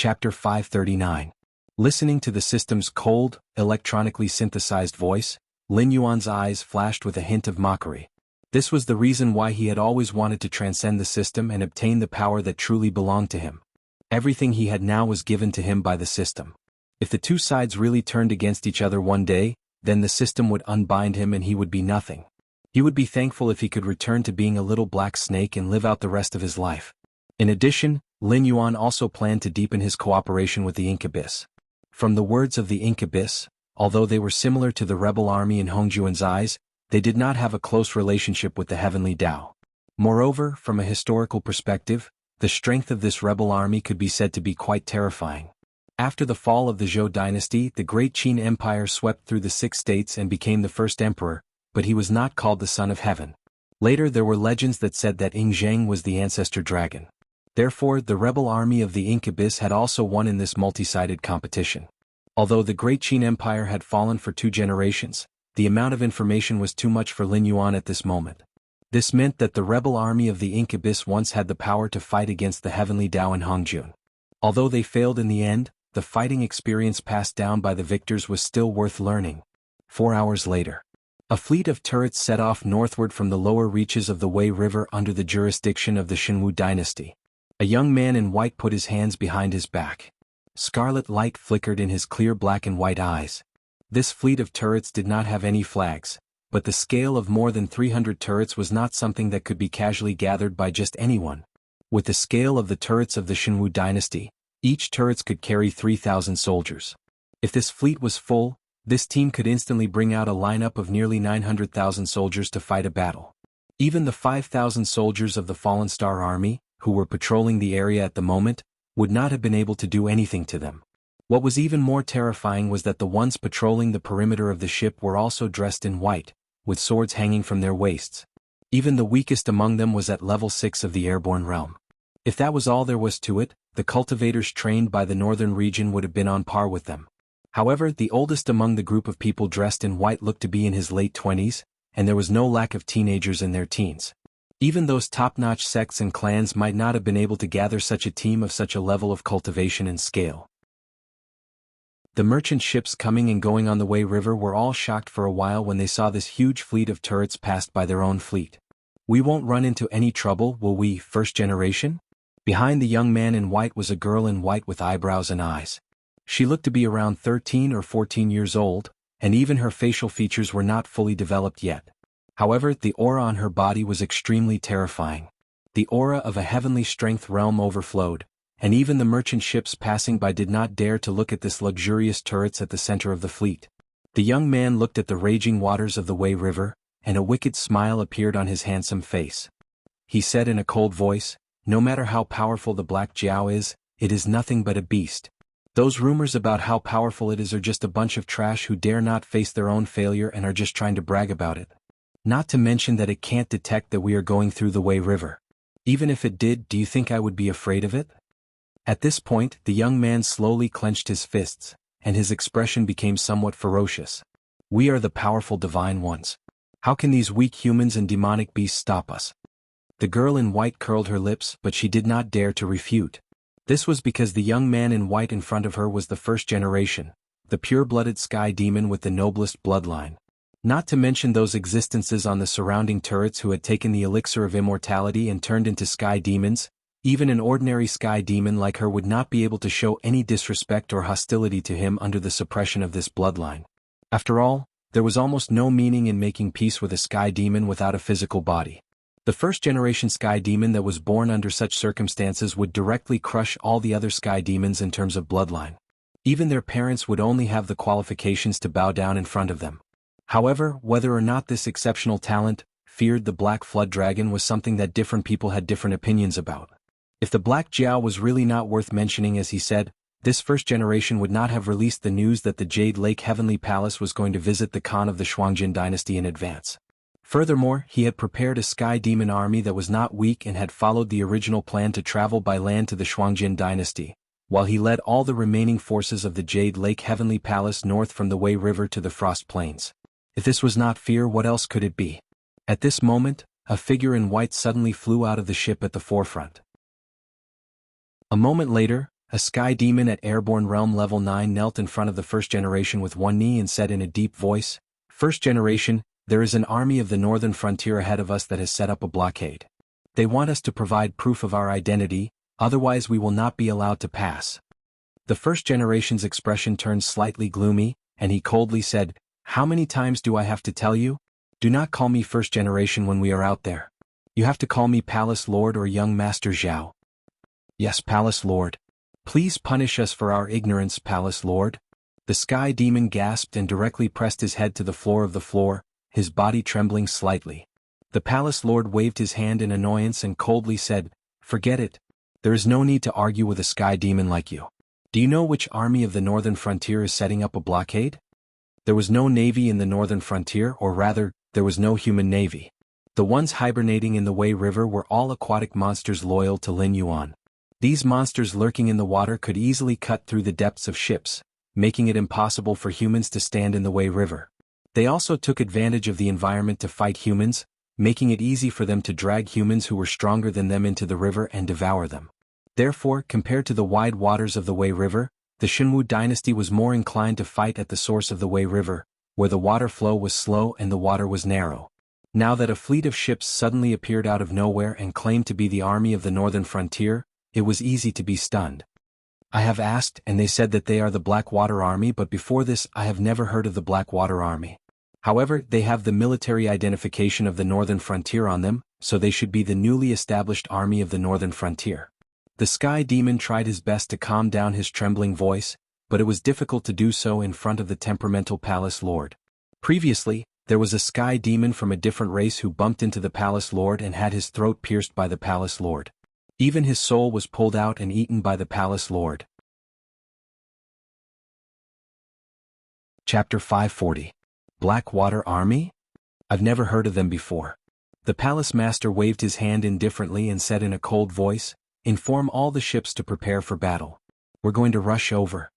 Chapter 539. Listening to the system's cold, electronically synthesized voice, Lin Yuan's eyes flashed with a hint of mockery. This was the reason why he had always wanted to transcend the system and obtain the power that truly belonged to him. Everything he had now was given to him by the system. If the two sides really turned against each other one day, then the system would unbind him and he would be nothing. He would be thankful if he could return to being a little black snake and live out the rest of his life. In addition, Lin Yuan also planned to deepen his cooperation with the Incubus. From the words of the Incubus, although they were similar to the rebel army in Hongjuan's eyes, they did not have a close relationship with the heavenly Tao. Moreover, from a historical perspective, the strength of this rebel army could be said to be quite terrifying. After the fall of the Zhou dynasty, the great Qin Empire swept through the 6 states and became the first emperor, but he was not called the Son of Heaven. Later there were legends that said that Ing Zheng was the ancestor dragon. Therefore, the rebel army of the Incubus had also won in this multi-sided competition. Although the great Qin Empire had fallen for 2 generations, the amount of information was too much for Lin Yuan at this moment. This meant that the rebel army of the Incubus once had the power to fight against the heavenly Tao in Hongjun. Although they failed in the end, the fighting experience passed down by the victors was still worth learning. 4 hours later, a fleet of turrets set off northward from the lower reaches of the Wei River under the jurisdiction of the Shenwu dynasty. A young man in white put his hands behind his back. Scarlet light flickered in his clear black and white eyes. This fleet of turrets did not have any flags, but the scale of more than 300 turrets was not something that could be casually gathered by just anyone. With the scale of the turrets of the Shenwu dynasty, each turret could carry 3,000 soldiers. If this fleet was full, this team could instantly bring out a lineup of nearly 900,000 soldiers to fight a battle. Even the 5,000 soldiers of the Fallen Star Army, who were patrolling the area at the moment, would not have been able to do anything to them. What was even more terrifying was that the ones patrolling the perimeter of the ship were also dressed in white, with swords hanging from their waists. Even the weakest among them was at level 6 of the airborne realm. If that was all there was to it, the cultivators trained by the northern region would have been on par with them. However, the oldest among the group of people dressed in white looked to be in his late 20s, and there was no lack of teenagers in their teens. Even those top-notch sects and clans might not have been able to gather such a team of such a level of cultivation and scale. The merchant ships coming and going on the Wei River were all shocked for a while when they saw this huge fleet of turrets passed by their own fleet. "We won't run into any trouble, will we, first generation?" Behind the young man in white was a girl in white with eyebrows and eyes. She looked to be around 13 or 14 years old, and even her facial features were not fully developed yet. However, the aura on her body was extremely terrifying. The aura of a heavenly strength realm overflowed, and even the merchant ships passing by did not dare to look at this luxurious turrets at the center of the fleet. The young man looked at the raging waters of the Wei River, and a wicked smile appeared on his handsome face. He said in a cold voice, "No matter how powerful the Black Jiao is, it is nothing but a beast. Those rumors about how powerful it is are just a bunch of trash who dare not face their own failure and are just trying to brag about it. Not to mention that it can't detect that we are going through the Wei River. Even if it did, do you think I would be afraid of it?" At this point, the young man slowly clenched his fists, and his expression became somewhat ferocious. "We are the powerful divine ones. How can these weak humans and demonic beasts stop us?" The girl in white curled her lips, but she did not dare to refute. This was because the young man in white in front of her was the first generation, the pure-blooded sky demon with the noblest bloodline. Not to mention those existences on the surrounding turrets who had taken the elixir of immortality and turned into sky demons. Even an ordinary sky demon like her would not be able to show any disrespect or hostility to him under the suppression of this bloodline. After all, there was almost no meaning in making peace with a sky demon without a physical body. The first-generation sky demon that was born under such circumstances would directly crush all the other sky demons in terms of bloodline. Even their parents would only have the qualifications to bow down in front of them. However, whether or not this exceptional talent feared the Black Flood Dragon was something that different people had different opinions about. If the Black Jiao was really not worth mentioning as he said, this first generation would not have released the news that the Jade Lake Heavenly Palace was going to visit the Khan of the Shuangjin dynasty in advance. Furthermore, he had prepared a sky demon army that was not weak and had followed the original plan to travel by land to the Shuangjin dynasty, while he led all the remaining forces of the Jade Lake Heavenly Palace north from the Wei River to the Frost Plains. If this was not fear, what else could it be? At this moment, a figure in white suddenly flew out of the ship at the forefront. A moment later, A sky demon at airborne realm level 9 knelt in front of the first generation with one knee and said in a deep voice, "First generation, there is an army of the northern frontier ahead of us that has set up a blockade. They want us to provide proof of our identity, otherwise we will not be allowed to pass." The first generation's expression turned slightly gloomy, and he coldly said, "How many times do I have to tell you? Do not call me first generation when we are out there. You have to call me Palace Lord or Young Master Zhao." "Yes, Palace Lord. Please punish us for our ignorance, Palace Lord." The sky demon gasped and directly pressed his head to the floor, his body trembling slightly. The Palace Lord waved his hand in annoyance and coldly said, "Forget it. There is no need to argue with a sky demon like you. Do you know which army of the northern frontier is setting up a blockade?" There was no navy in the northern frontier, or rather, there was no human navy. The ones hibernating in the Wei River were all aquatic monsters loyal to Lin Yuan. These monsters lurking in the water could easily cut through the depths of ships, making it impossible for humans to stand in the Wei River. They also took advantage of the environment to fight humans, making it easy for them to drag humans who were stronger than them into the river and devour them. Therefore, compared to the wide waters of the Wei River, the Shenwu dynasty was more inclined to fight at the source of the Wei River, where the water flow was slow and the water was narrow. Now that a fleet of ships suddenly appeared out of nowhere and claimed to be the army of the northern frontier, it was easy to be stunned. "I have asked, and they said that they are the Blackwater Army, but before this I have never heard of the Blackwater Army. However, they have the military identification of the northern frontier on them, so they should be the newly established army of the northern frontier." The sky demon tried his best to calm down his trembling voice, but it was difficult to do so in front of the temperamental Palace Lord. Previously, there was a sky demon from a different race who bumped into the Palace Lord and had his throat pierced by the Palace Lord. Even his soul was pulled out and eaten by the Palace Lord. Chapter 540. Blackwater Army? I've never heard of them before. The Palace Master waved his hand indifferently and said in a cold voice, "Inform all the ships to prepare for battle. We're going to rush over."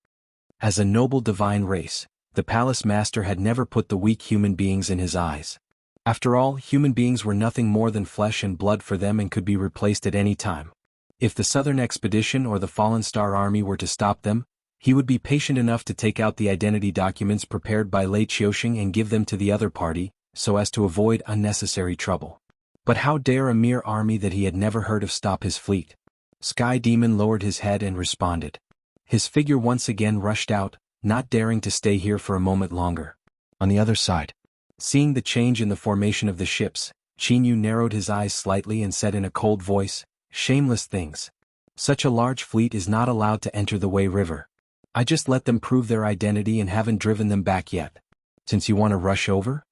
As a noble divine race, the Palace Master had never put the weak human beings in his eyes. After all, human beings were nothing more than flesh and blood for them and could be replaced at any time. If the Southern Expedition or the Fallen Star Army were to stop them, he would be patient enough to take out the identity documents prepared by Lei Qiuxing and give them to the other party, so as to avoid unnecessary trouble. But how dare a mere army that he had never heard of stop his fleet? Sky Demon lowered his head and responded. His figure once again rushed out, not daring to stay here for a moment longer. On the other side, seeing the change in the formation of the ships, Qin narrowed his eyes slightly and said in a cold voice, "Shameless things. Such a large fleet is not allowed to enter the Wei River. I just let them prove their identity and haven't driven them back yet. Since you want to rush over?"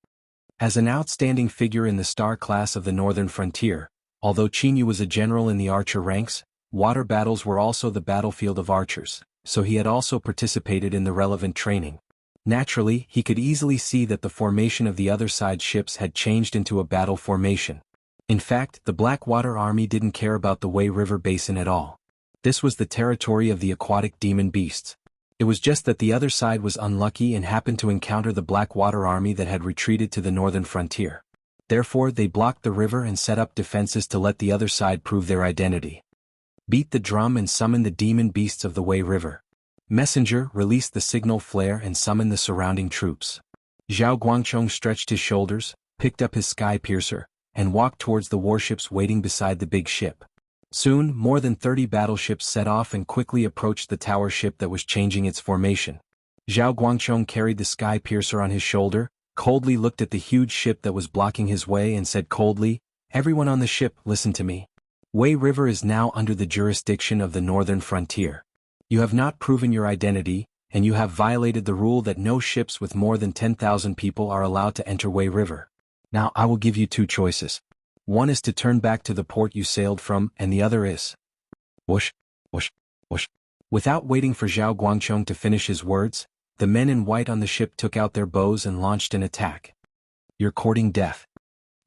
As an outstanding figure in the star class of the northern frontier, although Qin was a general in the archer ranks, water battles were also the battlefield of archers, so he had also participated in the relevant training. Naturally, he could easily see that the formation of the other side's ships had changed into a battle formation. In fact, the Blackwater Army didn't care about the Wei River Basin at all. This was the territory of the aquatic demon beasts. It was just that the other side was unlucky and happened to encounter the Blackwater Army that had retreated to the northern frontier. Therefore, they blocked the river and set up defenses to let the other side prove their identity. Beat the drum and summon the demon beasts of the Wei River. Messenger, release the signal flare and summon the surrounding troops. Zhao Guangchong stretched his shoulders, picked up his sky piercer, and walked towards the warships waiting beside the big ship. Soon, more than 30 battleships set off and quickly approached the tower ship that was changing its formation. Zhao Guangchong carried the sky piercer on his shoulder, coldly looked at the huge ship that was blocking his way and said coldly, "Everyone on the ship, listen to me. Wei River is now under the jurisdiction of the northern frontier. You have not proven your identity, and you have violated the rule that no ships with more than 10,000 people are allowed to enter Wei River. Now I will give you two choices. One is to turn back to the port you sailed from, and the other is..." Whoosh, whoosh, whoosh. Without waiting for Zhao Guangchong to finish his words, the men in white on the ship took out their bows and launched an attack. "You're courting death."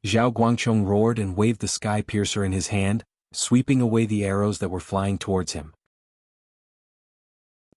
Zhao Guangchong roared and waved the sky piercer in his hand, sweeping away the arrows that were flying towards him.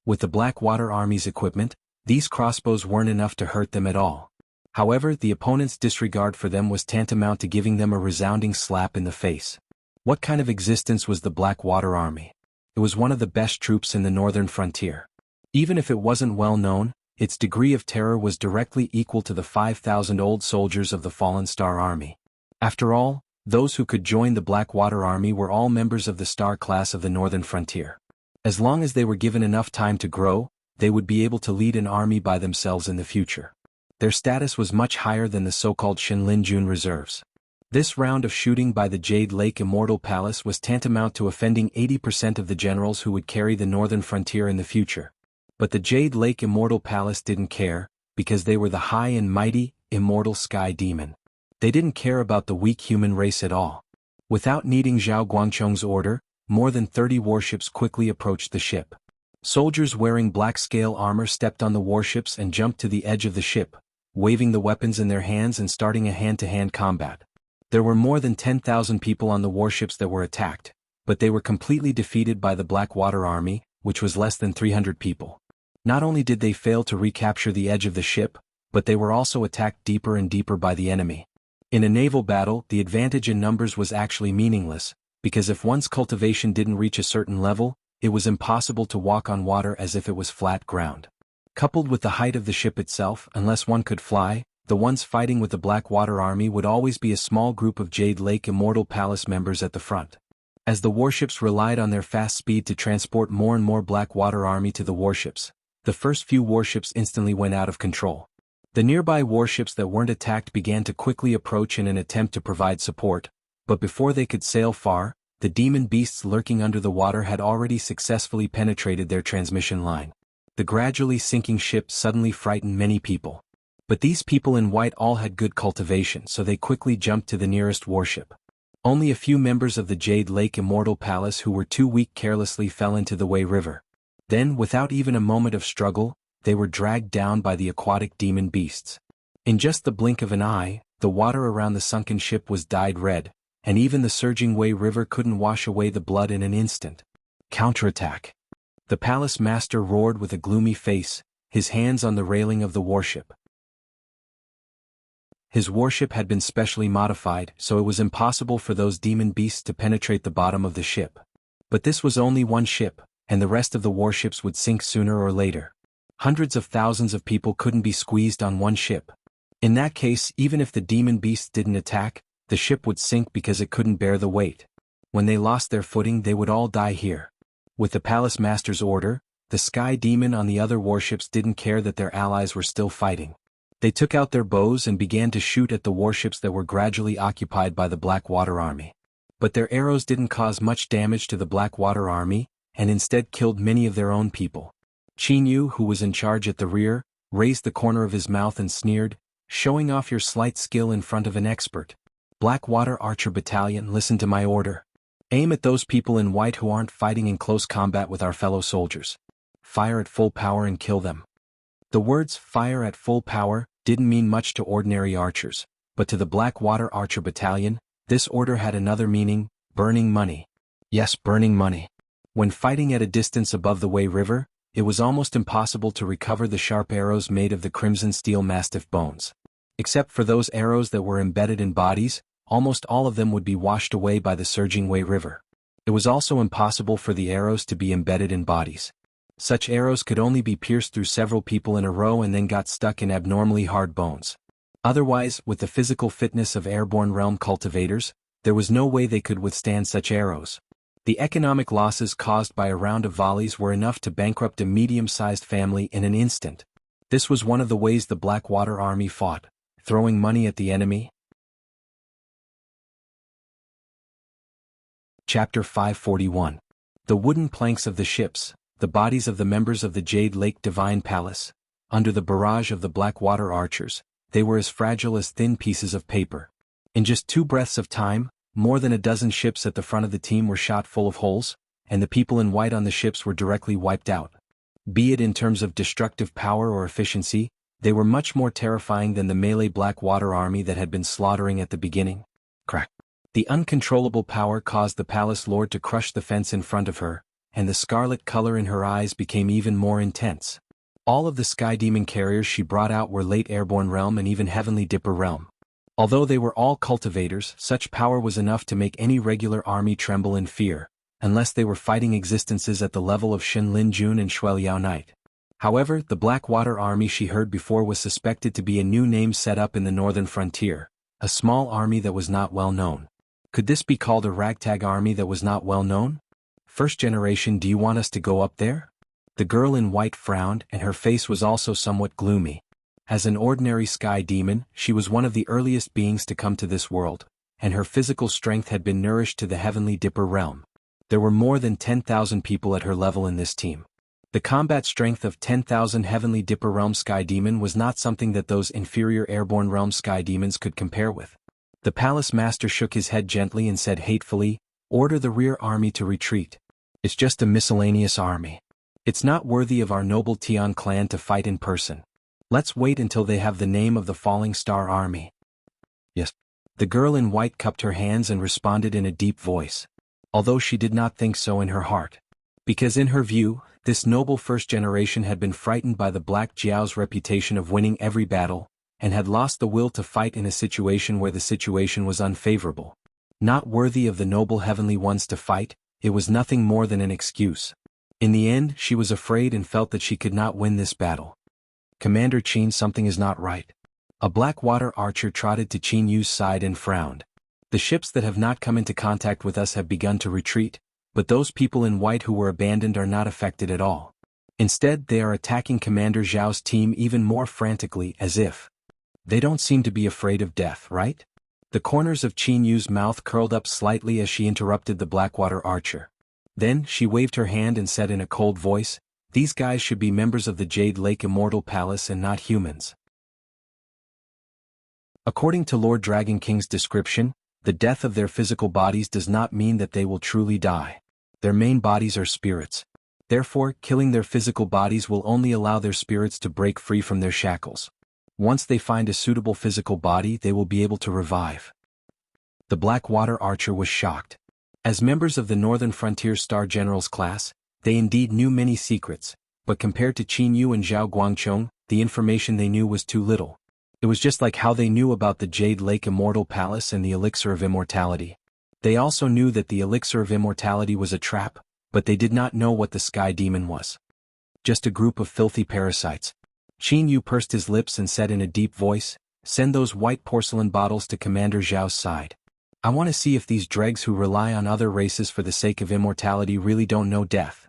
With the Blackwater Army's equipment, these crossbows weren't enough to hurt them at all. However, the opponent's disregard for them was tantamount to giving them a resounding slap in the face. What kind of existence was the Blackwater Army? It was one of the best troops in the northern frontier. Even if it wasn't well known, its degree of terror was directly equal to the 5,000 old soldiers of the Fallen Star Army. After all, those who could join the Blackwater Army were all members of the Star class of the northern frontier. As long as they were given enough time to grow, they would be able to lead an army by themselves in the future. Their status was much higher than the so-called Shinlin-jun reserves. This round of shooting by the Jade Lake Immortal Palace was tantamount to offending 80% of the generals who would carry the northern frontier in the future. But the Jade Lake Immortal Palace didn't care, because they were the high and mighty, immortal Sky Demon. They didn't care about the weak human race at all. Without needing Zhao Guangcheng's order, more than 30 warships quickly approached the ship. Soldiers wearing black scale armor stepped on the warships and jumped to the edge of the ship, waving the weapons in their hands and starting a hand-to-hand combat. There were more than 10,000 people on the warships that were attacked, but they were completely defeated by the Blackwater Army, which was less than 300 people. Not only did they fail to recapture the edge of the ship, but they were also attacked deeper and deeper by the enemy. In a naval battle, the advantage in numbers was actually meaningless, because if one's cultivation didn't reach a certain level, it was impossible to walk on water as if it was flat ground. Coupled with the height of the ship itself, unless one could fly, the ones fighting with the Blackwater Army would always be a small group of Jade Lake Immortal Palace members at the front. As the warships relied on their fast speed to transport more and more Blackwater Army to the warships, the first few warships instantly went out of control. The nearby warships that weren't attacked began to quickly approach in an attempt to provide support, but before they could sail far, the demon beasts lurking under the water had already successfully penetrated their transmission line. The gradually sinking ship suddenly frightened many people. But these people in white all had good cultivation, so they quickly jumped to the nearest warship. Only a few members of the Jade Lake Immortal Palace who were too weak carelessly fell into the Wei River. Then, without even a moment of struggle, they were dragged down by the aquatic demon beasts. In just the blink of an eye, the water around the sunken ship was dyed red, and even the surging Wei River couldn't wash away the blood in an instant. Counterattack! The palace master roared with a gloomy face, his hands on the railing of the warship. His warship had been specially modified, so it was impossible for those demon beasts to penetrate the bottom of the ship. But this was only one ship, and the rest of the warships would sink sooner or later. Hundreds of thousands of people couldn't be squeezed on one ship. In that case, even if the demon beasts didn't attack, the ship would sink because it couldn't bear the weight. When they lost their footing, they would all die here. With the palace master's order, the Sky Demon on the other warships didn't care that their allies were still fighting. They took out their bows and began to shoot at the warships that were gradually occupied by the Blackwater Army. But their arrows didn't cause much damage to the Blackwater Army, and instead killed many of their own people. Qin Yu, who was in charge at the rear, raised the corner of his mouth and sneered, "Showing off your slight skill in front of an expert. Blackwater Archer Battalion, listen to my order. Aim at those people in white who aren't fighting in close combat with our fellow soldiers. Fire at full power and kill them." The words "fire at full power" didn't mean much to ordinary archers, but to the Blackwater Archer Battalion, this order had another meaning: burning money. Yes, burning money. When fighting at a distance above the Wei River, it was almost impossible to recover the sharp arrows made of the crimson steel mastiff bones. Except for those arrows that were embedded in bodies, almost all of them would be washed away by the surging Wei River. It was also impossible for the arrows to be embedded in bodies. Such arrows could only be pierced through several people in a row and then got stuck in abnormally hard bones. Otherwise, with the physical fitness of airborne realm cultivators, there was no way they could withstand such arrows. The economic losses caused by a round of volleys were enough to bankrupt a medium-sized family in an instant. This was one of the ways the Blackwater Army fought, throwing money at the enemy. Chapter 541. The wooden planks of the ships, the bodies of the members of the Jade Lake Divine Palace. Under the barrage of the Blackwater archers, they were as fragile as thin pieces of paper. In just 2 breaths of time, more than a dozen ships at the front of the team were shot full of holes, and the people in white on the ships were directly wiped out. Be it in terms of destructive power or efficiency, they were much more terrifying than the melee Blackwater Army that had been slaughtering at the beginning. Crack. The uncontrollable power caused the palace lord to crush the fence in front of her, and the scarlet color in her eyes became even more intense. All of the Sky Demon carriers she brought out were late Airborne Realm and even Heavenly Dipper Realm. Although they were all cultivators, such power was enough to make any regular army tremble in fear, unless they were fighting existences at the level of Shen Linjun and Shuai Liao Knight. However, the Blackwater army she heard before was suspected to be a new name set up in the northern frontier, a small army that was not well known. Could this be called a ragtag army that was not well known? First generation, do you want us to go up there? The girl in white frowned, and her face was also somewhat gloomy. As an ordinary sky demon, she was one of the earliest beings to come to this world, and her physical strength had been nourished to the heavenly Dipper realm. There were more than 10,000 people at her level in this team. The combat strength of 10,000 heavenly Dipper realm sky demon was not something that those inferior airborne realm sky demons could compare with. The palace master shook his head gently and said hatefully, "Order the rear army to retreat. It's just a miscellaneous army. It's not worthy of our noble Tian clan to fight in person. Let's wait until they have the name of the Falling Star Army." "Yes." The girl in white cupped her hands and responded in a deep voice, although she did not think so in her heart. Because in her view, this noble first generation had been frightened by the Black Jiao's reputation of winning every battle, and had lost the will to fight in a situation where the situation was unfavorable. Not worthy of the noble heavenly ones to fight, it was nothing more than an excuse. In the end, she was afraid and felt that she could not win this battle. "Commander Qin, something is not right." A Blackwater archer trotted to Qin Yu's side and frowned. "The ships that have not come into contact with us have begun to retreat, but those people in white who were abandoned are not affected at all. Instead, they are attacking Commander Zhao's team even more frantically, as if they don't seem to be afraid of death, right?" The corners of Qin Yu's mouth curled up slightly as she interrupted the Blackwater archer. Then, she waved her hand and said in a cold voice, "These guys should be members of the Jade Lake Immortal Palace and not humans." According to Lord Dragon King's description, the death of their physical bodies does not mean that they will truly die. Their main bodies are spirits. Therefore, killing their physical bodies will only allow their spirits to break free from their shackles. Once they find a suitable physical body, they will be able to revive. The Blackwater archer was shocked. As members of the Northern Frontier Star Generals class, they indeed knew many secrets, but compared to Qin Yu and Zhao Guangchong, the information they knew was too little. It was just like how they knew about the Jade Lake Immortal Palace and the Elixir of Immortality. They also knew that the Elixir of Immortality was a trap, but they did not know what the Sky Demon was. Just a group of filthy parasites. Qin Yu pursed his lips and said in a deep voice, "Send those white porcelain bottles to Commander Zhao's side. I want to see if these dregs who rely on other races for the sake of immortality really don't know death."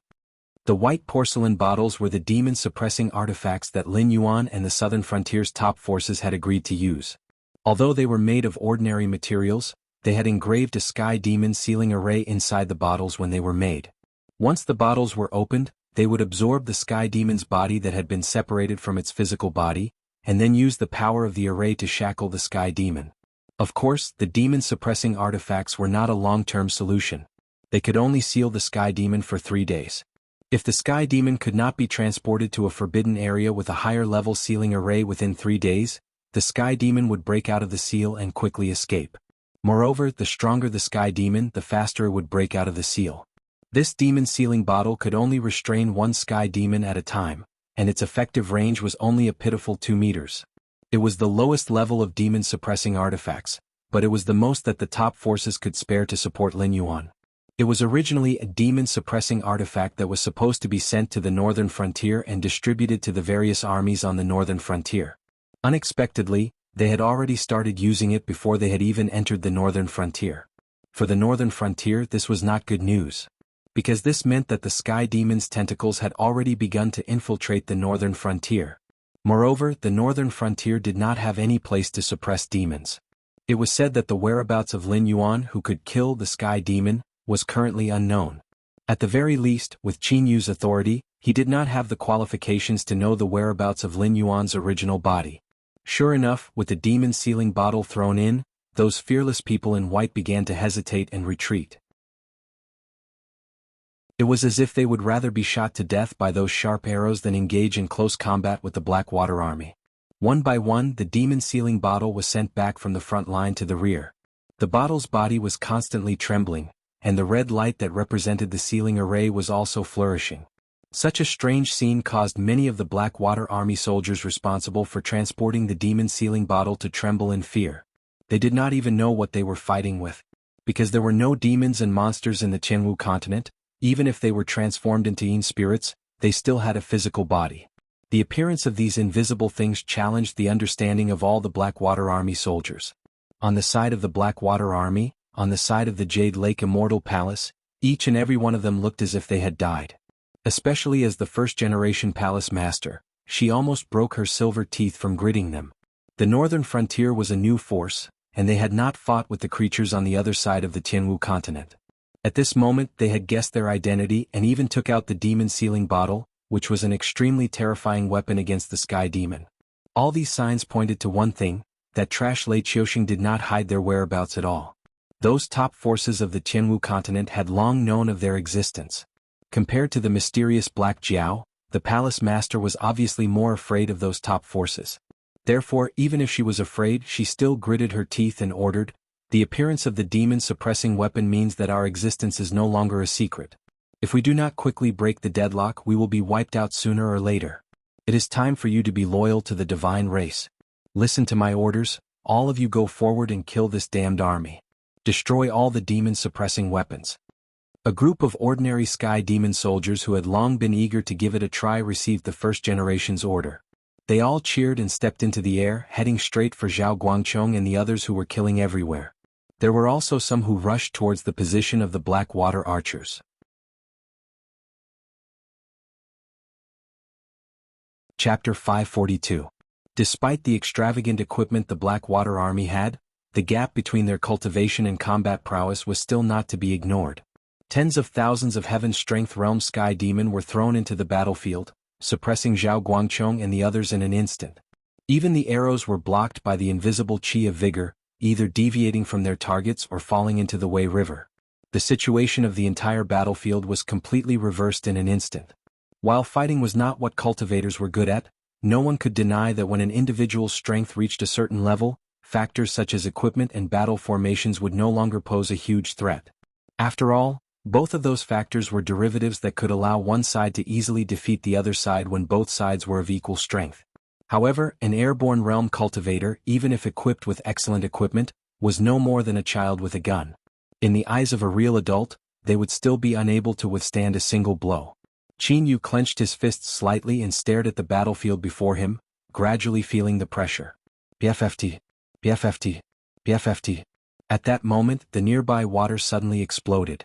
The white porcelain bottles were the demon-suppressing artifacts that Lin Yuan and the Southern Frontier's top forces had agreed to use. Although they were made of ordinary materials, they had engraved a Sky Demon sealing array inside the bottles when they were made. Once the bottles were opened, they would absorb the Sky Demon's body that had been separated from its physical body, and then use the power of the array to shackle the Sky Demon. Of course, the demon-suppressing artifacts were not a long-term solution. They could only seal the Sky Demon for 3 days. If the Sky Demon could not be transported to a forbidden area with a higher-level sealing array within 3 days, the Sky Demon would break out of the seal and quickly escape. Moreover, the stronger the Sky Demon, the faster it would break out of the seal. This demon sealing bottle could only restrain one Sky Demon at a time, and its effective range was only a pitiful 2 meters. It was the lowest level of demon-suppressing artifacts, but it was the most that the top forces could spare to support Lin Yuan. It was originally a demon-suppressing artifact that was supposed to be sent to the northern frontier and distributed to the various armies on the northern frontier. Unexpectedly, they had already started using it before they had even entered the northern frontier. For the northern frontier, this was not good news, because this meant that the Sky Demon's tentacles had already begun to infiltrate the northern frontier. Moreover, the northern frontier did not have any place to suppress demons. It was said that the whereabouts of Lin Yuan, who could kill the Sky Demon, was currently unknown. At the very least, with Qin Yu's authority, he did not have the qualifications to know the whereabouts of Lin Yuan's original body. Sure enough, with the demon sealing bottle thrown in, those fearless people in white began to hesitate and retreat. It was as if they would rather be shot to death by those sharp arrows than engage in close combat with the Blackwater army. One by one, the demon sealing bottle was sent back from the front line to the rear. The bottle's body was constantly trembling, and the red light that represented the sealing array was also flourishing. Such a strange scene caused many of the Blackwater army soldiers responsible for transporting the demon sealing bottle to tremble in fear. They did not even know what they were fighting with. Because there were no demons and monsters in the Jianghu continent, even if they were transformed into Yin spirits, they still had a physical body. The appearance of these invisible things challenged the understanding of all the Blackwater Army soldiers. On the side of the Blackwater Army, on the side of the Jade Lake Immortal Palace, each and every one of them looked as if they had died. Especially as the first-generation palace master, she almost broke her silver teeth from gritting them. The northern frontier was a new force, and they had not fought with the creatures on the other side of the Jianghu continent. At this moment they had guessed their identity and even took out the demon sealing bottle, which was an extremely terrifying weapon against the sky demon. All these signs pointed to one thing, that Trash Lei Qiuxing did not hide their whereabouts at all. Those top forces of the Jianghu continent had long known of their existence. Compared to the mysterious Black Jiao, the palace master was obviously more afraid of those top forces. Therefore, even if she was afraid, she still gritted her teeth and ordered, "The appearance of the demon-suppressing weapon means that our existence is no longer a secret. If we do not quickly break the deadlock, we will be wiped out sooner or later. It is time for you to be loyal to the divine race. Listen to my orders, all of you go forward and kill this damned army. Destroy all the demon-suppressing weapons." A group of ordinary sky demon soldiers who had long been eager to give it a try received the first generation's order. They all cheered and stepped into the air, heading straight for Zhao Guangchong and the others who were killing everywhere. There were also some who rushed towards the position of the Blackwater archers. Chapter 542. Despite the extravagant equipment the Blackwater Army had, the gap between their cultivation and combat prowess was still not to be ignored. Tens of thousands of Heaven Strength Realm Sky Demon were thrown into the battlefield, suppressing Zhao Guangchong and the others in an instant. Even the arrows were blocked by the invisible Qi of Vigor, either deviating from their targets or falling into the Wei River. The situation of the entire battlefield was completely reversed in an instant. While fighting was not what cultivators were good at, no one could deny that when an individual's strength reached a certain level, factors such as equipment and battle formations would no longer pose a huge threat. After all, both of those factors were derivatives that could allow one side to easily defeat the other side when both sides were of equal strength. However, an airborne realm cultivator, even if equipped with excellent equipment, was no more than a child with a gun. In the eyes of a real adult, they would still be unable to withstand a single blow. Qin Yu clenched his fists slightly and stared at the battlefield before him, gradually feeling the pressure. BFFT, BFFT, BFFT. At that moment, the nearby water suddenly exploded.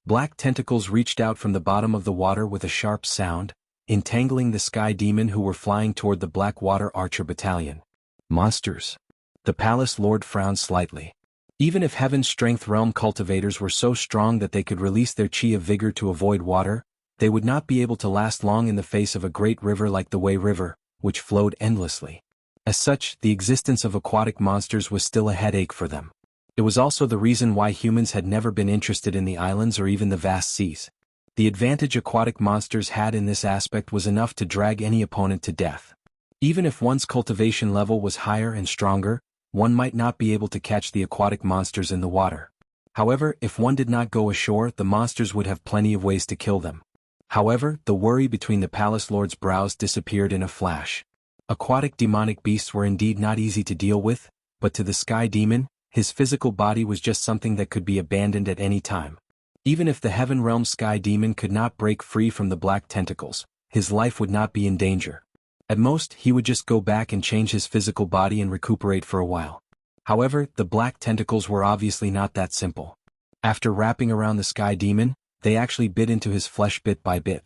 Black tentacles reached out from the bottom of the water with a sharp sound, entangling the sky demon who were flying toward the Blackwater Archer Battalion. Monsters. The palace lord frowned slightly. Even if Heaven's Strength Realm cultivators were so strong that they could release their Qi of Vigor to avoid water, they would not be able to last long in the face of a great river like the Wei River, which flowed endlessly. As such, the existence of aquatic monsters was still a headache for them. It was also the reason why humans had never been interested in the islands or even the vast seas. The advantage aquatic monsters had in this aspect was enough to drag any opponent to death. Even if one's cultivation level was higher and stronger, one might not be able to catch the aquatic monsters in the water. However, if one did not go ashore, the monsters would have plenty of ways to kill them. However, the worry between the palace lord's brows disappeared in a flash. Aquatic demonic beasts were indeed not easy to deal with, but to the sky demon, his physical body was just something that could be abandoned at any time. Even if the Heaven Realm Sky Demon could not break free from the black tentacles, his life would not be in danger. At most, he would just go back and change his physical body and recuperate for a while. However, the black tentacles were obviously not that simple. After wrapping around the Sky Demon, they actually bit into his flesh bit by bit.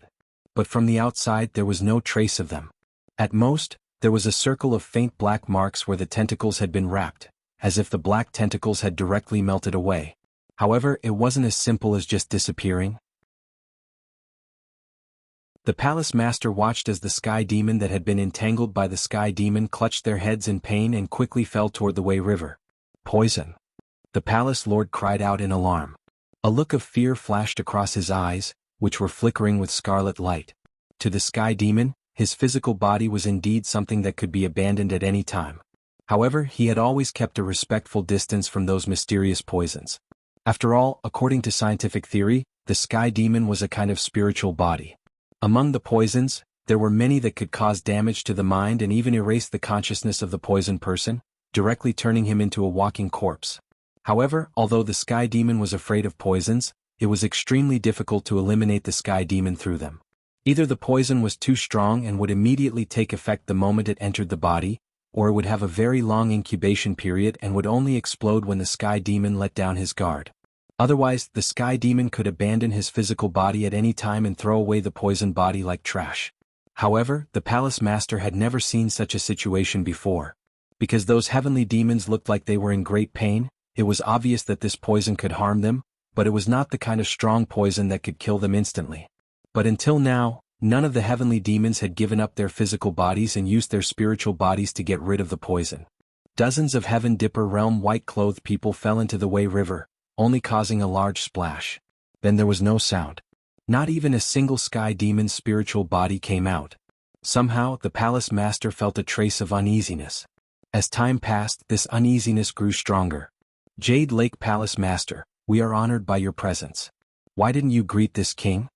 But from the outside there was no trace of them. At most, there was a circle of faint black marks where the tentacles had been wrapped, as if the black tentacles had directly melted away. However, it wasn't as simple as just disappearing. The palace master watched as the sky demon that had been entangled by the sky demon clutched their heads in pain and quickly fell toward the Wei River. Poison. The palace lord cried out in alarm. A look of fear flashed across his eyes, which were flickering with scarlet light. To the sky demon, his physical body was indeed something that could be abandoned at any time. However, he had always kept a respectful distance from those mysterious poisons. After all, according to scientific theory, the sky demon was a kind of spiritual body. Among the poisons, there were many that could cause damage to the mind and even erase the consciousness of the poisoned person, directly turning him into a walking corpse. However, although the sky demon was afraid of poisons, it was extremely difficult to eliminate the sky demon through them. Either the poison was too strong and would immediately take effect the moment it entered the body, or it would have a very long incubation period and would only explode when the sky demon let down his guard. Otherwise, the sky demon could abandon his physical body at any time and throw away the poisoned body like trash. However, the palace master had never seen such a situation before. Because those heavenly demons looked like they were in great pain, it was obvious that this poison could harm them, but it was not the kind of strong poison that could kill them instantly. But until now, none of the heavenly demons had given up their physical bodies and used their spiritual bodies to get rid of the poison. Dozens of Heaven Dipper realm white-clothed people fell into the Wei River, only causing a large splash. Then there was no sound. Not even a single sky demon's spiritual body came out. Somehow, the palace master felt a trace of uneasiness. As time passed, this uneasiness grew stronger. Jade Lake Palace Master, we are honored by your presence. Why didn't you greet this king?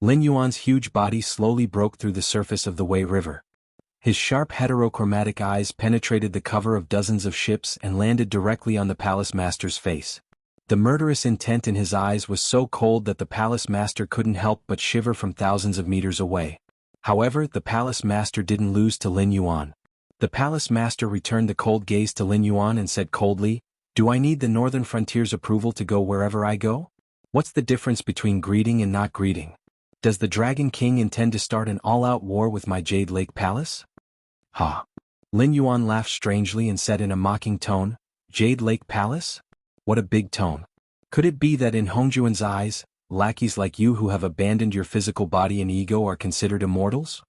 Lin Yuan's huge body slowly broke through the surface of the Wei River. His sharp heterochromatic eyes penetrated the cover of dozens of ships and landed directly on the palace master's face. The murderous intent in his eyes was so cold that the palace master couldn't help but shiver from thousands of meters away. However, the palace master didn't lose to Lin Yuan. The palace master returned the cold gaze to Lin Yuan and said coldly, "Do I need the Northern Frontier's approval to go wherever I go? What's the difference between greeting and not greeting? Does the Dragon King intend to start an all-out war with my Jade Lake Palace?" Ha! Lin Yuan laughed strangely and said in a mocking tone, "Jade Lake Palace? What a big tone. Could it be that in Hongjuan's eyes, lackeys like you who have abandoned your physical body and ego are considered immortals?"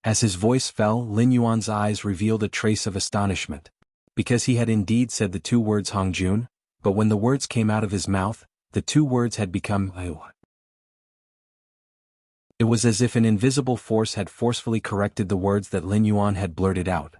As his voice fell, Lin Yuan's eyes revealed a trace of astonishment. Because he had indeed said the two words Hongjun, but when the words came out of his mouth, the two words had become Ayu. It was as if an invisible force had forcefully corrected the words that Lin Yuan had blurted out.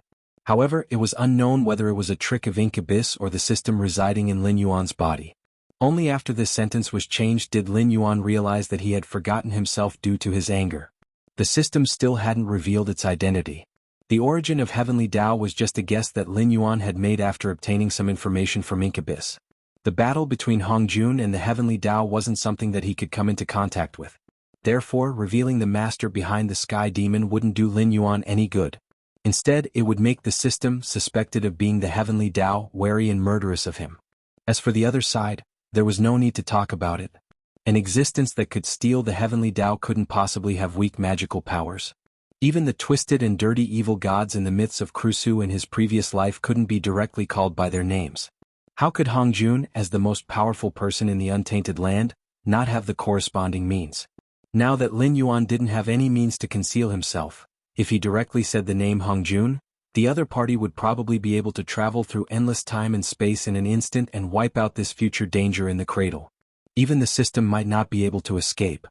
However, it was unknown whether it was a trick of incubus or the system residing in Lin Yuan's body. Only after this sentence was changed did Lin Yuan realize that he had forgotten himself due to his anger. The system still hadn't revealed its identity. The origin of Heavenly Tao was just a guess that Lin Yuan had made after obtaining some information from Incubus. The battle between Hongjun and the Heavenly Tao wasn't something that he could come into contact with. Therefore, revealing the master behind the sky demon wouldn't do Lin Yuan any good. Instead, it would make the system, suspected of being the Heavenly Tao, wary and murderous of him. As for the other side, there was no need to talk about it. An existence that could steal the Heavenly Tao couldn't possibly have weak magical powers. Even the twisted and dirty evil gods in the myths of Krusu in his previous life couldn't be directly called by their names. How could Hongjun, as the most powerful person in the untainted land, not have the corresponding means? Now that Lin Yuan didn't have any means to conceal himself, if he directly said the name Hongjun, the other party would probably be able to travel through endless time and space in an instant and wipe out this future danger in the cradle. Even the system might not be able to escape.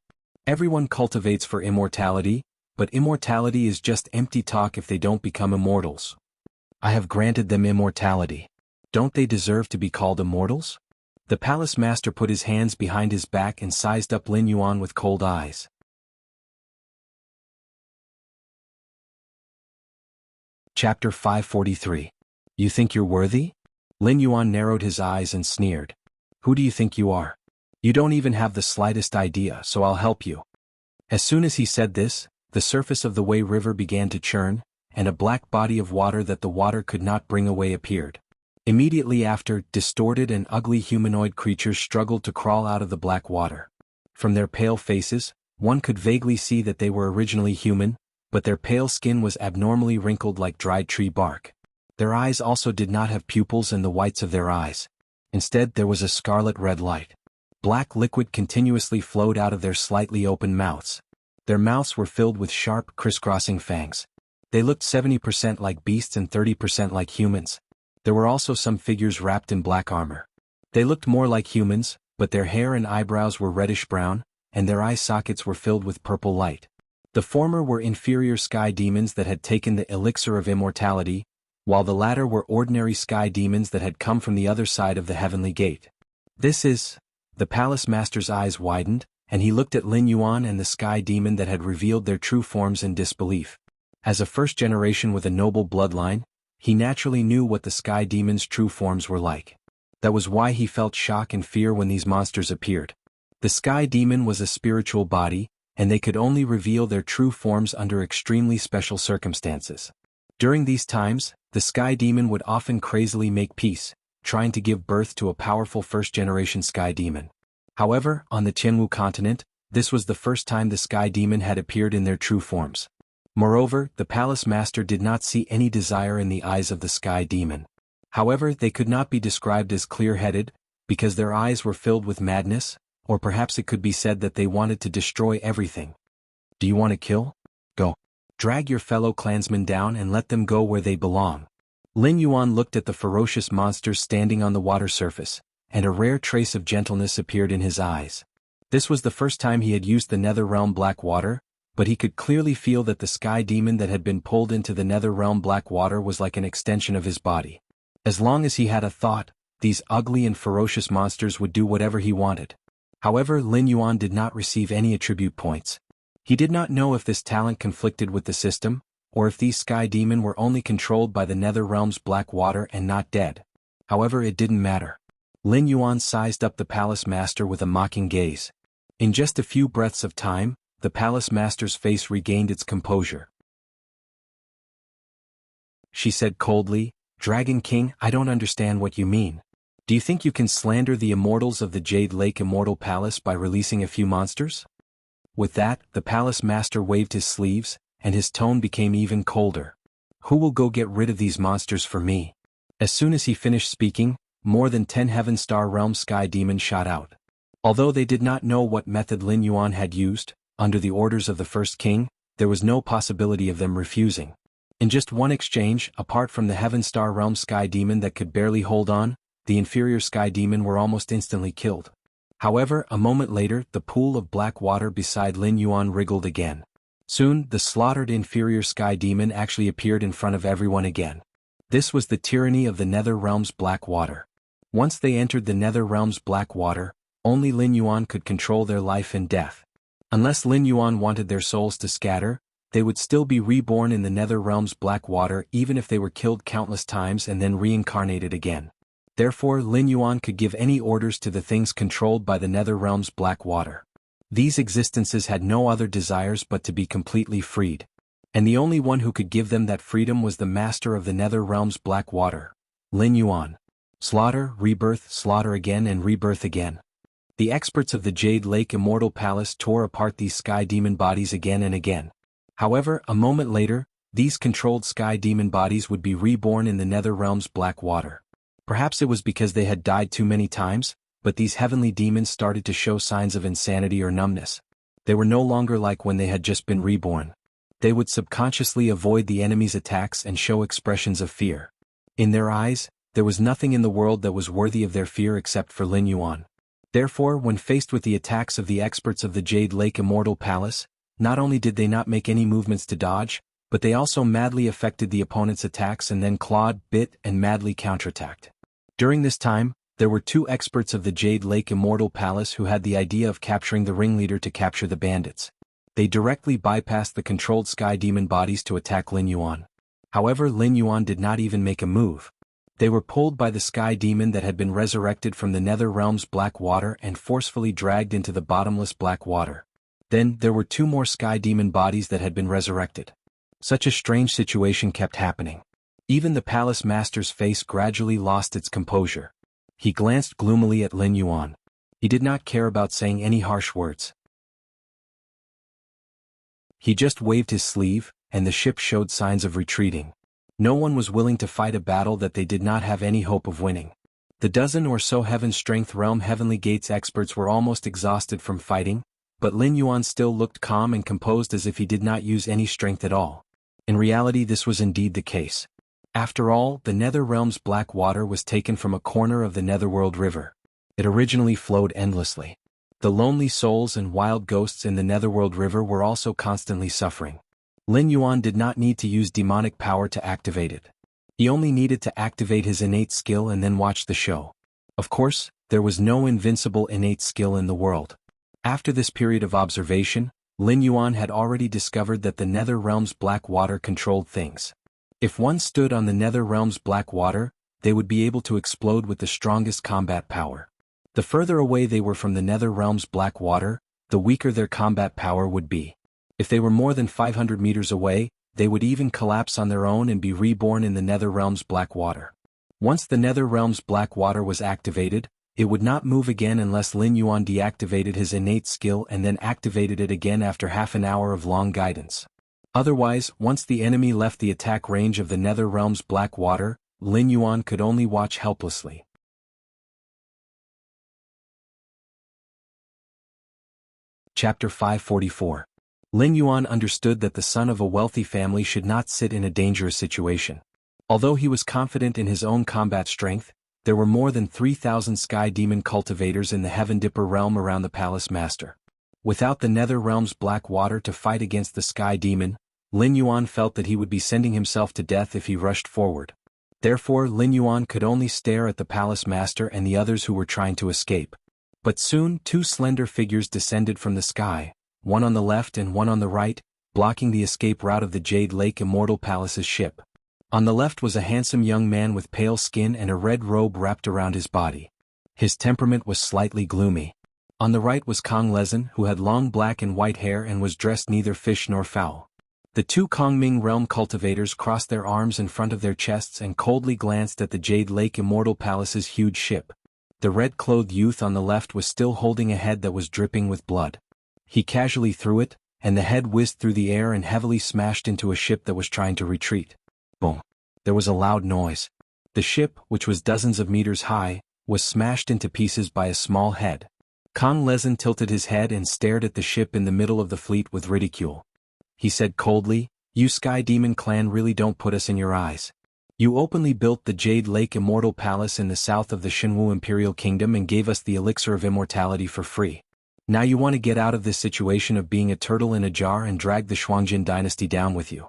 Everyone cultivates for immortality, but immortality is just empty talk if they don't become immortals. I have granted them immortality. Don't they deserve to be called immortals? The palace master put his hands behind his back and sized up Lin Yuan with cold eyes. Chapter 543. You think you're worthy? Lin Yuan narrowed his eyes and sneered. Who do you think you are? You don't even have the slightest idea, so I'll help you. As soon as he said this, the surface of the Wei River began to churn, and a black body of water that the water could not bring away appeared. Immediately after, distorted and ugly humanoid creatures struggled to crawl out of the black water. From their pale faces, one could vaguely see that they were originally human, but their pale skin was abnormally wrinkled like dried tree bark. Their eyes also did not have pupils and the whites of their eyes. Instead, there was a scarlet-red light. Black liquid continuously flowed out of their slightly open mouths. Their mouths were filled with sharp, crisscrossing fangs. They looked 70% like beasts and 30% like humans. There were also some figures wrapped in black armor. They looked more like humans, but their hair and eyebrows were reddish-brown, and their eye sockets were filled with purple light. The former were inferior sky demons that had taken the elixir of immortality, while the latter were ordinary sky demons that had come from the other side of the heavenly gate. This is... The palace master's eyes widened, and he looked at Lin Yuan and the sky demon that had revealed their true forms in disbelief. As a first generation with a noble bloodline, he naturally knew what the sky demon's true forms were like. That was why he felt shock and fear when these monsters appeared. The sky demon was a spiritual body, and they could only reveal their true forms under extremely special circumstances. During these times, the sky demon would often crazily make peace, trying to give birth to a powerful first-generation sky demon. However, on the Jianghu continent, this was the first time the sky demon had appeared in their true forms. Moreover, the palace master did not see any desire in the eyes of the sky demon. However, they could not be described as clear-headed, because their eyes were filled with madness, or perhaps it could be said that they wanted to destroy everything. Do you want to kill? Go. Drag your fellow clansmen down and let them go where they belong. Lin Yuan looked at the ferocious monsters standing on the water surface, and a rare trace of gentleness appeared in his eyes. This was the first time he had used the Nether Realm Black Water, but he could clearly feel that the sky demon that had been pulled into the Nether Realm Black Water was like an extension of his body. As long as he had a thought, these ugly and ferocious monsters would do whatever he wanted. However, Lin Yuan did not receive any attribute points. He did not know if this talent conflicted with the system, or if these sky demon were only controlled by the Nether Realm's black water and not dead. However, it didn't matter. Lin Yuan sized up the palace master with a mocking gaze. In just a few breaths of time, the palace master's face regained its composure. She said coldly, "Dragon King, I don't understand what you mean. Do you think you can slander the immortals of the Jade Lake Immortal Palace by releasing a few monsters?" With that, the palace master waved his sleeves, and his tone became even colder. "Who will go get rid of these monsters for me?" As soon as he finished speaking, more than 10 Heaven Star Realm Sky Demons shot out. Although they did not know what method Lin Yuan had used, under the orders of the first king, there was no possibility of them refusing. In just one exchange, apart from the Heaven Star Realm Sky Demon that could barely hold on, the inferior Sky Demon were almost instantly killed. However, a moment later, the pool of black water beside Lin Yuan wriggled again. Soon, the slaughtered inferior Sky Demon actually appeared in front of everyone again. This was the tyranny of the Nether Realm's black water. Once they entered the Nether Realm's black water, only Lin Yuan could control their life and death. Unless Lin Yuan wanted their souls to scatter, they would still be reborn in the Nether Realm's black water even if they were killed countless times and then reincarnated again. Therefore, Lin Yuan could give any orders to the things controlled by the Nether Realm's black water. These existences had no other desires but to be completely freed. And the only one who could give them that freedom was the master of the Nether Realm's black water, Lin Yuan. Slaughter, rebirth, slaughter again and rebirth again. The experts of the Jade Lake Immortal Palace tore apart these sky demon bodies again and again. However, a moment later, these controlled sky demon bodies would be reborn in the Nether Realm's black water. Perhaps it was because they had died too many times, but these heavenly demons started to show signs of insanity or numbness. They were no longer like when they had just been reborn. They would subconsciously avoid the enemy's attacks and show expressions of fear. In their eyes, there was nothing in the world that was worthy of their fear except for Lin Yuan. Therefore, when faced with the attacks of the experts of the Jade Lake Immortal Palace, not only did they not make any movements to dodge, but they also madly affected the opponent's attacks and then clawed, bit, and madly counterattacked. During this time, there were 2 experts of the Jade Lake Immortal Palace who had the idea of capturing the ringleader to capture the bandits. They directly bypassed the controlled sky demon bodies to attack Lin Yuan. However, Lin Yuan did not even make a move. They were pulled by the sky demon that had been resurrected from the Nether Realm's black water and forcefully dragged into the bottomless black water. Then, there were 2 more sky demon bodies that had been resurrected. Such a strange situation kept happening. Even the palace master's face gradually lost its composure. He glanced gloomily at Lin Yuan. He did not care about saying any harsh words. He just waved his sleeve, and the ship showed signs of retreating. No one was willing to fight a battle that they did not have any hope of winning. The dozen or so Heaven Strength Realm Heavenly Gates experts were almost exhausted from fighting, but Lin Yuan still looked calm and composed as if he did not use any strength at all. In reality, this was indeed the case. After all, the Nether Realm's black water was taken from a corner of the Netherworld River. It originally flowed endlessly. The lonely souls and wild ghosts in the Netherworld River were also constantly suffering. Lin Yuan did not need to use demonic power to activate it. He only needed to activate his innate skill and then watch the show. Of course, there was no invincible innate skill in the world. After this period of observation, Lin Yuan had already discovered that the Nether Realm's black water controlled things. If one stood on the Nether Realm's black water, they would be able to explode with the strongest combat power. The further away they were from the Nether Realm's black water, the weaker their combat power would be. If they were more than 500 meters away, they would even collapse on their own and be reborn in the Nether Realm's black water. Once the Nether Realm's black water was activated, it would not move again unless Lin Yuan deactivated his innate skill and then activated it again after half an hour of long guidance. Otherwise, once the enemy left the attack range of the Nether Realm's black water, Lin Yuan could only watch helplessly. Chapter 544. Lin Yuan understood that the son of a wealthy family should not sit in a dangerous situation. Although he was confident in his own combat strength, there were more than 3,000 sky demon cultivators in the Heaven Dipper realm around the palace master. Without the Nether Realm's black water to fight against the sky demon, Lin Yuan felt that he would be sending himself to death if he rushed forward. Therefore, Lin Yuan could only stare at the palace master and the others who were trying to escape. But soon 2 slender figures descended from the sky, one on the left and one on the right, blocking the escape route of the Jade Lake Immortal Palace's ship. On the left was a handsome young man with pale skin and a red robe wrapped around his body. His temperament was slightly gloomy. On the right was Kong Lezen, who had long black and white hair and was dressed neither fish nor fowl. The 2 Kongming realm cultivators crossed their arms in front of their chests and coldly glanced at the Jade Lake Immortal Palace's huge ship. The red-clothed youth on the left was still holding a head that was dripping with blood. He casually threw it, and the head whizzed through the air and heavily smashed into a ship that was trying to retreat. Boom. There was a loud noise. The ship, which was dozens of meters high, was smashed into pieces by a small head. Kong Lezen tilted his head and stared at the ship in the middle of the fleet with ridicule. He said coldly, "You Sky Demon clan really don't put us in your eyes. You openly built the Jade Lake Immortal Palace in the south of the Shenwu Imperial Kingdom and gave us the elixir of immortality for free. Now you want to get out of this situation of being a turtle in a jar and drag the Shuangjin dynasty down with you."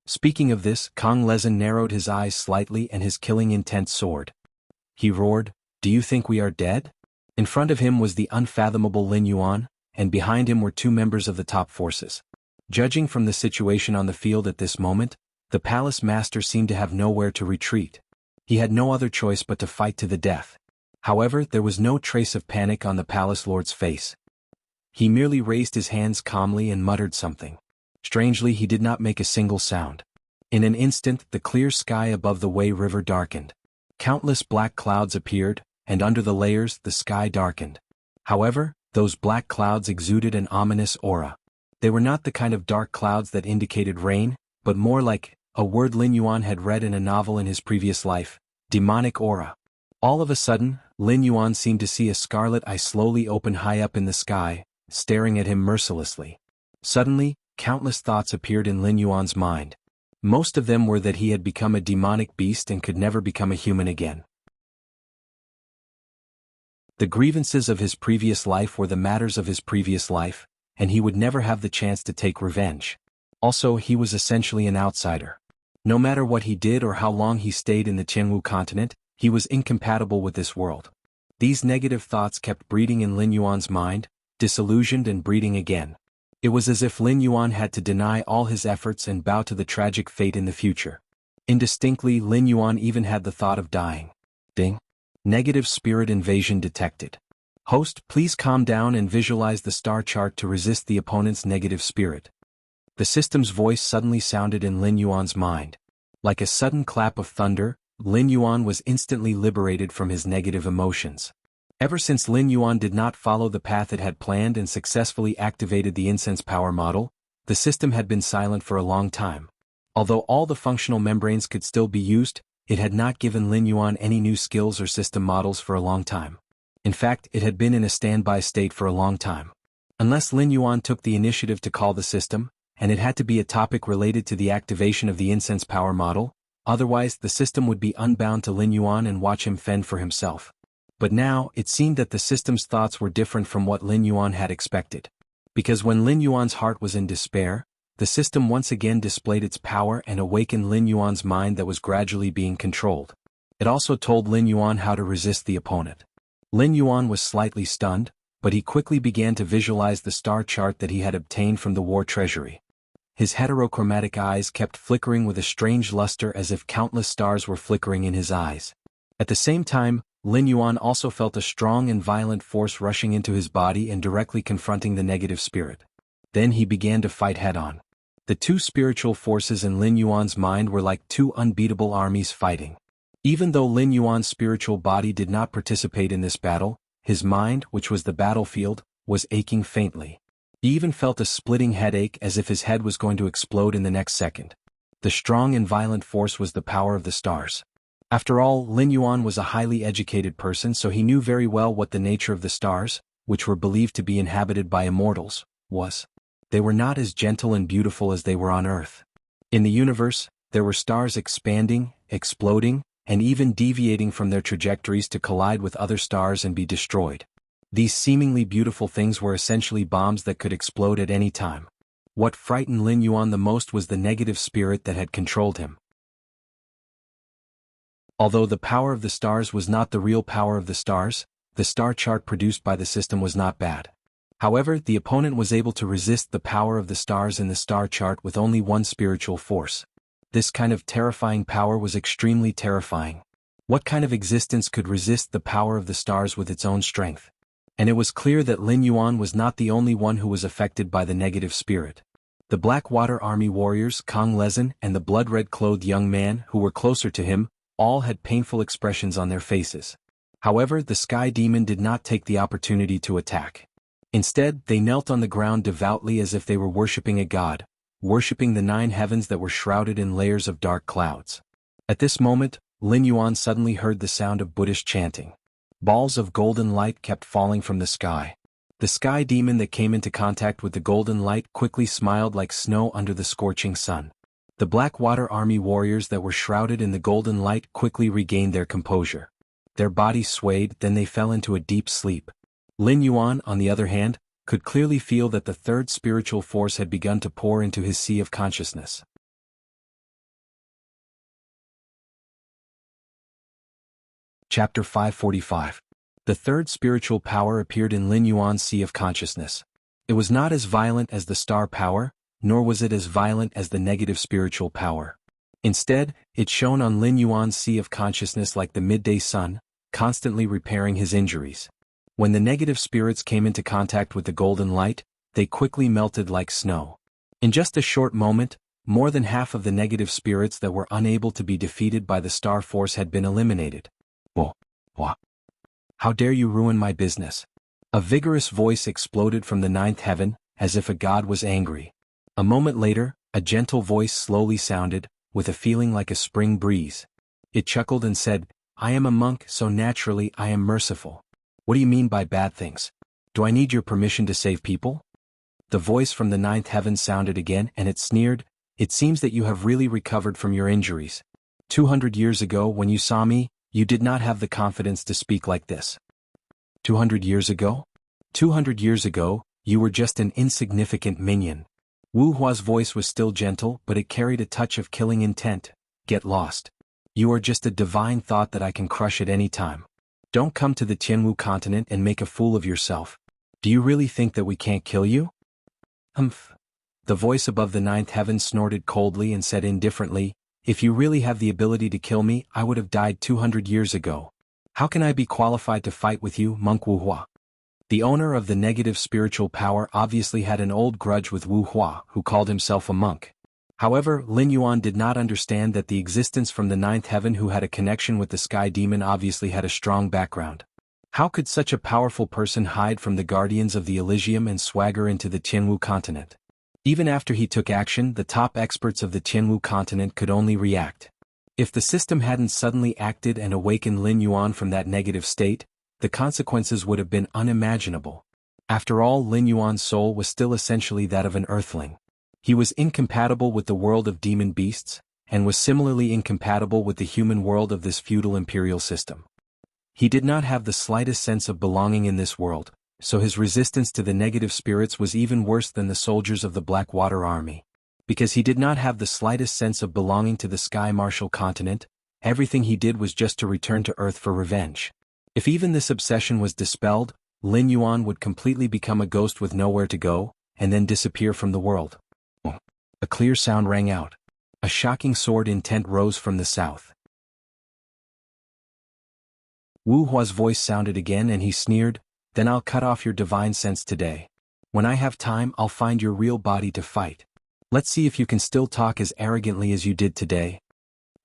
Speaking of this, Kong Lezen narrowed his eyes slightly and his killing intent soared. He roared, "Do you think we are dead?" In front of him was the unfathomable Lin Yuan, and behind him were 2 members of the top forces. Judging from the situation on the field at this moment, the palace master seemed to have nowhere to retreat. He had no other choice but to fight to the death. However, there was no trace of panic on the palace lord's face. He merely raised his hands calmly and muttered something. Strangely, he did not make a single sound. In an instant, the clear sky above the Wei River darkened. Countless black clouds appeared, and under the layers, the sky darkened. However, those black clouds exuded an ominous aura. They were not the kind of dark clouds that indicated rain, but more like a word Lin Yuan had read in a novel in his previous life: demonic aura. All of a sudden, Lin Yuan seemed to see a scarlet eye slowly open high up in the sky, staring at him mercilessly. Suddenly, countless thoughts appeared in Lin Yuan's mind. Most of them were that he had become a demonic beast and could never become a human again. The grievances of his previous life were the matters of his previous life, and he would never have the chance to take revenge. Also, he was essentially an outsider. No matter what he did or how long he stayed in the Jianghu continent, he was incompatible with this world. These negative thoughts kept breeding in Lin Yuan's mind, disillusioned and breeding again. It was as if Lin Yuan had to deny all his efforts and bow to the tragic fate in the future. Indistinctly, Lin Yuan even had the thought of dying. Ding. Negative spirit invasion detected. Host, please calm down and visualize the star chart to resist the opponent's negative spirit. The system's voice suddenly sounded in Lin Yuan's mind. Like a sudden clap of thunder, Lin Yuan was instantly liberated from his negative emotions. Ever since Lin Yuan did not follow the path it had planned and successfully activated the incense power model, the system had been silent for a long time. Although all the functional membranes could still be used, it had not given Lin Yuan any new skills or system models for a long time. In fact, it had been in a standby state for a long time. Unless Lin Yuan took the initiative to call the system, and it had to be a topic related to the activation of the incense power model, otherwise the system would be unbound to Lin Yuan and watch him fend for himself. But now, it seemed that the system's thoughts were different from what Lin Yuan had expected. Because when Lin Yuan's heart was in despair, the system once again displayed its power and awakened Lin Yuan's mind that was gradually being controlled. It also told Lin Yuan how to resist the opponent. Lin Yuan was slightly stunned, but he quickly began to visualize the star chart that he had obtained from the war treasury. His heterochromatic eyes kept flickering with a strange luster as if countless stars were flickering in his eyes. At the same time, Lin Yuan also felt a strong and violent force rushing into his body and directly confronting the negative spirit. Then he began to fight head-on. The two spiritual forces in Lin Yuan's mind were like two unbeatable armies fighting. Even though Lin Yuan's spiritual body did not participate in this battle, his mind, which was the battlefield, was aching faintly. He even felt a splitting headache as if his head was going to explode in the next second. The strong and violent force was the power of the stars. After all, Lin Yuan was a highly educated person, so he knew very well what the nature of the stars, which were believed to be inhabited by immortals, was. They were not as gentle and beautiful as they were on Earth. In the universe, there were stars expanding, exploding, and even deviating from their trajectories to collide with other stars and be destroyed. These seemingly beautiful things were essentially bombs that could explode at any time. What frightened Lin Yuan the most was the negative spirit that had controlled him. Although the power of the stars was not the real power of the stars, the star chart produced by the system was not bad. However, the opponent was able to resist the power of the stars in the star chart with only one spiritual force. This kind of terrifying power was extremely terrifying. What kind of existence could resist the power of the stars with its own strength? And it was clear that Lin Yuan was not the only one who was affected by the negative spirit. The Blackwater Army warriors, Kong Lezin, and the blood-red-clothed young man who were closer to him, all had painful expressions on their faces. However, the Sky Demon did not take the opportunity to attack. Instead, they knelt on the ground devoutly as if they were worshipping a god, worshipping the 9 heavens that were shrouded in layers of dark clouds. At this moment, Lin Yuan suddenly heard the sound of Buddhist chanting. Balls of golden light kept falling from the sky. The Sky Demon that came into contact with the golden light quickly smiled like snow under the scorching sun. The Blackwater Army warriors that were shrouded in the golden light quickly regained their composure. Their bodies swayed, then they fell into a deep sleep. Lin Yuan, on the other hand, could clearly feel that the third spiritual force had begun to pour into his sea of consciousness. Chapter 545. The third spiritual power appeared in Lin Yuan's sea of consciousness. It was not as violent as the star power, nor was it as violent as the negative spiritual power. Instead, it shone on Lin Yuan's sea of consciousness like the midday sun, constantly repairing his injuries. When the negative spirits came into contact with the golden light, they quickly melted like snow. In just a short moment, more than half of the negative spirits that were unable to be defeated by the star force had been eliminated. Wah. How dare you ruin my business? A vigorous voice exploded from the 9th heaven, as if a god was angry. A moment later, a gentle voice slowly sounded, with a feeling like a spring breeze. It chuckled and said, "I am a monk, so naturally I am merciful. What do you mean by bad things? Do I need your permission to save people?" The voice from the 9th heaven sounded again, and it sneered, "It seems that you have really recovered from your injuries. 200 years ago when you saw me, you did not have the confidence to speak like this." 200 years ago? 200 years ago, you were just an insignificant minion. Wu Hua's voice was still gentle, but it carried a touch of killing intent. "Get lost. You are just a divine thought that I can crush at any time. Don't come to the Jianghu continent and make a fool of yourself. Do you really think that we can't kill you?" "Humph." The voice above the 9th heaven snorted coldly and said indifferently, "If you really have the ability to kill me, I would have died 200 years ago. How can I be qualified to fight with you, Monk Wu Hua?" The owner of the negative spiritual power obviously had an old grudge with Wu Hua, who called himself a monk. However, Lin Yuan did not understand that the existence from the 9th heaven who had a connection with the Sky Demon obviously had a strong background. How could such a powerful person hide from the guardians of the Elysium and swagger into the Jianghu continent? Even after he took action, the top experts of the Jianghu continent could only react. If the system hadn't suddenly acted and awakened Lin Yuan from that negative state, the consequences would have been unimaginable. After all, Lin Yuan's soul was still essentially that of an earthling. He was incompatible with the world of demon beasts, and was similarly incompatible with the human world of this feudal imperial system. He did not have the slightest sense of belonging in this world, so his resistance to the negative spirits was even worse than the soldiers of the Blackwater Army. Because he did not have the slightest sense of belonging to the Sky Martial continent, everything he did was just to return to Earth for revenge. If even this obsession was dispelled, Lin Yuan would completely become a ghost with nowhere to go, and then disappear from the world. A clear sound rang out. A shocking sword intent rose from the south. Wu Hua's voice sounded again and he sneered, "Then I'll cut off your divine sense today. When I have time I'll find your real body to fight. Let's see if you can still talk as arrogantly as you did today."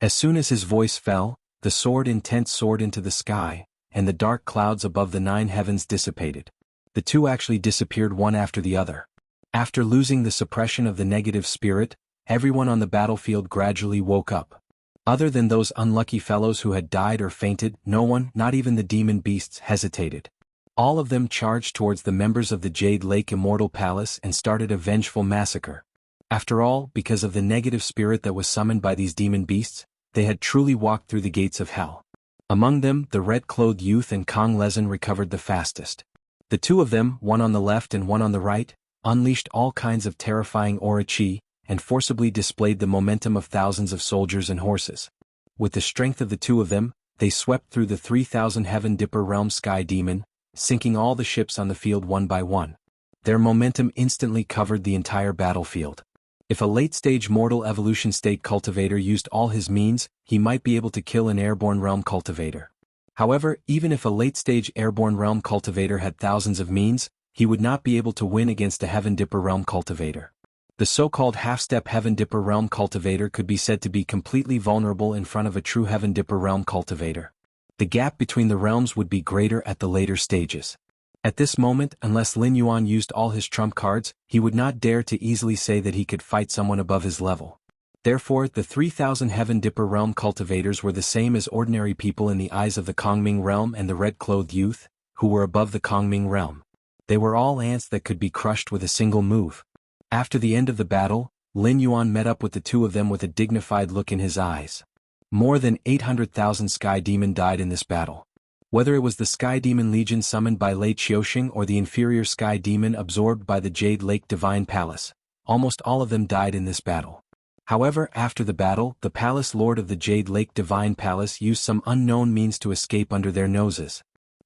As soon as his voice fell, the sword intent soared into the sky, and the dark clouds above the 9 heavens dissipated. The two actually disappeared one after the other. After losing the suppression of the negative spirit, everyone on the battlefield gradually woke up. Other than those unlucky fellows who had died or fainted, no one, not even the demon beasts, hesitated. All of them charged towards the members of the Jade Lake Immortal Palace and started a vengeful massacre. After all, because of the negative spirit that was summoned by these demon beasts, they had truly walked through the gates of hell. Among them, the red-clothed youth and Kong Lezin recovered the fastest. The two of them, one on the left and one on the right, unleashed all kinds of terrifying aura chi, and forcibly displayed the momentum of thousands of soldiers and horses. With the strength of the two of them, they swept through the 3,000 Heaven Dipper Realm Sky Demon, sinking all the ships on the field one by one. Their momentum instantly covered the entire battlefield. If a late-stage mortal evolution state cultivator used all his means, he might be able to kill an airborne realm cultivator. However, even if a late-stage airborne realm cultivator had thousands of means, he would not be able to win against a Heaven Dipper realm cultivator. The so-called half-step Heaven Dipper realm cultivator could be said to be completely vulnerable in front of a true Heaven Dipper realm cultivator. The gap between the realms would be greater at the later stages. At this moment, unless Lin Yuan used all his trump cards, he would not dare to easily say that he could fight someone above his level. Therefore, the 3,000 Heaven Dipper realm cultivators were the same as ordinary people in the eyes of the Kongming realm and the red-clothed youth, who were above the Kongming realm. They were all ants that could be crushed with a single move. After the end of the battle, Lin Yuan met up with the two of them with a dignified look in his eyes. More than 800,000 Sky Demon died in this battle. Whether it was the Sky Demon Legion summoned by Lei Qiuxing or the inferior Sky Demon absorbed by the Jade Lake Divine Palace, almost all of them died in this battle. However, after the battle, the Palace Lord of the Jade Lake Divine Palace used some unknown means to escape under their noses.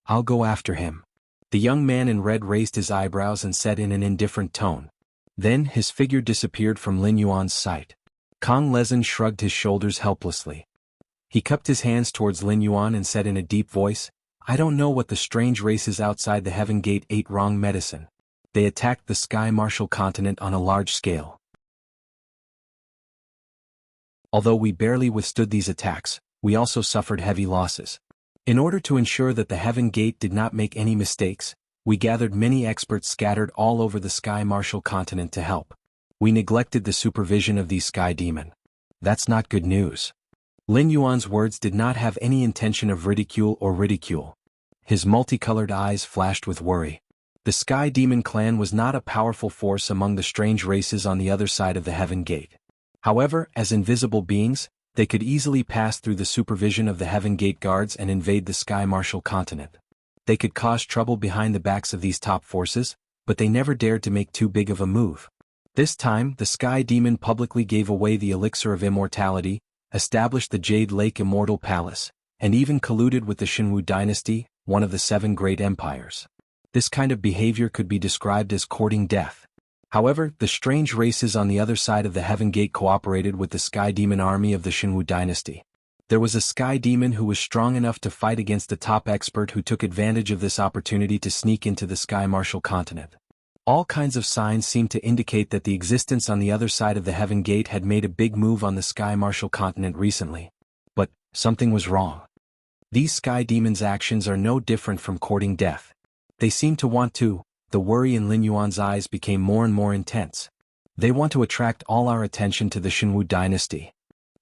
"I'll go after him." The young man in red raised his eyebrows and said in an indifferent tone. Then his figure disappeared from Lin Yuan's sight. Kong Lezin shrugged his shoulders helplessly. He cupped his hands towards Lin Yuan and said in a deep voice, "I don't know what the strange races outside the Heaven Gate ate wrong medicine. They attacked the Sky Martial continent on a large scale. Although we barely withstood these attacks, we also suffered heavy losses. In order to ensure that the Heaven Gate did not make any mistakes, we gathered many experts scattered all over the Sky Martial continent to help. We neglected the supervision of these Sky Demon. That's not good news." Lin Yuan's words did not have any intention of ridicule. His multicolored eyes flashed with worry. The Sky Demon clan was not a powerful force among the strange races on the other side of the Heaven Gate. However, as invisible beings, they could easily pass through the supervision of the Heaven Gate guards and invade the Sky Martial continent. They could cause trouble behind the backs of these top forces, but they never dared to make too big of a move. This time, the Sky Demon publicly gave away the elixir of immortality, established the Jade Lake Immortal Palace, and even colluded with the Jianghu dynasty, one of the 7 great empires. This kind of behavior could be described as courting death. However, the strange races on the other side of the Heaven Gate cooperated with the Sky Demon army of the Jianghu dynasty. There was a Sky Demon who was strong enough to fight against the top expert who took advantage of this opportunity to sneak into the Sky Martial continent. All kinds of signs seemed to indicate that the existence on the other side of the Heaven Gate had made a big move on the Sky Martial continent recently. But something was wrong. These Sky Demons' actions are no different from courting death. They seem to want to. The worry in Lin Yuan's eyes became more and more intense. They want to attract all our attention to the Jianghu dynasty.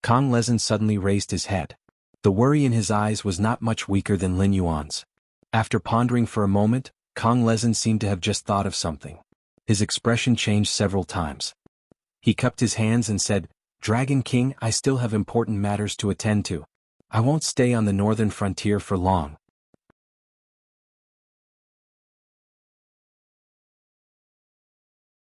Kong Lezin suddenly raised his head. The worry in his eyes was not much weaker than Lin Yuan's. After pondering for a moment, Kong Lezin seemed to have just thought of something. His expression changed several times. He cupped his hands and said, "Dragon King, I still have important matters to attend to. I won't stay on the northern frontier for long."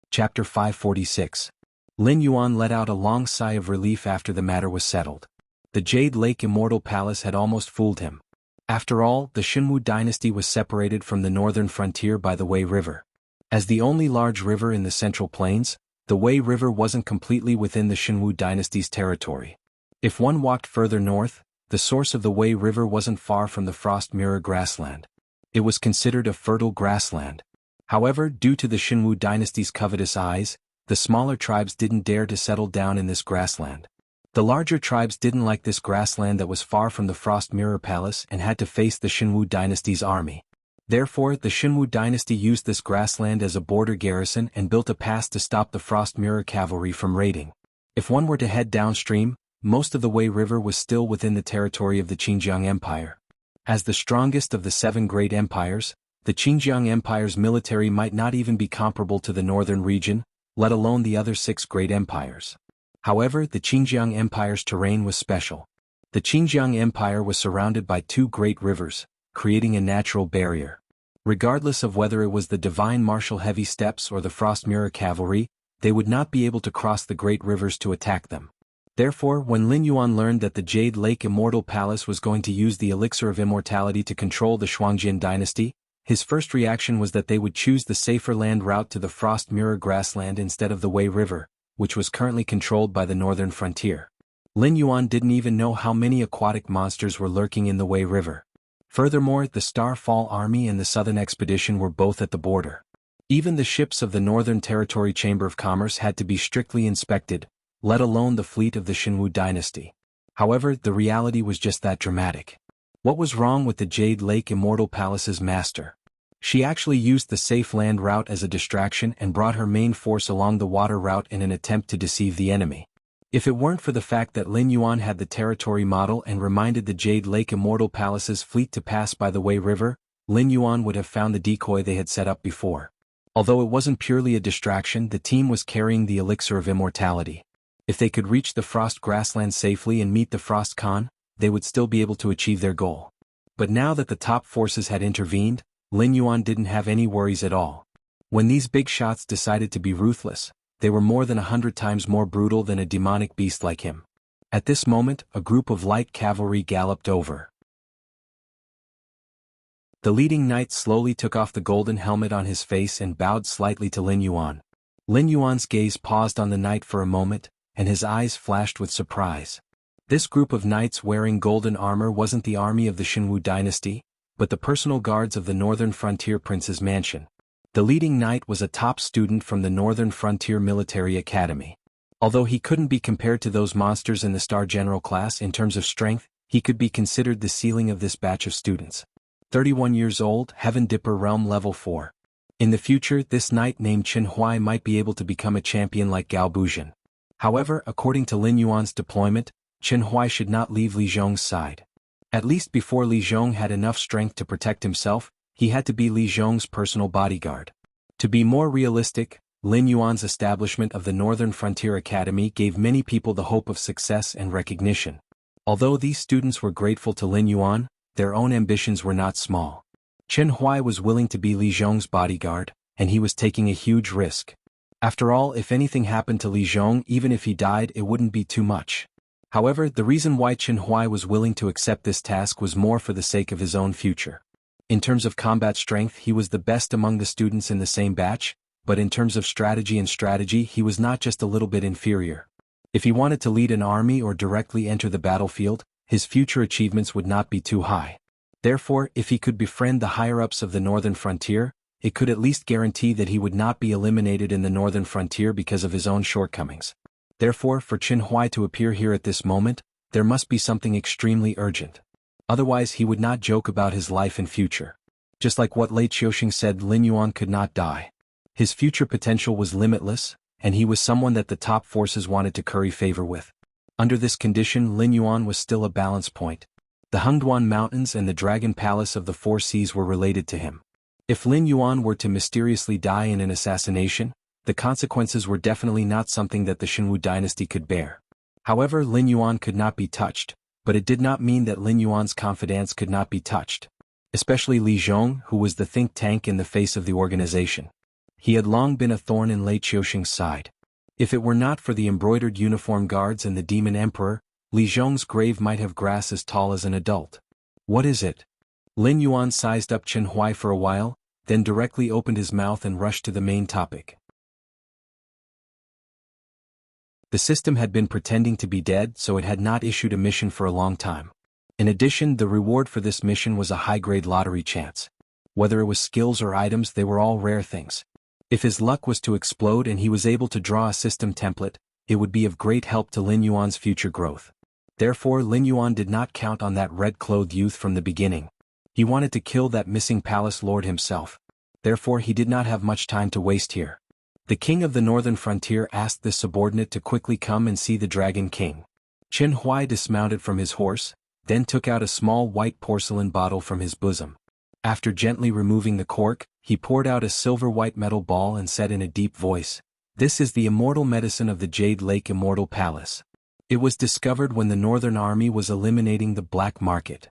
Chapter 546. Lin Yuan let out a long sigh of relief after the matter was settled. The Jade Lake Immortal Palace had almost fooled him. After all, the Jianghu dynasty was separated from the northern frontier by the Wei River. As the only large river in the Central Plains, the Wei River wasn't completely within the Jianghu dynasty's territory. If one walked further north, The source of the Wei River wasn't far from the Frost Mirror grassland. It was considered a fertile grassland. However, due to the Xinwu dynasty's covetous eyes, the smaller tribes didn't dare to settle down in this grassland. The larger tribes didn't like this grassland that was far from the Frost Mirror Palace and had to face the Xinwu dynasty's army. Therefore, the Xinwu dynasty used this grassland as a border garrison and built a pass to stop the Frost Mirror cavalry from raiding. If one were to head downstream, most of the Wei River was still within the territory of the Xinjiang Empire. As the strongest of the 7 great empires, the Xinjiang Empire's military might not even be comparable to the northern region, let alone the other 6 great empires. However, the Xinjiang Empire's terrain was special. The Xinjiang Empire was surrounded by 2 great rivers, creating a natural barrier. Regardless of whether it was the divine martial heavy steppes or the Frost Mirror cavalry, they would not be able to cross the great rivers to attack them. Therefore, when Lin Yuan learned that the Jade Lake Immortal Palace was going to use the elixir of immortality to control the Shuangjin dynasty, his first reaction was that they would choose the safer land route to the Frost Mirror grassland instead of the Wei River, which was currently controlled by the northern frontier. Lin Yuan didn't even know how many aquatic monsters were lurking in the Wei River. Furthermore, the Starfall Army and the Southern Expedition were both at the border. Even the ships of the Northern Territory Chamber of Commerce had to be strictly inspected, let alone the fleet of the Xinwu dynasty. However, the reality was just that dramatic. What was wrong with the Jade Lake Immortal Palace's master? She actually used the safe land route as a distraction and brought her main force along the water route in an attempt to deceive the enemy. If it weren't for the fact that Lin Yuan had the territory model and reminded the Jade Lake Immortal Palace's fleet to pass by the Wei River, Lin Yuan would have found the decoy they had set up before. Although it wasn't purely a distraction, the team was carrying the elixir of immortality. If they could reach the Frost Grassland safely and meet the Frost Khan, they would still be able to achieve their goal. But now that the top forces had intervened, Lin Yuan didn't have any worries at all. When these big shots decided to be ruthless, they were more than 100 times more brutal than a demonic beast like him. At this moment, a group of light cavalry galloped over. The leading knight slowly took off the golden helmet on his face and bowed slightly to Lin Yuan. Lin Yuan's gaze paused on the knight for a moment, and his eyes flashed with surprise. This group of knights wearing golden armor wasn't the army of the Xinwu dynasty, but the personal guards of the Northern Frontier Prince's mansion. The leading knight was a top student from the Northern Frontier Military Academy. Although he couldn't be compared to those monsters in the Star General class in terms of strength, he could be considered the ceiling of this batch of students. 31 years old, Heaven Dipper Realm Level 4. In the future, this knight named Chen Huai might be able to become a champion like Gao Buzhen. However, according to Lin Yuan's deployment, Chen Huai should not leave Li Zhong's side. At least before Li Zhong had enough strength to protect himself, he had to be Li Zhong's personal bodyguard. To be more realistic, Lin Yuan's establishment of the Northern Frontier Academy gave many people the hope of success and recognition. Although these students were grateful to Lin Yuan, their own ambitions were not small. Chen Huai was willing to be Li Zhong's bodyguard, and he was taking a huge risk. After all, if anything happened to Li Zhong, even if he died, it wouldn't be too much. However, the reason why Chen Huai was willing to accept this task was more for the sake of his own future. In terms of combat strength, he was the best among the students in the same batch, but in terms of strategy, he was not just a little bit inferior. If he wanted to lead an army or directly enter the battlefield, his future achievements would not be too high. Therefore, if he could befriend the higher-ups of the Northern Frontier, it could at least guarantee that he would not be eliminated in the Northern Frontier because of his own shortcomings. Therefore, for Chen Huai to appear here at this moment, there must be something extremely urgent. Otherwise, he would not joke about his life and future. Just like what Lei Qiuxing said, Lin Yuan could not die. His future potential was limitless, and he was someone that the top forces wanted to curry favor with. Under this condition, Lin Yuan was still a balance point. The Hengduan Mountains and the Dragon Palace of the Four Seas were related to him. If Lin Yuan were to mysteriously die in an assassination, the consequences were definitely not something that the Xinwu dynasty could bear. However, Lin Yuan could not be touched, but it did not mean that Lin Yuan's confidants could not be touched. Especially Li Zhong, who was the think tank in the face of the organization. He had long been a thorn in Lei Qiuxing's side. If it were not for the embroidered uniform guards and the Demon Emperor, Li Zhong's grave might have grass as tall as an adult. What is it? Lin Yuan sized up Chen Huai for a while, then directly opened his mouth and rushed to the main topic. The system had been pretending to be dead, so it had not issued a mission for a long time. In addition, the reward for this mission was a high-grade lottery chance. Whether it was skills or items, they were all rare things. If his luck was to explode and he was able to draw a system template, it would be of great help to Lin Yuan's future growth. Therefore, Lin Yuan did not count on that red-clothed youth from the beginning. He wanted to kill that missing palace lord himself. Therefore, he did not have much time to waste here. The king of the northern frontier asked this subordinate to quickly come and see the Dragon King. Qin Huai dismounted from his horse, then took out a small white porcelain bottle from his bosom. After gently removing the cork, he poured out a silver-white metal ball and said in a deep voice, "This is the immortal medicine of the Jade Lake Immortal Palace. It was discovered when the Northern Army was eliminating the black market."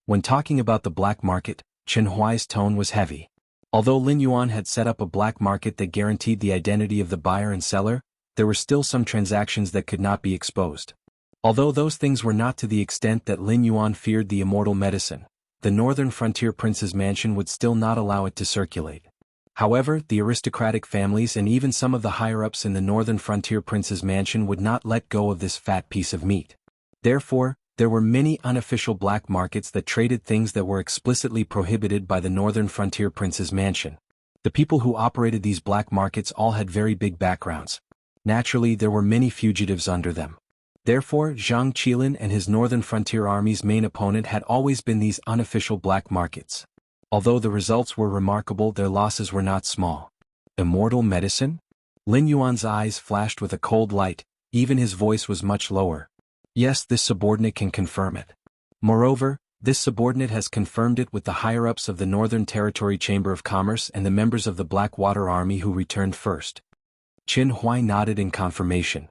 When talking about the black market, Qin Huai's tone was heavy. Although Lin Yuan had set up a black market that guaranteed the identity of the buyer and seller, there were still some transactions that could not be exposed. Although those things were not to the extent that Lin Yuan feared the immortal medicine, the Northern Frontier Prince's mansion would still not allow it to circulate. However, the aristocratic families and even some of the higher-ups in the Northern Frontier Prince's mansion would not let go of this fat piece of meat. Therefore, there were many unofficial black markets that traded things that were explicitly prohibited by the Northern Frontier Prince's mansion. The people who operated these black markets all had very big backgrounds. Naturally, there were many fugitives under them. Therefore, Zhang Qilin and his Northern Frontier Army's main opponent had always been these unofficial black markets. Although the results were remarkable, their losses were not small. Immortal medicine? Lin Yuan's eyes flashed with a cold light, even his voice was much lower. Yes, this subordinate can confirm it. Moreover, this subordinate has confirmed it with the higher-ups of the Northern Territory Chamber of Commerce and the members of the Blackwater Army who returned first. Qin Huai nodded in confirmation.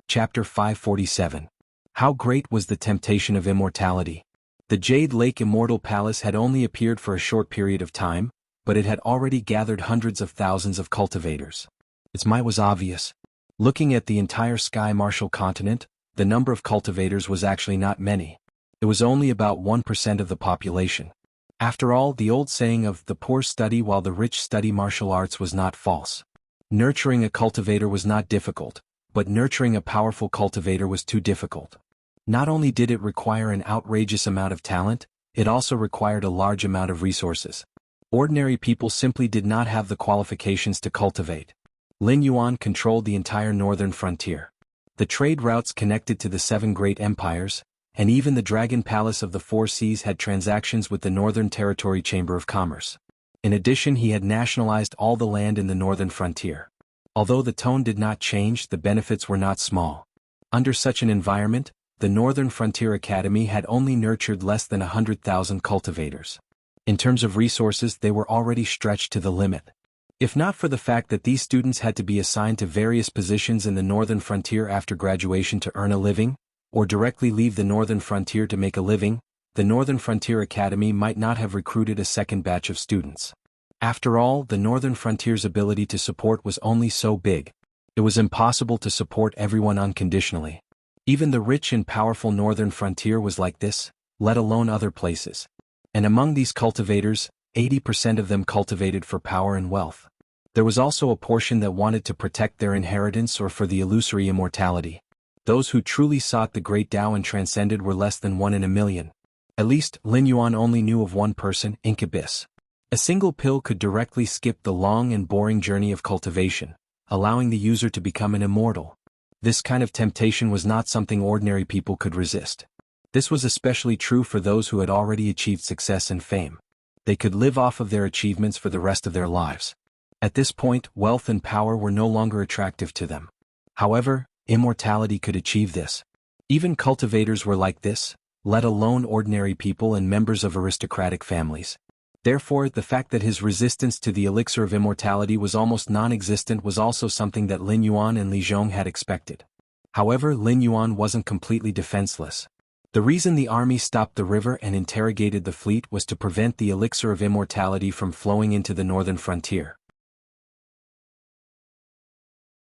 Chapter 547. How great was the temptation of immortality? The Jade Lake Immortal Palace had only appeared for a short period of time, but it had already gathered hundreds of thousands of cultivators. Its might was obvious. Looking at the entire Sky Martial continent, the number of cultivators was actually not many. It was only about 1% of the population. After all, the old saying of "the poor study while the rich study" martial arts was not false. Nurturing a cultivator was not difficult, but nurturing a powerful cultivator was too difficult. Not only did it require an outrageous amount of talent, it also required a large amount of resources. Ordinary people simply did not have the qualifications to cultivate. Lin Yuan controlled the entire northern frontier. The trade routes connected to the 7 great empires, and even the Dragon Palace of the 4 Seas had transactions with the Northern Territory Chamber of Commerce. In addition, he had nationalized all the land in the northern frontier. Although the tone did not change, the benefits were not small. Under such an environment, the Northern Frontier Academy had only nurtured less than 100,000 cultivators. In terms of resources, they were already stretched to the limit. If not for the fact that these students had to be assigned to various positions in the Northern Frontier after graduation to earn a living, or directly leave the Northern Frontier to make a living, the Northern Frontier Academy might not have recruited a second batch of students. After all, the Northern Frontier's ability to support was only so big. It was impossible to support everyone unconditionally. Even the rich and powerful Northern Frontier was like this, let alone other places. And among these cultivators, 80% of them cultivated for power and wealth. There was also a portion that wanted to protect their inheritance or for the illusory immortality. Those who truly sought the great Tao and transcended were less than 1 in a million. At least, Lin Yuan only knew of one person, Incubus. A single pill could directly skip the long and boring journey of cultivation, allowing the user to become an immortal. This kind of temptation was not something ordinary people could resist. This was especially true for those who had already achieved success and fame. They could live off of their achievements for the rest of their lives. At this point, wealth and power were no longer attractive to them. However, immortality could achieve this. Even cultivators were like this, let alone ordinary people and members of aristocratic families. Therefore, the fact that his resistance to the elixir of immortality was almost non-existent was also something that Lin Yuan and Li Zhong had expected. However, Lin Yuan wasn't completely defenseless. The reason the army stopped the river and interrogated the fleet was to prevent the elixir of immortality from flowing into the northern frontier.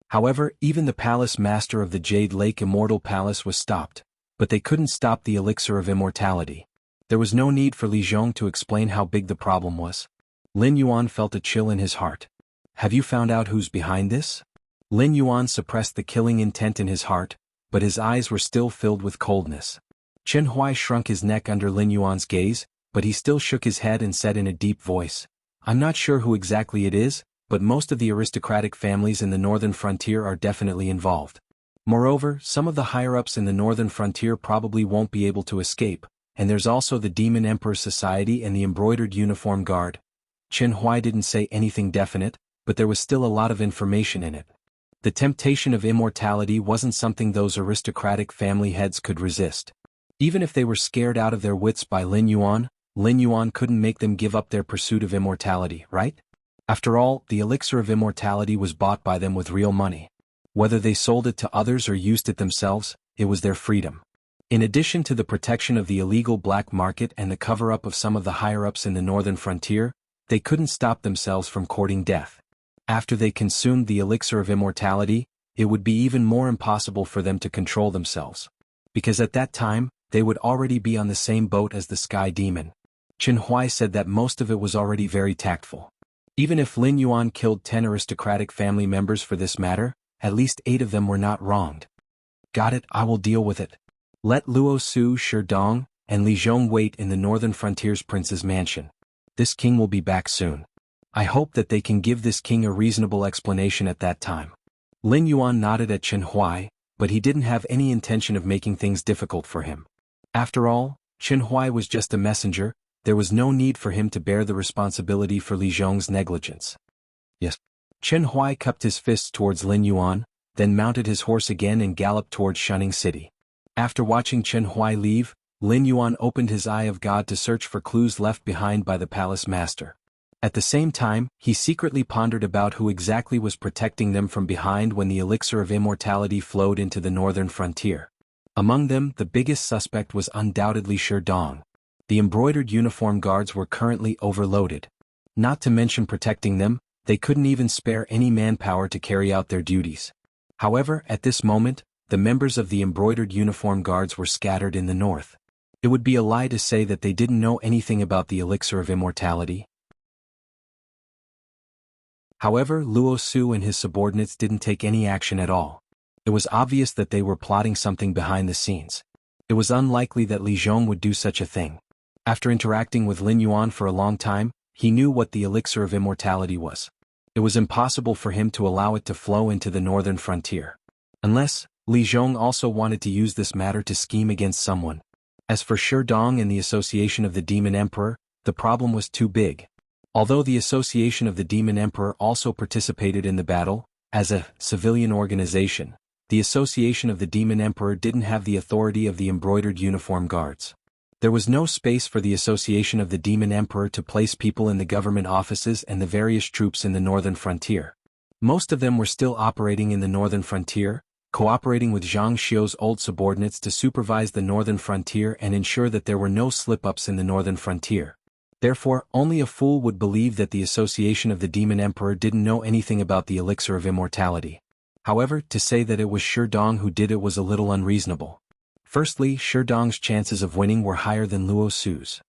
However, even the palace master of the Jade Lake Immortal Palace was stopped, but they couldn't stop the elixir of immortality. There was no need for Li Zhong to explain how big the problem was. Lin Yuan felt a chill in his heart. Have you found out who's behind this? Lin Yuan suppressed the killing intent in his heart, but his eyes were still filled with coldness. Chen Huai shrunk his neck under Lin Yuan's gaze, but he still shook his head and said in a deep voice, "I'm not sure who exactly it is, but most of the aristocratic families in the northern frontier are definitely involved. Moreover, some of the higher-ups in the northern frontier probably won't be able to escape, and there's also the Demon Emperor Society and the Embroidered Uniform Guard." Chen Huai didn't say anything definite, but there was still a lot of information in it. The temptation of immortality wasn't something those aristocratic family heads could resist. Even if they were scared out of their wits by Lin Yuan couldn't make them give up their pursuit of immortality, right? After all, the elixir of immortality was bought by them with real money. Whether they sold it to others or used it themselves, it was their freedom. In addition to the protection of the illegal black market and the cover-up of some of the higher-ups in the northern frontier, they couldn't stop themselves from courting death. After they consumed the elixir of immortality, it would be even more impossible for them to control themselves. Because at that time, they would already be on the same boat as the Sky Demon. Chen Huai said that most of it was already very tactful. Even if Lin Yuan killed 10 aristocratic family members for this matter, at least 8 of them were not wronged. "Got it, I will deal with it. Let Luo Su, Shi Dong, and Li Zhong wait in the northern frontier's prince's mansion. This king will be back soon. I hope that they can give this king a reasonable explanation at that time." Lin Yuan nodded at Chen Huai, but he didn't have any intention of making things difficult for him. After all, Chen Huai was just a messenger. There was no need for him to bear the responsibility for Li Zhong's negligence. "Yes." Chen Huai cupped his fists towards Lin Yuan, then mounted his horse again and galloped towards Shunning City. After watching Chen Huai leave, Lin Yuan opened his Eye of God to search for clues left behind by the palace master. At the same time, he secretly pondered about who exactly was protecting them from behind when the elixir of immortality flowed into the northern frontier. Among them, the biggest suspect was undoubtedly Shi Dong. The embroidered uniform guards were currently overloaded. Not to mention protecting them, they couldn't even spare any manpower to carry out their duties. However, at this moment, the members of the embroidered uniform guards were scattered in the north. It would be a lie to say that they didn't know anything about the elixir of immortality. However, Luo Su and his subordinates didn't take any action at all. It was obvious that they were plotting something behind the scenes. It was unlikely that Li Zhong would do such a thing. After interacting with Lin Yuan for a long time, he knew what the elixir of immortality was. It was impossible for him to allow it to flow into the northern frontier. Unless, Li Zhong also wanted to use this matter to scheme against someone. As for Shi Dong and the Association of the Demon Emperor, the problem was too big. Although the Association of the Demon Emperor also participated in the battle, as a civilian organization, the Association of the Demon Emperor didn't have the authority of the embroidered uniform guards. There was no space for the Association of the Demon Emperor to place people in the government offices and the various troops in the northern frontier. Most of them were still operating in the northern frontier, cooperating with Zhang Xiu's old subordinates to supervise the northern frontier and ensure that there were no slip-ups in the northern frontier. Therefore, only a fool would believe that the Association of the Demon Emperor didn't know anything about the elixir of immortality. However, to say that it was Shi Dong who did it was a little unreasonable. Firstly, Shi Dong's chances of winning were higher than Luo Su's.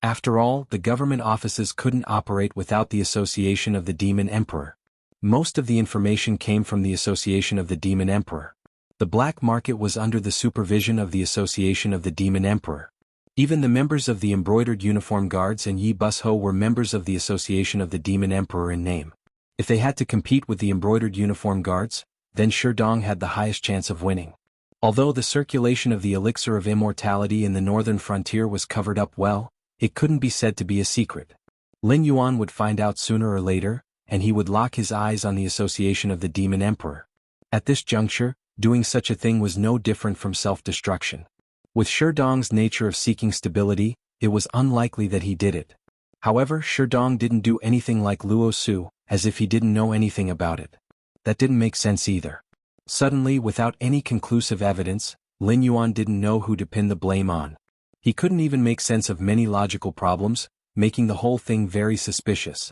After all, the government offices couldn't operate without the Association of the Demon Emperor. Most of the information came from the Association of the Demon Emperor. The black market was under the supervision of the Association of the Demon Emperor. Even the members of the embroidered uniform guards and Yi Busho were members of the Association of the Demon Emperor in name. If they had to compete with the embroidered uniform guards, then Shi Dong had the highest chance of winning. Although the circulation of the elixir of immortality in the northern frontier was covered up well, it couldn't be said to be a secret. Lin Yuan would find out sooner or later, and he would lock his eyes on the Association of the Demon Emperor. At this juncture, doing such a thing was no different from self-destruction. With Shi Dong's nature of seeking stability, it was unlikely that he did it. However, Shi Dong didn't do anything like Luo Su, as if he didn't know anything about it. That didn't make sense either. Suddenly, without any conclusive evidence, Lin Yuan didn't know who to pin the blame on. He couldn't even make sense of many logical problems, making the whole thing very suspicious.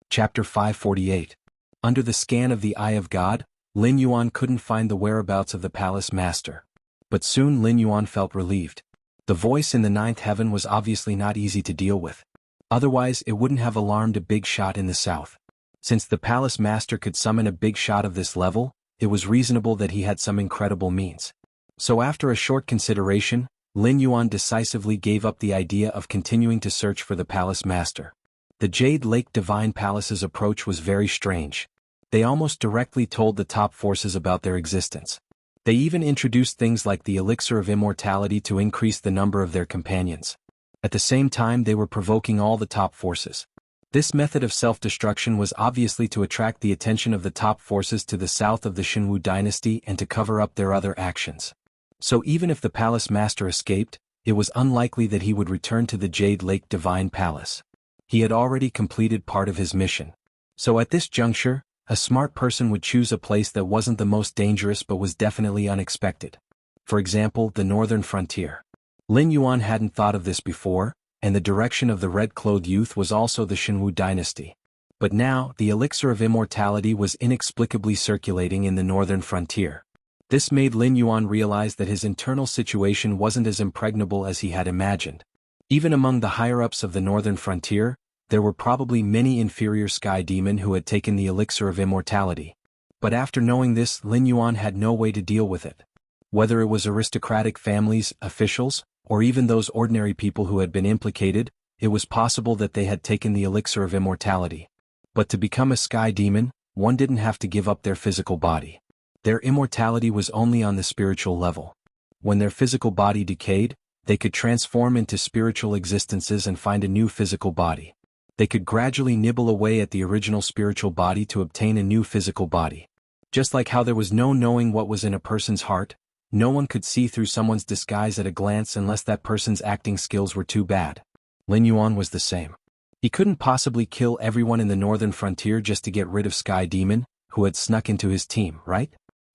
Chapter 548. Under the scan of the Eye of God, Lin Yuan couldn't find the whereabouts of the palace master. But soon Lin Yuan felt relieved. The voice in the ninth heaven was obviously not easy to deal with. Otherwise it wouldn't have alarmed a big shot in the south. Since the palace master could summon a big shot of this level, it was reasonable that he had some incredible means. So after a short consideration, Lin Yuan decisively gave up the idea of continuing to search for the palace master. The Jade Lake Divine Palace's approach was very strange. They almost directly told the top forces about their existence. They even introduced things like the elixir of immortality to increase the number of their companions. At the same time they were provoking all the top forces. This method of self-destruction was obviously to attract the attention of the top forces to the south of the Jianghu dynasty and to cover up their other actions. So even if the palace master escaped, it was unlikely that he would return to the Jade Lake Divine Palace. He had already completed part of his mission. So at this juncture, a smart person would choose a place that wasn't the most dangerous but was definitely unexpected. For example, the northern frontier. Lin Yuan hadn't thought of this before, and the direction of the red-clothed youth was also the Jianghu dynasty. But now, the elixir of immortality was inexplicably circulating in the northern frontier. This made Lin Yuan realize that his internal situation wasn't as impregnable as he had imagined. Even among the higher-ups of the northern frontier, there were probably many inferior sky demon who had taken the elixir of immortality. But after knowing this, Lin Yuan had no way to deal with it. Whether it was aristocratic families, officials, or even those ordinary people who had been implicated, it was possible that they had taken the elixir of immortality. But to become a sky demon, one didn't have to give up their physical body. Their immortality was only on the spiritual level. When their physical body decayed, they could transform into spiritual existences and find a new physical body. They could gradually nibble away at the original spiritual body to obtain a new physical body. Just like how there was no knowing what was in a person's heart, no one could see through someone's disguise at a glance unless that person's acting skills were too bad. Lin Yuan was the same. He couldn't possibly kill everyone in the northern frontier just to get rid of Sky Demon, who had snuck into his team, right?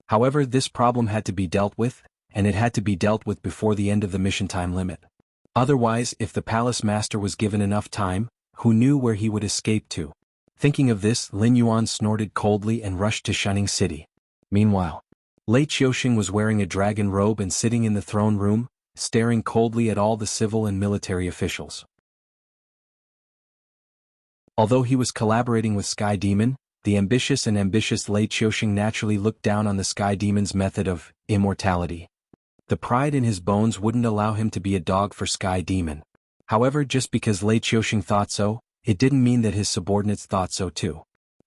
However, this problem had to be dealt with, and it had to be dealt with before the end of the mission time limit. Otherwise, if the palace master was given enough time, who knew where he would escape to? Thinking of this, Lin Yuan snorted coldly and rushed to Shining City. Meanwhile, Lei Qiuxing was wearing a dragon robe and sitting in the throne room, staring coldly at all the civil and military officials. Although he was collaborating with Sky Demon, the ambitious Lei Qiuxing naturally looked down on the Sky Demon's method of immortality. The pride in his bones wouldn't allow him to be a dog for Sky Demon. However, just because Lei Qiuxing thought so, it didn't mean that his subordinates thought so too.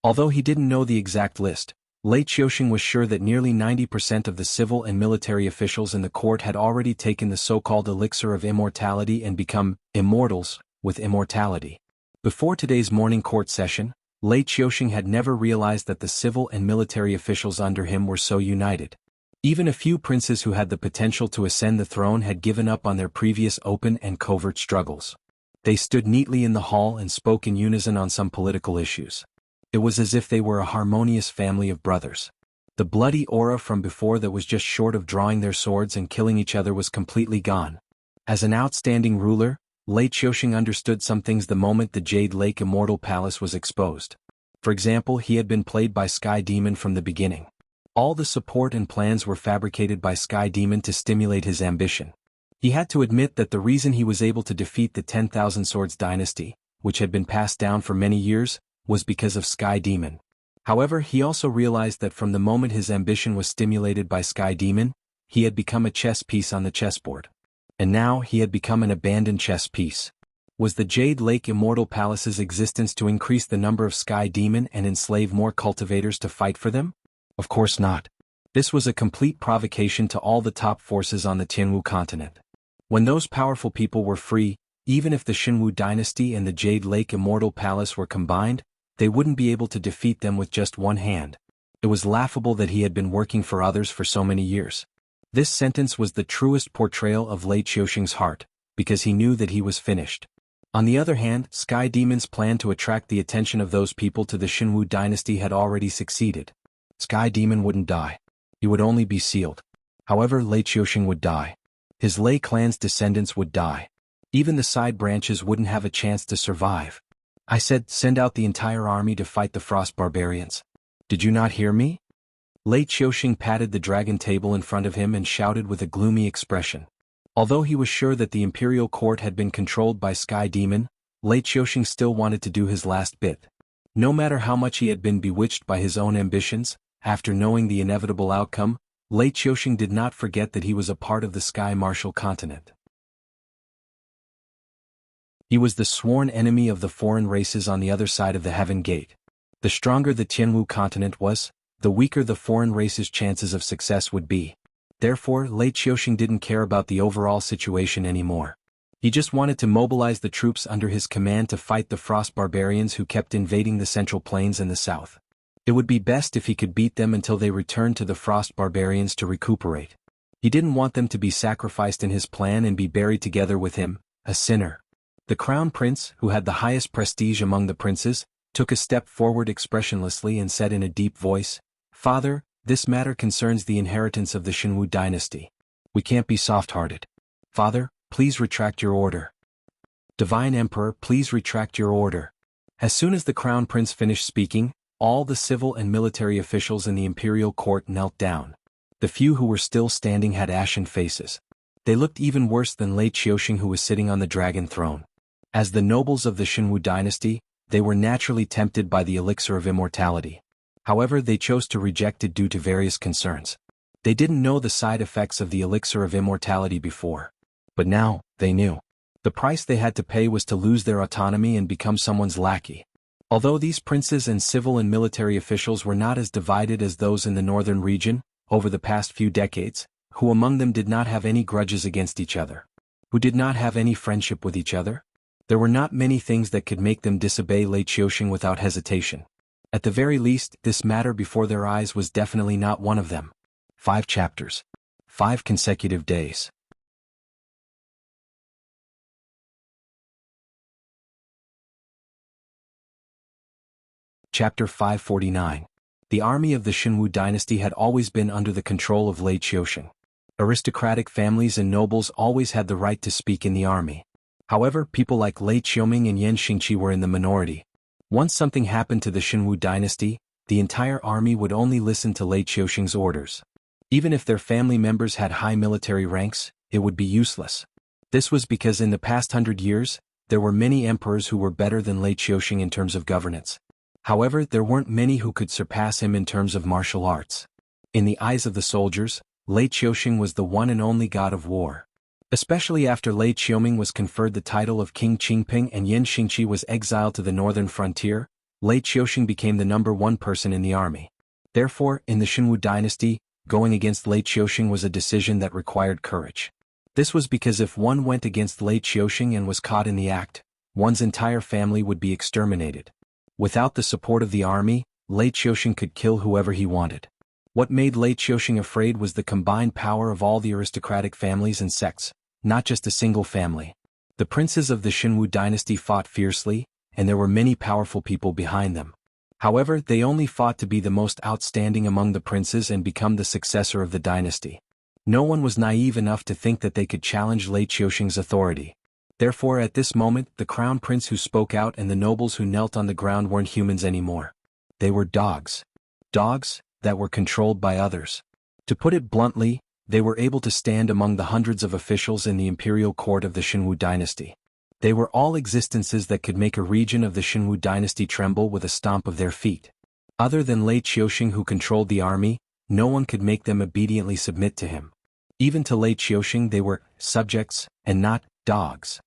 Although he didn't know the exact list, Lei Qiuxing was sure that nearly 90% of the civil and military officials in the court had already taken the so-called elixir of immortality and become immortals with immortality. Before today's morning court session, Lei Qiuxing had never realized that the civil and military officials under him were so united. Even a few princes who had the potential to ascend the throne had given up on their previous open and covert struggles. They stood neatly in the hall and spoke in unison on some political issues. It was as if they were a harmonious family of brothers. The bloody aura from before that was just short of drawing their swords and killing each other was completely gone. As an outstanding ruler, Lei Qiuxing understood some things the moment the Jade Lake Immortal Palace was exposed. For example, he had been played by Sky Demon from the beginning. All the support and plans were fabricated by Sky Demon to stimulate his ambition. He had to admit that the reason he was able to defeat the 10,000 Swords dynasty, which had been passed down for many years, was because of Sky Demon. However, he also realized that from the moment his ambition was stimulated by Sky Demon, he had become a chess piece on the chessboard. And now he had become an abandoned chess piece. Was the Jade Lake Immortal Palace's existence to increase the number of Sky Demon and enslave more cultivators to fight for them? Of course not. This was a complete provocation to all the top forces on the Jianghu continent. When those powerful people were free, even if the Jianghu dynasty and the Jade Lake Immortal Palace were combined, they wouldn't be able to defeat them with just one hand. It was laughable that he had been working for others for so many years. This sentence was the truest portrayal of Lei Qiuxing's heart, because he knew that he was finished. On the other hand, Sky Demon's plan to attract the attention of those people to the Jianghu dynasty had already succeeded. Sky Demon wouldn't die. He would only be sealed. However, Lei Qiuxing would die. His Lei clan's descendants would die. Even the side branches wouldn't have a chance to survive. I said, send out the entire army to fight the Frost Barbarians. Did you not hear me? Lei Qiuxing patted the dragon table in front of him and shouted with a gloomy expression. Although he was sure that the imperial court had been controlled by Sky Demon, Lei Qiusheng still wanted to do his last bit. No matter how much he had been bewitched by his own ambitions, after knowing the inevitable outcome, Lei Qiusheng did not forget that he was a part of the Sky Martial continent. He was the sworn enemy of the foreign races on the other side of the Heaven Gate. The stronger the Jianghu continent was, the weaker the foreign races' chances of success would be. Therefore, Lei Qiusheng didn't care about the overall situation anymore. He just wanted to mobilize the troops under his command to fight the Frost barbarians who kept invading the Central Plains and the south. It would be best if he could beat them until they returned to the Frost barbarians to recuperate. He didn't want them to be sacrificed in his plan and be buried together with him, a sinner. The crown prince, who had the highest prestige among the princes, took a step forward expressionlessly and said in a deep voice, "Father, this matter concerns the inheritance of the Jianghu dynasty. We can't be soft-hearted. Father, please retract your order. Divine Emperor, please retract your order." As soon as the crown prince finished speaking, all the civil and military officials in the imperial court knelt down. The few who were still standing had ashen faces. They looked even worse than Lei Qiusheng, who was sitting on the dragon throne. As the nobles of the Jianghu dynasty, they were naturally tempted by the elixir of immortality. However, they chose to reject it due to various concerns. They didn't know the side effects of the elixir of immortality before. But now, they knew. The price they had to pay was to lose their autonomy and become someone's lackey. Although these princes and civil and military officials were not as divided as those in the northern region, over the past few decades, who among them did not have any grudges against each other? Who did not have any friendship with each other? There were not many things that could make them disobey Lei Qiusheng without hesitation. At the very least, this matter before their eyes was definitely not one of them. 5 chapters. 5 consecutive days. Chapter 549. The army of the Jianghu dynasty had always been under the control of Lei Qiusheng. Aristocratic families and nobles always had the right to speak in the army. However, people like Lei Qiuming and Yan Xingqi were in the minority. Once something happened to the Jianghu dynasty, the entire army would only listen to Lei Qiusheng's orders. Even if their family members had high military ranks, it would be useless. This was because in the past 100 years, there were many emperors who were better than Lei Qiusheng in terms of governance. However, there weren't many who could surpass him in terms of martial arts. In the eyes of the soldiers, Lei Qiusheng was the one and only god of war. Especially after Lei Qiuming was conferred the title of King Qingping and Yan Xingqi was exiled to the northern frontier, Lei Qiusheng became the #1 person in the army. Therefore, in the Jianghu dynasty, going against Lei Qiusheng was a decision that required courage. This was because if one went against Lei Qiusheng and was caught in the act, one's entire family would be exterminated. Without the support of the army, Lei Qiusheng could kill whoever he wanted. What made Lei Qiusheng afraid was the combined power of all the aristocratic families and sects, not just a single family. The princes of the Jianghu dynasty fought fiercely, and there were many powerful people behind them. However, they only fought to be the most outstanding among the princes and become the successor of the dynasty. No one was naive enough to think that they could challenge Lei Qiusheng's authority. Therefore, at this moment, the crown prince who spoke out and the nobles who knelt on the ground weren't humans anymore. They were dogs. Dogs that were controlled by others. To put it bluntly, they were able to stand among the hundreds of officials in the imperial court of the Jianghu dynasty. They were all existences that could make a region of the Jianghu dynasty tremble with a stomp of their feet. Other than Lei Qiusheng, who controlled the army, no one could make them obediently submit to him. Even to Lei Qiusheng they were subjects, and not dogs.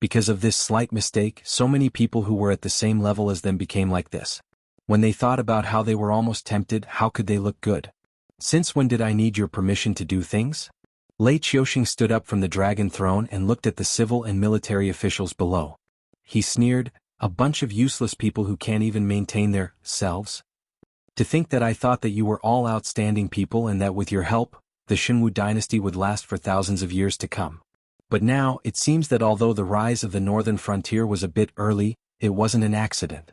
Because of this slight mistake, so many people who were at the same level as them became like this. When they thought about how they were almost tempted, how could they look good? Since when did I need your permission to do things? Lei Qiusheng stood up from the dragon throne and looked at the civil and military officials below. He sneered, "A bunch of useless people who can't even maintain their selves? To think that I thought that you were all outstanding people and that with your help, the Jianghu dynasty would last for thousands of years to come. But now, it seems that although the rise of the northern frontier was a bit early, it wasn't an accident."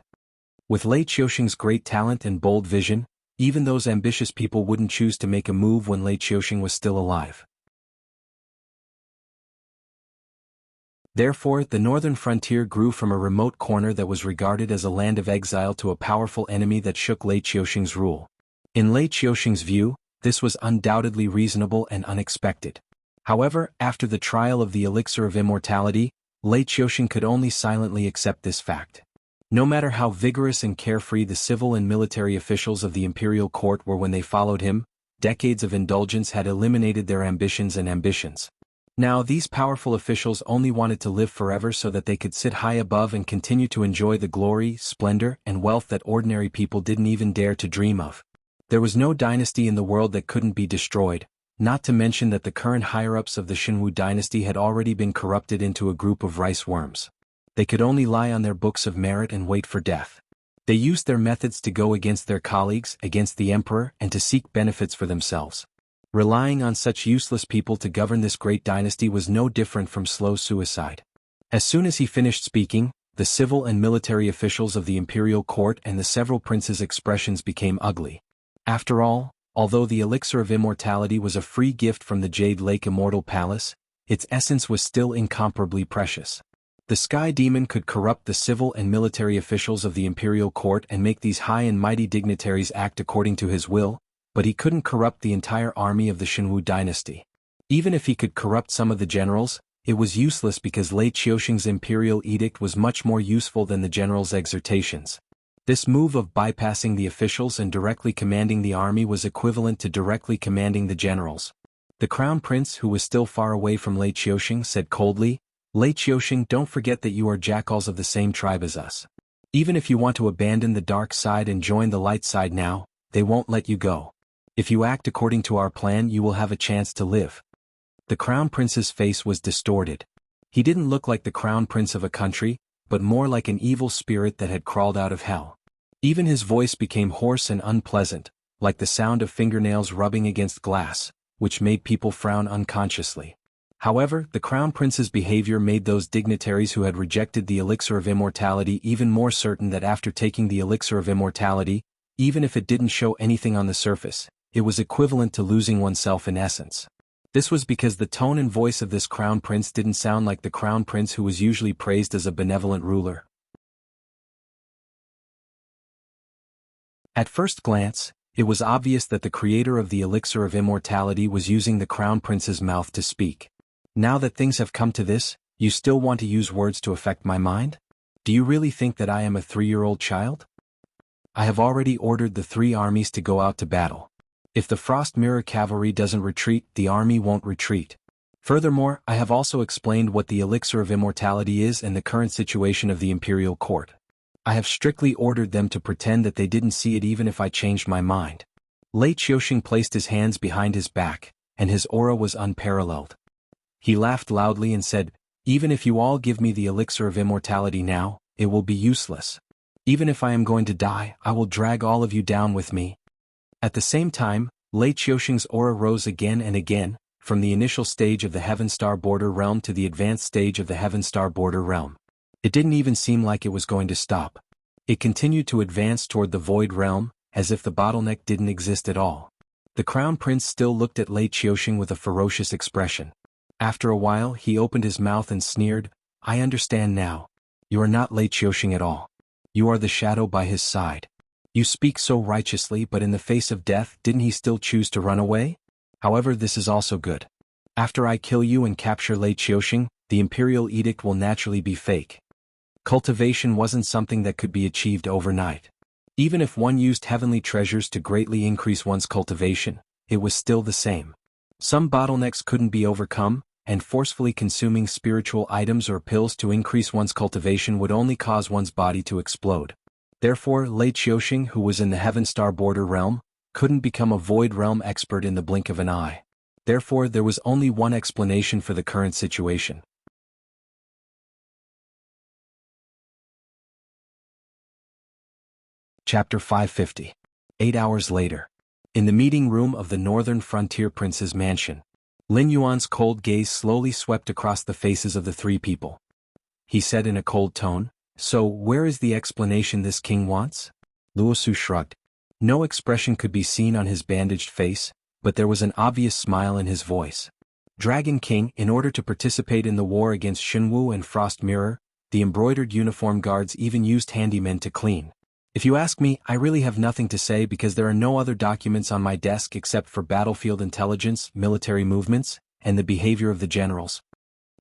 With Lei Qiusheng's great talent and bold vision, even those ambitious people wouldn't choose to make a move when Lei Qiusheng was still alive. Therefore, the northern frontier grew from a remote corner that was regarded as a land of exile to a powerful enemy that shook Lei Qiusheng's rule. In Lei Qiusheng's view, this was undoubtedly reasonable and unexpected. However, after the trial of the elixir of immortality, Lei Qiusheng could only silently accept this fact. No matter how vigorous and carefree the civil and military officials of the imperial court were when they followed him, decades of indulgence had eliminated their ambitions and ambitions. Now these powerful officials only wanted to live forever so that they could sit high above and continue to enjoy the glory, splendor, and wealth that ordinary people didn't even dare to dream of. There was no dynasty in the world that couldn't be destroyed, not to mention that the current higher-ups of the Jianghu dynasty had already been corrupted into a group of rice worms. They could only lie on their books of merit and wait for death. They used their methods to go against their colleagues, against the emperor, and to seek benefits for themselves. Relying on such useless people to govern this great dynasty was no different from slow suicide. As soon as he finished speaking, the civil and military officials of the imperial court and the several princes' expressions became ugly. After all, although the elixir of immortality was a free gift from the Jade Lake Immortal Palace, its essence was still incomparably precious. The Sky Demon could corrupt the civil and military officials of the imperial court and make these high and mighty dignitaries act according to his will, but he couldn't corrupt the entire army of the Jianghu dynasty. Even if he could corrupt some of the generals, it was useless because Lei Qiusheng's imperial edict was much more useful than the general's exhortations. This move of bypassing the officials and directly commanding the army was equivalent to directly commanding the generals. The crown prince, who was still far away from Lei Qiusheng, said coldly, "Lei Qiusheng, don't forget that you are jackals of the same tribe as us. Even if you want to abandon the dark side and join the light side now, they won't let you go. If you act according to our plan, you will have a chance to live." The crown prince's face was distorted. He didn't look like the crown prince of a country, but more like an evil spirit that had crawled out of hell. Even his voice became hoarse and unpleasant, like the sound of fingernails rubbing against glass, which made people frown unconsciously. However, the crown prince's behavior made those dignitaries who had rejected the elixir of immortality even more certain that after taking the elixir of immortality, even if it didn't show anything on the surface, it was equivalent to losing oneself in essence. This was because the tone and voice of this crown prince didn't sound like the crown prince who was usually praised as a benevolent ruler. At first glance, it was obvious that the creator of the elixir of immortality was using the crown prince's mouth to speak. Now that things have come to this, you still want to use words to affect my mind? Do you really think that I am a 3-year-old child? I have already ordered the 3 armies to go out to battle. If the Frost Mirror cavalry doesn't retreat, the army won't retreat. Furthermore, I have also explained what the elixir of immortality is and the current situation of the imperial court. I have strictly ordered them to pretend that they didn't see it even if I changed my mind. Lei Qiusheng placed his hands behind his back, and his aura was unparalleled. He laughed loudly and said, "Even if you all give me the elixir of immortality now, it will be useless. Even if I am going to die, I will drag all of you down with me." At the same time, Lei Qiusheng's aura rose again and again, from the initial stage of the Heaven Star Border Realm to the advanced stage of the Heaven Star Border Realm. It didn't even seem like it was going to stop. It continued to advance toward the Void Realm, as if the bottleneck didn't exist at all. The Crown Prince still looked at Lei Qiusheng with a ferocious expression. After a while, he opened his mouth and sneered, "I understand now. You are not Lei Qiusheng at all. You are the shadow by his side. You speak so righteously, but in the face of death, didn't he still choose to run away? However, this is also good. After I kill you and capture Lei Qiusheng, the imperial edict will naturally be fake. Cultivation wasn't something that could be achieved overnight. Even if one used heavenly treasures to greatly increase one's cultivation, it was still the same. Some bottlenecks couldn't be overcome, and forcefully consuming spiritual items or pills to increase one's cultivation would only cause one's body to explode. Therefore, Lei Qiusheng, who was in the Heaven Star Border Realm, couldn't become a Void Realm expert in the blink of an eye. Therefore, there was only one explanation for the current situation. Chapter 550. 8 hours later. In the meeting room of the Northern Frontier Prince's mansion, Lin Yuan's cold gaze slowly swept across the faces of the 3 people. He said in a cold tone, "So, where is the explanation this king wants?" Luosu shrugged. No expression could be seen on his bandaged face, but there was an obvious smile in his voice. Dragon King, in order to participate in the war against Jianghu and Frost Mirror, the embroidered uniform guards even used handymen to clean. If you ask me, I really have nothing to say because there are no other documents on my desk except for battlefield intelligence, military movements, and the behavior of the generals.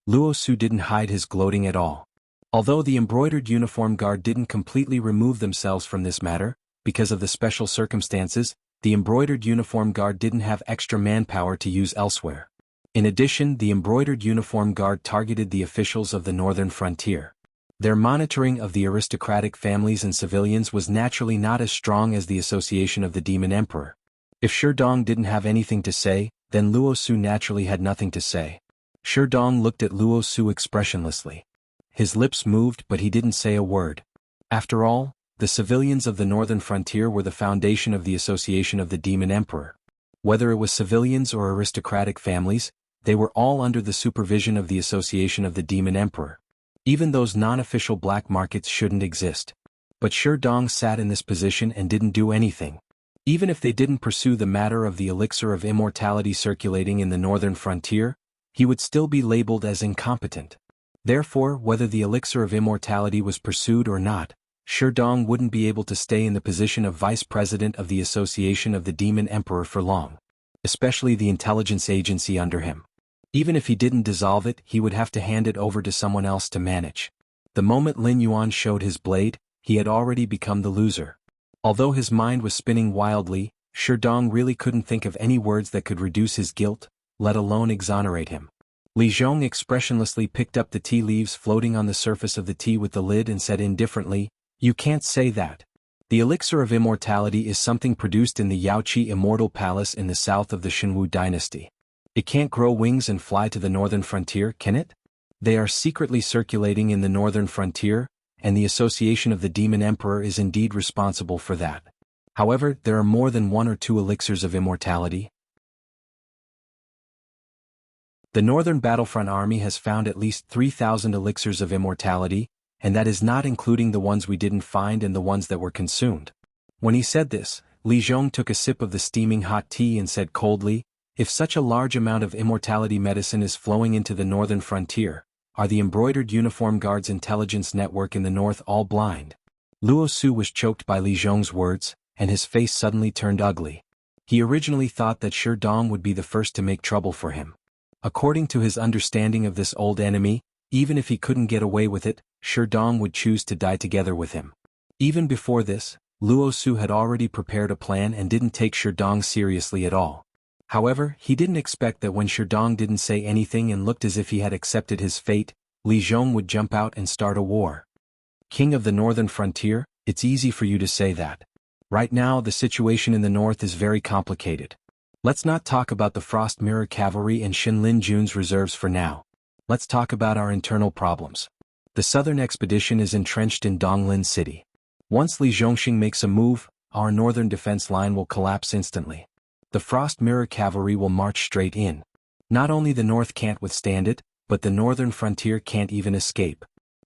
Luo Su didn't hide his gloating at all. Although the embroidered uniform guard didn't completely remove themselves from this matter, because of the special circumstances, the embroidered uniform guard didn't have extra manpower to use elsewhere. In addition, the embroidered uniform guard targeted the officials of the northern frontier. Their monitoring of the aristocratic families and civilians was naturally not as strong as the association of the Demon Emperor. If Sherdong didn't have anything to say, then Luo Su naturally had nothing to say. Sherdong looked at Luo Su expressionlessly. His lips moved but he didn't say a word. After all, the civilians of the northern frontier were the foundation of the association of the Demon Emperor. Whether it was civilians or aristocratic families, they were all under the supervision of the association of the Demon Emperor. Even those non-official black markets shouldn't exist. But Sherdong sat in this position and didn't do anything. Even if they didn't pursue the matter of the elixir of immortality circulating in the northern frontier, he would still be labeled as incompetent. Therefore, whether the elixir of immortality was pursued or not, Sherdong wouldn't be able to stay in the position of vice president of the association of the Demon Emperor for long, especially the intelligence agency under him. Even if he didn't dissolve it, he would have to hand it over to someone else to manage. The moment Lin Yuan showed his blade, he had already become the loser. Although his mind was spinning wildly, Sherdong really couldn't think of any words that could reduce his guilt, let alone exonerate him. Li Zhong expressionlessly picked up the tea leaves floating on the surface of the tea with the lid and said indifferently, "You can't say that. The elixir of immortality is something produced in the Yaoqi Immortal Palace in the south of the Jianghu dynasty. It can't grow wings and fly to the northern frontier, can it? They are secretly circulating in the northern frontier, and the association of the Demon Emperor is indeed responsible for that. However, there are more than one or two elixirs of immortality. The Northern Battlefront Army has found at least 3,000 elixirs of immortality, and that is not including the ones we didn't find and the ones that were consumed." When he said this, Li Zhong took a sip of the steaming hot tea and said coldly, "If such a large amount of immortality medicine is flowing into the northern frontier, are the embroidered uniform guards' intelligence network in the north all blind?" Luo Su was choked by Li Zhong's words, and his face suddenly turned ugly. He originally thought that Sherdong would be the first to make trouble for him. According to his understanding of this old enemy, even if he couldn't get away with it, Sherdong would choose to die together with him. Even before this, Luo Su had already prepared a plan and didn't take Sherdong seriously at all. However, he didn't expect that when Sherdong didn't say anything and looked as if he had accepted his fate, Li Zhong would jump out and start a war. "King of the northern frontier, it's easy for you to say that. Right now the situation in the north is very complicated. Let's not talk about the Frost Mirror Cavalry and Shinlin Jun's reserves for now. Let's talk about our internal problems. The southern expedition is entrenched in Donglin City. Once Li Zhongxing makes a move, our northern defense line will collapse instantly. The Frost Mirror Cavalry will march straight in. Not only the north can't withstand it, but the northern frontier can't even escape.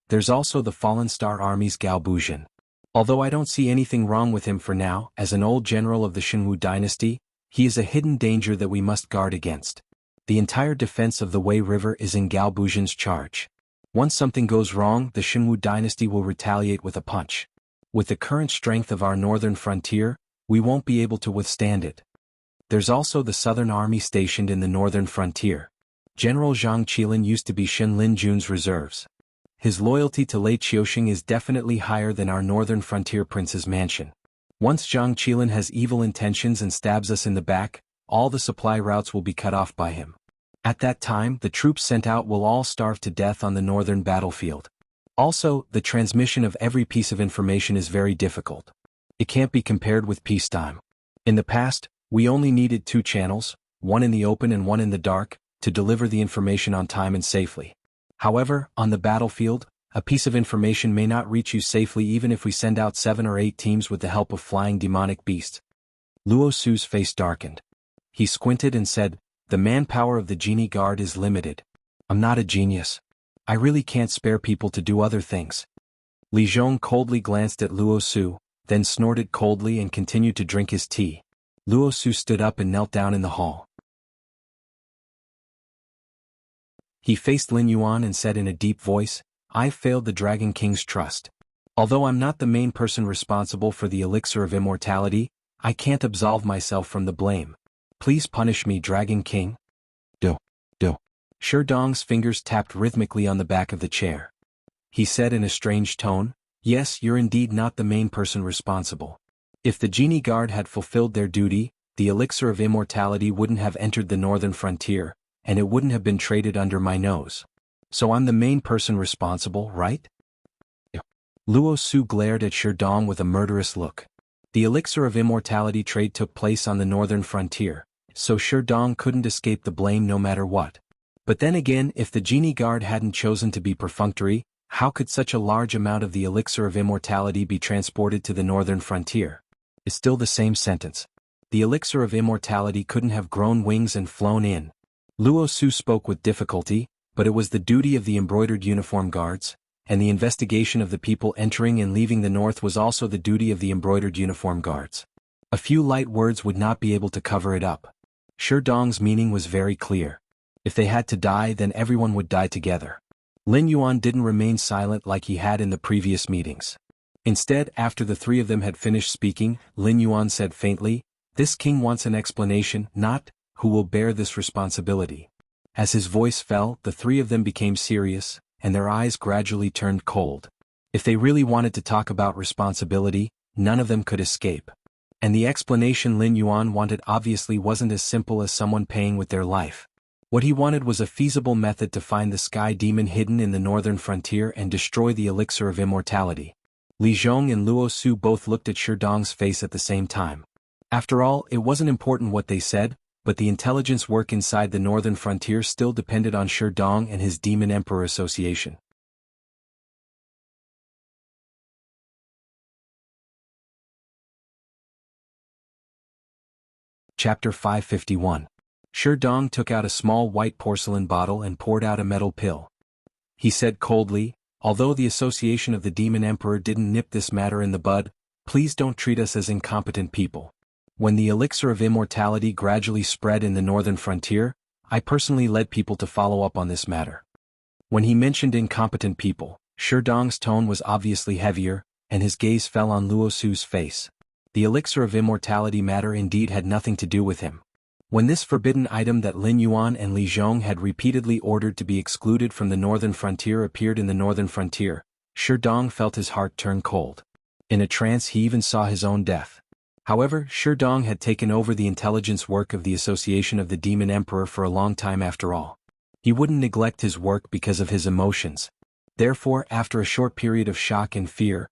There's also the Fallen Star Army's Gao Bujin. Although I don't see anything wrong with him for now, as an old general of the Jianghu dynasty, he is a hidden danger that we must guard against. The entire defense of the Wei River is in Gao Bujin's charge. Once something goes wrong, the Jianghu dynasty will retaliate with a punch. With the current strength of our northern frontier, we won't be able to withstand it. There's also the southern army stationed in the northern frontier. General Zhang Qilin used to be Shinlin Jun's reserves. His loyalty to Lei Qiuxing is definitely higher than our northern frontier prince's mansion. Once Zhang Qilin has evil intentions and stabs us in the back, all the supply routes will be cut off by him. At that time, the troops sent out will all starve to death on the northern battlefield. Also, the transmission of every piece of information is very difficult. It can't be compared with peacetime. In the past, we only needed 2 channels, one in the open and one in the dark, to deliver the information on time and safely. However, on the battlefield, a piece of information may not reach you safely even if we send out 7 or 8 teams with the help of flying demonic beasts. Luo Su's face darkened. He squinted and said, "The manpower of the Genie Guard is limited. I'm not a genius. I really can't spare people to do other things." Li Zhong coldly glanced at Luo Su, then snorted coldly and continued to drink his tea. Luo Su stood up and knelt down in the hall. He faced Lin Yuan and said in a deep voice, "I've failed the Dragon King's trust. Although I'm not the main person responsible for the elixir of immortality, I can't absolve myself from the blame. Please punish me, Dragon King." Do. Dong's fingers tapped rhythmically on the back of the chair. He said in a strange tone, "Yes, you're indeed not the main person responsible. If the genie guard had fulfilled their duty, the elixir of immortality wouldn't have entered the northern frontier, and it wouldn't have been traded under my nose. So I'm the main person responsible, right?" Luo Su glared at Dong with a murderous look. The elixir of immortality trade took place on the northern frontier, so Dong couldn't escape the blame no matter what. But then again, if the genie guard hadn't chosen to be perfunctory, how could such a large amount of the elixir of immortality be transported to the northern frontier? It's still the same sentence. The elixir of immortality couldn't have grown wings and flown in. Luo Su spoke with difficulty, but it was the duty of the embroidered uniform guards, and the investigation of the people entering and leaving the north was also the duty of the embroidered uniform guards. A few light words would not be able to cover it up. Dong's meaning was very clear. If they had to die, then everyone would die together. Lin Yuan didn't remain silent like he had in the previous meetings. Instead, after the three of them had finished speaking, Lin Yuan said faintly, "This king wants an explanation, not, who will bear this responsibility." As his voice fell, the three of them became serious, and their eyes gradually turned cold. If they really wanted to talk about responsibility, none of them could escape. And the explanation Lin Yuan wanted obviously wasn't as simple as someone paying with their life. What he wanted was a feasible method to find the sky demon hidden in the northern frontier and destroy the elixir of immortality. Li Zhong and Luo Su both looked at Dong's face at the same time. After all, it wasn't important what they said, but the intelligence work inside the northern frontier still depended on Dong and his Demon Emperor Association. Chapter 551. Dong took out a small white porcelain bottle and poured out a metal pill. He said coldly, "Although the Association of the Demon Emperor didn't nip this matter in the bud, please don't treat us as incompetent people. When the elixir of immortality gradually spread in the northern frontier, I personally led people to follow up on this matter." When he mentioned incompetent people, Dong's tone was obviously heavier, and his gaze fell on Luo Su's face. The elixir of immortality matter indeed had nothing to do with him. When this forbidden item that Lin Yuan and Li Zhong had repeatedly ordered to be excluded from the northern frontier appeared in the northern frontier, Dong felt his heart turn cold. In a trance he even saw his own death. However, Dong had taken over the intelligence work of the Association of the Demon Emperor for a long time after all. He wouldn't neglect his work because of his emotions. Therefore, after a short period of shock and fear,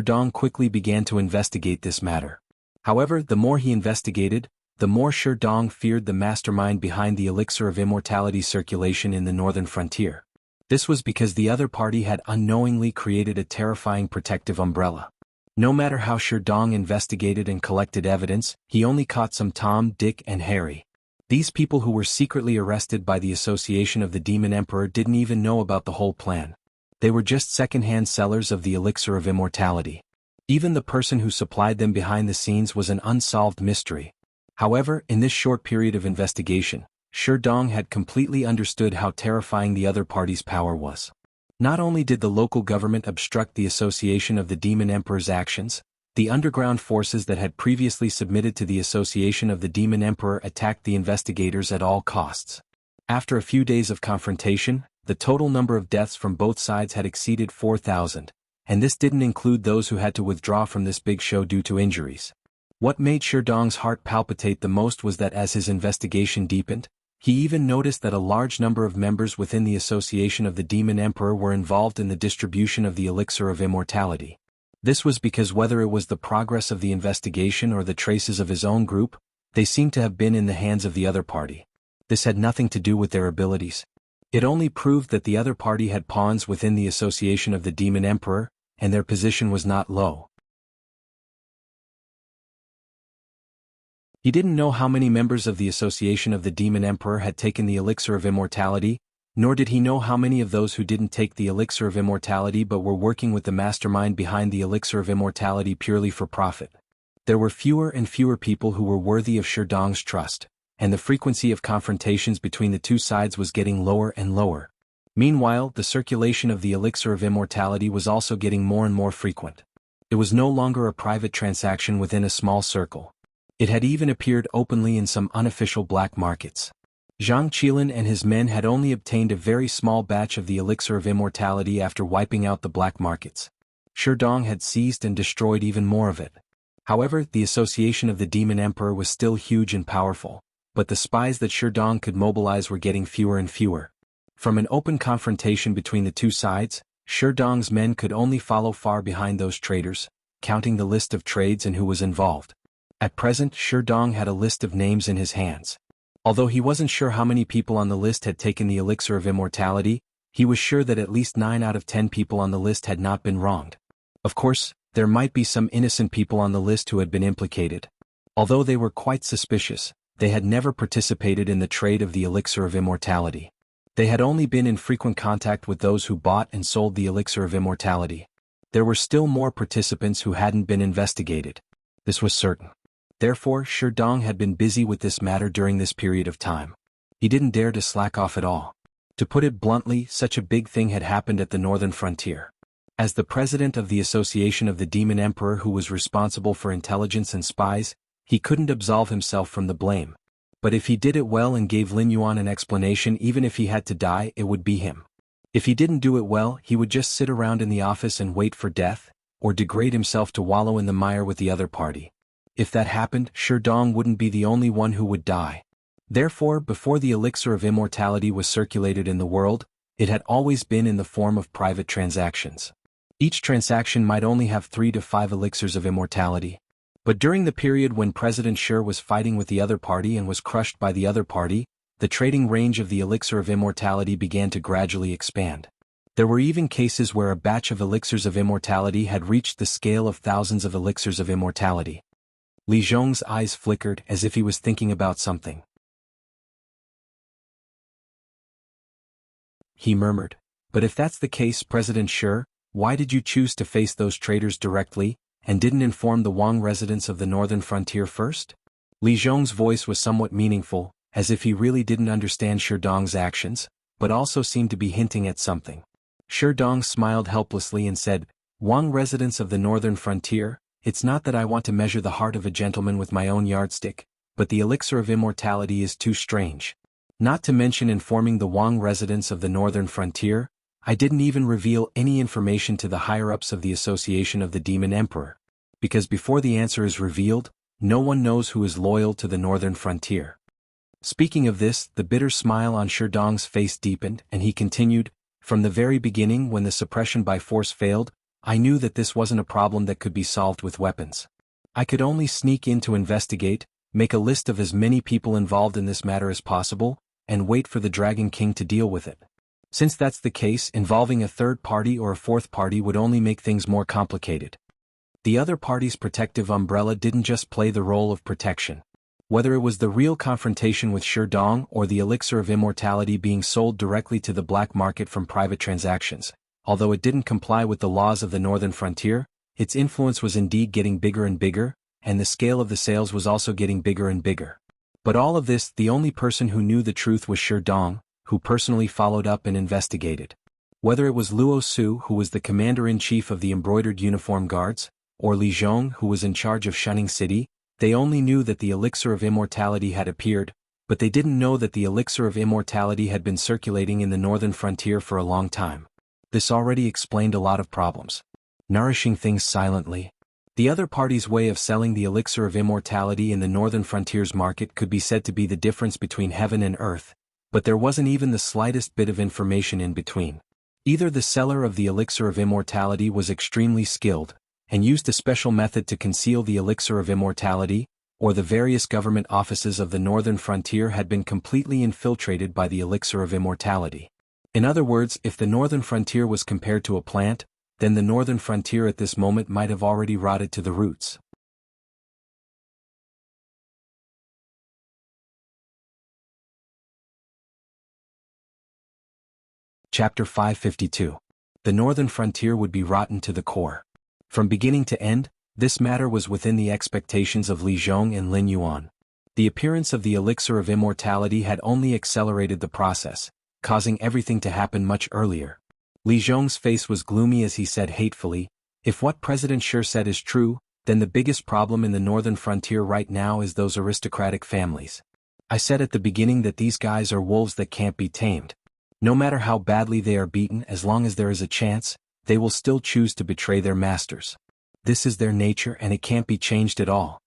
Dong quickly began to investigate this matter. However, the more he investigated, the more Dong feared the mastermind behind the elixir of immortality circulation in the northern frontier. This was because the other party had unknowingly created a terrifying protective umbrella. No matter how Dong investigated and collected evidence, he only caught some Tom, Dick, and Harry. These people who were secretly arrested by the Association of the Demon Emperor didn't even know about the whole plan. They were just second-hand sellers of the elixir of immortality. Even the person who supplied them behind the scenes was an unsolved mystery. However, in this short period of investigation, Dong had completely understood how terrifying the other party's power was. Not only did the local government obstruct the Association of the Demon Emperor's actions, the underground forces that had previously submitted to the Association of the Demon Emperor attacked the investigators at all costs. After a few days of confrontation, the total number of deaths from both sides had exceeded 4,000, and this didn't include those who had to withdraw from this big show due to injuries. What made Dong's heart palpitate the most was that as his investigation deepened, he even noticed that a large number of members within the Association of the Demon Emperor were involved in the distribution of the elixir of immortality. This was because whether it was the progress of the investigation or the traces of his own group, they seemed to have been in the hands of the other party. This had nothing to do with their abilities. It only proved that the other party had pawns within the Association of the Demon Emperor, and their position was not low. He didn't know how many members of the Association of the Demon Emperor had taken the elixir of immortality, nor did he know how many of those who didn't take the elixir of immortality but were working with the mastermind behind the elixir of immortality purely for profit. There were fewer and fewer people who were worthy of Dong's trust, and the frequency of confrontations between the two sides was getting lower and lower. Meanwhile, the circulation of the elixir of immortality was also getting more and more frequent. It was no longer a private transaction within a small circle. It had even appeared openly in some unofficial black markets. Zhang Qilin and his men had only obtained a very small batch of the elixir of immortality after wiping out the black markets. Sherdong had seized and destroyed even more of it. However, the association of the Demon Emperor was still huge and powerful, but the spies that Sherdong could mobilize were getting fewer and fewer. From an open confrontation between the two sides, Sherdong's men could only follow far behind those traders, counting the list of trades and who was involved. At present, Sherdong had a list of names in his hands. Although he wasn't sure how many people on the list had taken the elixir of immortality, he was sure that at least 9 out of 10 people on the list had not been wronged. Of course, there might be some innocent people on the list who had been implicated. Although they were quite suspicious, they had never participated in the trade of the elixir of immortality. They had only been in frequent contact with those who bought and sold the elixir of immortality. There were still more participants who hadn't been investigated. This was certain. Therefore, Sherdong had been busy with this matter during this period of time. He didn't dare to slack off at all. To put it bluntly, such a big thing had happened at the northern frontier. As the president of the Association of the Demon Emperor who was responsible for intelligence and spies, he couldn't absolve himself from the blame. But if he did it well and gave Lin Yuan an explanation, even if he had to die, it would be him. If he didn't do it well, he would just sit around in the office and wait for death, or degrade himself to wallow in the mire with the other party. If that happened, Sherdong wouldn't be the only one who would die. Therefore, before the elixir of immortality was circulated in the world, it had always been in the form of private transactions. Each transaction might only have 3 to 5 elixirs of immortality. But during the period when President Shi was fighting with the other party and was crushed by the other party, the trading range of the elixir of immortality began to gradually expand. There were even cases where a batch of elixirs of immortality had reached the scale of thousands of elixirs of immortality. Li Zhong's eyes flickered as if he was thinking about something. He murmured, "But if that's the case, President Shi, why did you choose to face those traders directly, and didn't inform the Wang residents of the northern frontier first?" Li Zhong's voice was somewhat meaningful, as if he really didn't understand Sherdong's actions, but also seemed to be hinting at something. Sherdong smiled helplessly and said, "Wang residents of the northern frontier, it's not that I want to measure the heart of a gentleman with my own yardstick, but the elixir of immortality is too strange. Not to mention informing the Wang residents of the northern frontier, I didn't even reveal any information to the higher-ups of the Association of the Demon Emperor. Because before the answer is revealed, no one knows who is loyal to the northern frontier." Speaking of this, the bitter smile on Sherdong's face deepened, and he continued, "From the very beginning when the suppression by force failed, I knew that this wasn't a problem that could be solved with weapons. I could only sneak in to investigate, make a list of as many people involved in this matter as possible, and wait for the Dragon King to deal with it. Since that's the case, involving a third party or a fourth party would only make things more complicated. The other party's protective umbrella didn't just play the role of protection. Whether it was the real confrontation with Sherdong or the elixir of immortality being sold directly to the black market from private transactions, although it didn't comply with the laws of the northern frontier, its influence was indeed getting bigger and bigger, and the scale of the sales was also getting bigger and bigger. But all of this, the only person who knew the truth was Sherdong, who personally followed up and investigated. Whether it was Luo Su, who was the commander-in-chief of the embroidered uniform guards, or Li Zhong, who was in charge of Shunning City, they only knew that the elixir of immortality had appeared, but they didn't know that the elixir of immortality had been circulating in the northern frontier for a long time. This already explained a lot of problems. Nourishing things silently. The other party's way of selling the elixir of immortality in the northern frontier's market could be said to be the difference between heaven and earth, but there wasn't even the slightest bit of information in between. Either the seller of the elixir of immortality was extremely skilled, and used a special method to conceal the elixir of immortality, or the various government offices of the northern frontier had been completely infiltrated by the elixir of immortality. In other words, if the northern frontier was compared to a plant, then the northern frontier at this moment might have already rotted to the roots. Chapter 552. The northern frontier would be rotten to the core. From beginning to end, this matter was within the expectations of Li Zhong and Lin Yuan. The appearance of the elixir of immortality had only accelerated the process, causing everything to happen much earlier. Li Zhong's face was gloomy as he said hatefully, "If what President Shi said is true, then the biggest problem in the northern frontier right now is those aristocratic families. I said at the beginning that these guys are wolves that can't be tamed. No matter how badly they are beaten, as long as there is a chance, they will still choose to betray their masters. This is their nature and it can't be changed at all.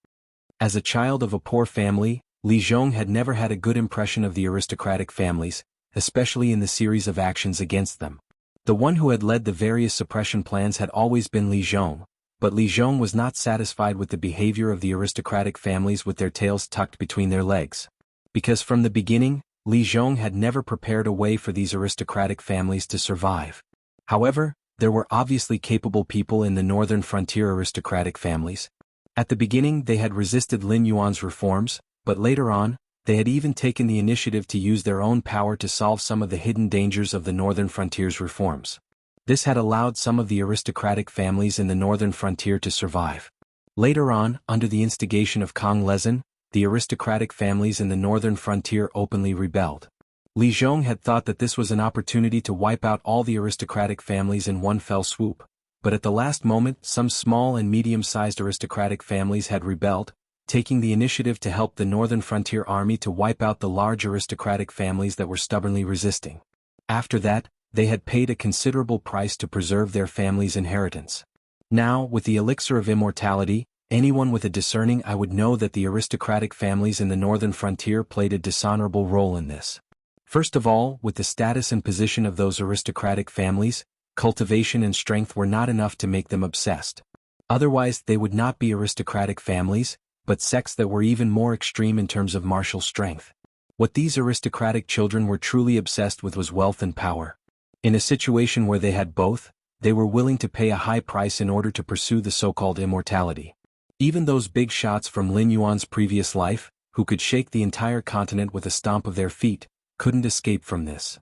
As a child of a poor family, Li Zhong had never had a good impression of the aristocratic families, especially in the series of actions against them. The one who had led the various suppression plans had always been Li Zhong, but Li Zhong was not satisfied with the behavior of the aristocratic families with their tails tucked between their legs. Because from the beginning, Li Zhong had never prepared a way for these aristocratic families to survive. However, there were obviously capable people in the northern frontier aristocratic families. At the beginning they had resisted Lin Yuan's reforms, but later on, they had even taken the initiative to use their own power to solve some of the hidden dangers of the northern frontier's reforms. This had allowed some of the aristocratic families in the northern frontier to survive. Later on, under the instigation of Kong Lezin, the aristocratic families in the northern frontier openly rebelled. Li Zhong had thought that this was an opportunity to wipe out all the aristocratic families in one fell swoop, but at the last moment some small and medium-sized aristocratic families had rebelled, taking the initiative to help the northern frontier army to wipe out the large aristocratic families that were stubbornly resisting. After that, they had paid a considerable price to preserve their family's inheritance. Now, with the elixir of immortality, anyone with a discerning eye would know that the aristocratic families in the northern frontier played a dishonorable role in this. First of all, with the status and position of those aristocratic families, cultivation and strength were not enough to make them obsessed. Otherwise, they would not be aristocratic families, but sects that were even more extreme in terms of martial strength. What these aristocratic children were truly obsessed with was wealth and power. In a situation where they had both, they were willing to pay a high price in order to pursue the so-called immortality. Even those big shots from Lin Yuan's previous life, who could shake the entire continent with a stomp of their feet, couldn't escape from this.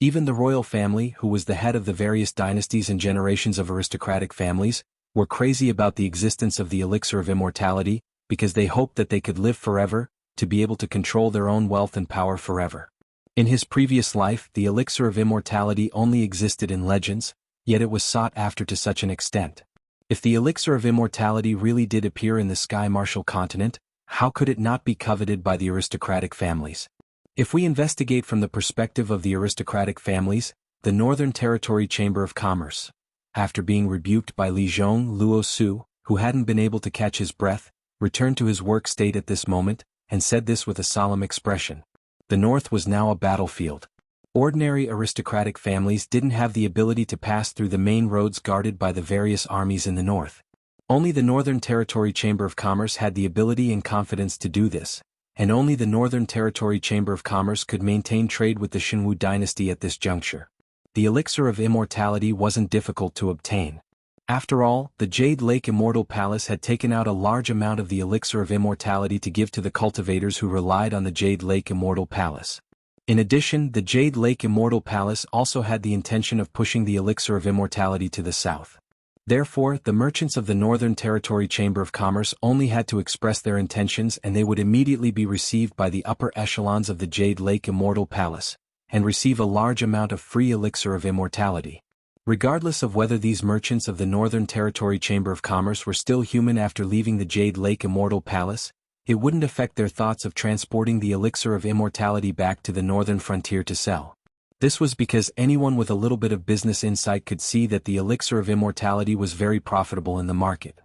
Even the royal family, who was the head of the various dynasties and generations of aristocratic families, were crazy about the existence of the elixir of immortality, because they hoped that they could live forever, to be able to control their own wealth and power forever. In his previous life, the elixir of immortality only existed in legends, yet it was sought after to such an extent. If the elixir of immortality really did appear in the sky martial continent, how could it not be coveted by the aristocratic families? If we investigate from the perspective of the aristocratic families, the Northern Territory Chamber of Commerce, after being rebuked by Li Zhong Luo Su, who hadn't been able to catch his breath, returned to his work state at this moment, and said this with a solemn expression. The North was now a battlefield. Ordinary aristocratic families didn't have the ability to pass through the main roads guarded by the various armies in the North. Only the Northern Territory Chamber of Commerce had the ability and confidence to do this, and only the Northern Territory Chamber of Commerce could maintain trade with the Xinwu dynasty at this juncture. The elixir of immortality wasn't difficult to obtain. After all, the Jade Lake Immortal Palace had taken out a large amount of the elixir of immortality to give to the cultivators who relied on the Jade Lake Immortal Palace. In addition, the Jade Lake Immortal Palace also had the intention of pushing the elixir of immortality to the south. Therefore, the merchants of the Northern Territory Chamber of Commerce only had to express their intentions and they would immediately be received by the upper echelons of the Jade Lake Immortal Palace, and receive a large amount of free elixir of immortality. Regardless of whether these merchants of the Northern Territory Chamber of Commerce were still human after leaving the Jade Lake Immortal Palace, it wouldn't affect their thoughts of transporting the elixir of immortality back to the northern frontier to sell. This was because anyone with a little bit of business insight could see that the elixir of immortality was very profitable in the market.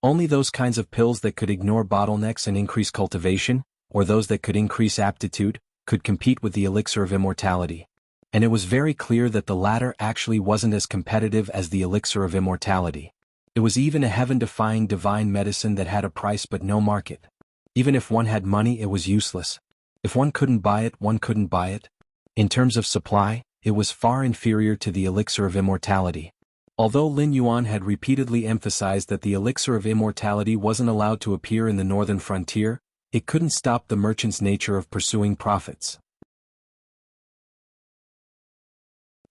Only those kinds of pills that could ignore bottlenecks and increase cultivation, or those that could increase aptitude, could compete with the elixir of immortality. And it was very clear that the latter actually wasn't as competitive as the elixir of immortality. It was even a heaven-defying divine medicine that had a price but no market. Even if one had money, it was useless. If one couldn't buy it, one couldn't buy it. In terms of supply, it was far inferior to the elixir of immortality. Although Lin Yuan had repeatedly emphasized that the elixir of immortality wasn't allowed to appear in the northern frontier, it couldn't stop the merchant's nature of pursuing profits.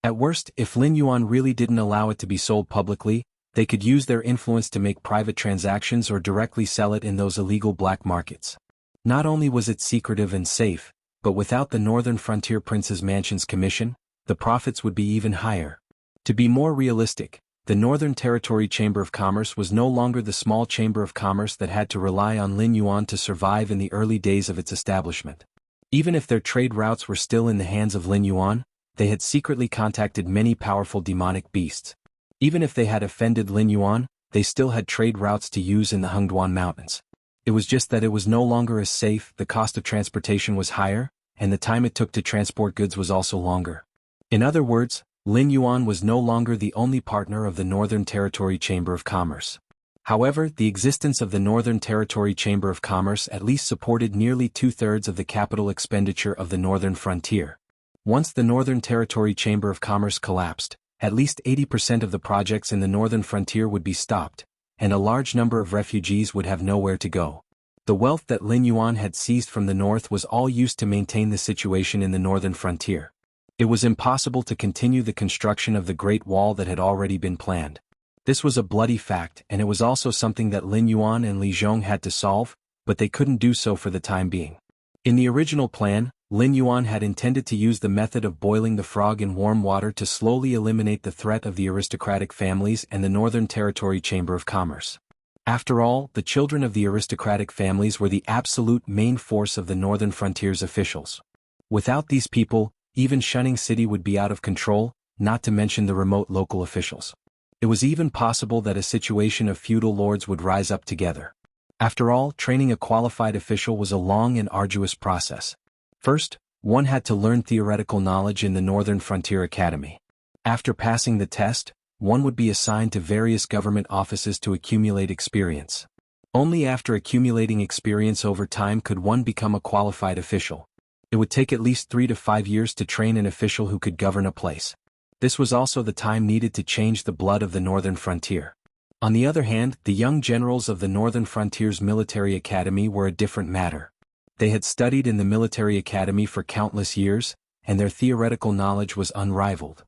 At worst, if Lin Yuan really didn't allow it to be sold publicly, they could use their influence to make private transactions or directly sell it in those illegal black markets. Not only was it secretive and safe, but without the Northern Frontier Prince's Mansion's commission, the profits would be even higher. To be more realistic, the Northern Territory Chamber of Commerce was no longer the small chamber of commerce that had to rely on Lin Yuan to survive in the early days of its establishment. Even if their trade routes were still in the hands of Lin Yuan, they had secretly contacted many powerful demonic beasts. Even if they had offended Lin Yuan, they still had trade routes to use in the Hengduan Mountains. It was just that it was no longer as safe, the cost of transportation was higher, and the time it took to transport goods was also longer. In other words, Lin Yuan was no longer the only partner of the Northern Territory Chamber of Commerce. However, the existence of the Northern Territory Chamber of Commerce at least supported nearly two-thirds of the capital expenditure of the Northern Frontier. Once the Northern Territory Chamber of Commerce collapsed, at least 80% of the projects in the Northern Frontier would be stopped, and a large number of refugees would have nowhere to go. The wealth that Lin Yuan had seized from the north was all used to maintain the situation in the Northern Frontier. It was impossible to continue the construction of the Great Wall that had already been planned. This was a bloody fact, and it was also something that Lin Yuan and Li Zhong had to solve, but they couldn't do so for the time being. In the original plan, Lin Yuan had intended to use the method of boiling the frog in warm water to slowly eliminate the threat of the aristocratic families and the Northern Territory Chamber of Commerce. After all, the children of the aristocratic families were the absolute main force of the Northern Frontier's officials. Without these people, even Shunning City would be out of control, not to mention the remote local officials. It was even possible that a situation of feudal lords would rise up together. After all, training a qualified official was a long and arduous process. First, one had to learn theoretical knowledge in the Northern Frontier Academy. After passing the test, one would be assigned to various government offices to accumulate experience. Only after accumulating experience over time could one become a qualified official. It would take at least 3 to 5 years to train an official who could govern a place. This was also the time needed to change the blood of the Northern Frontier. On the other hand, the young generals of the Northern Frontier's military academy were a different matter. They had studied in the military academy for countless years, and their theoretical knowledge was unrivaled.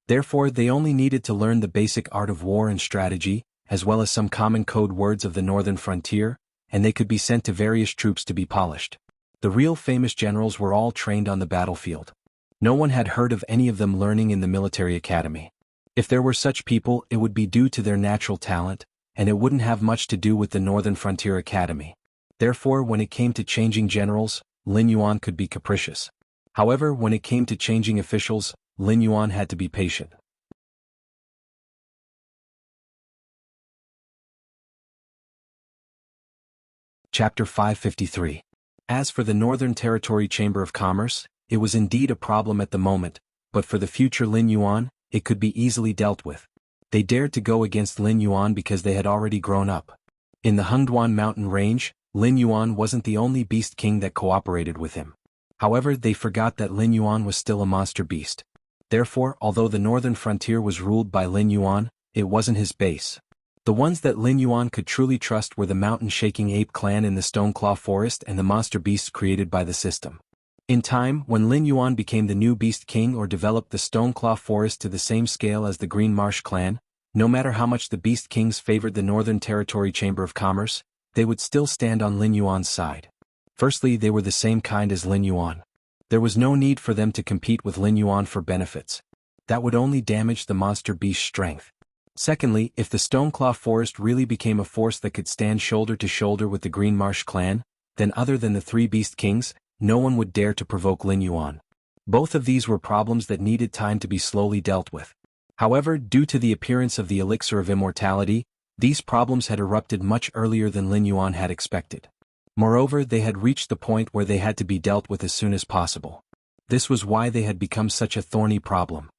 Therefore, they only needed to learn the basic art of war and strategy, as well as some common code words of the Northern Frontier, and they could be sent to various troops to be polished. The real famous generals were all trained on the battlefield. No one had heard of any of them learning in the military academy. If there were such people, it would be due to their natural talent, and it wouldn't have much to do with the Northern Frontier Academy. Therefore, when it came to changing generals, Lin Yuan could be capricious. However, when it came to changing officials, Lin Yuan had to be patient. Chapter 553. As for the Northern Territory Chamber of Commerce, it was indeed a problem at the moment, but for the future Lin Yuan, it could be easily dealt with. They dared to go against Lin Yuan because they had already grown up. In the Hengduan mountain range, Lin Yuan wasn't the only beast king that cooperated with him. However, they forgot that Lin Yuan was still a monster beast. Therefore, although the Northern Frontier was ruled by Lin Yuan, it wasn't his base. The ones that Lin Yuan could truly trust were the mountain-shaking ape clan in the Stoneclaw Forest and the monster beasts created by the system. In time, when Lin Yuan became the new beast king or developed the Stoneclaw Forest to the same scale as the Green Marsh clan, no matter how much the beast kings favored the Northern Territory Chamber of Commerce, they would still stand on Lin Yuan's side. Firstly, they were the same kind as Lin Yuan. There was no need for them to compete with Lin Yuan for benefits. That would only damage the monster beast's strength. Secondly, if the Stoneclaw Forest really became a force that could stand shoulder to shoulder with the Green Marsh clan, then other than the three beast kings, no one would dare to provoke Lin Yuan. Both of these were problems that needed time to be slowly dealt with. However, due to the appearance of the elixir of immortality, these problems had erupted much earlier than Lin Yuan had expected. Moreover, they had reached the point where they had to be dealt with as soon as possible. This was why they had become such a thorny problem.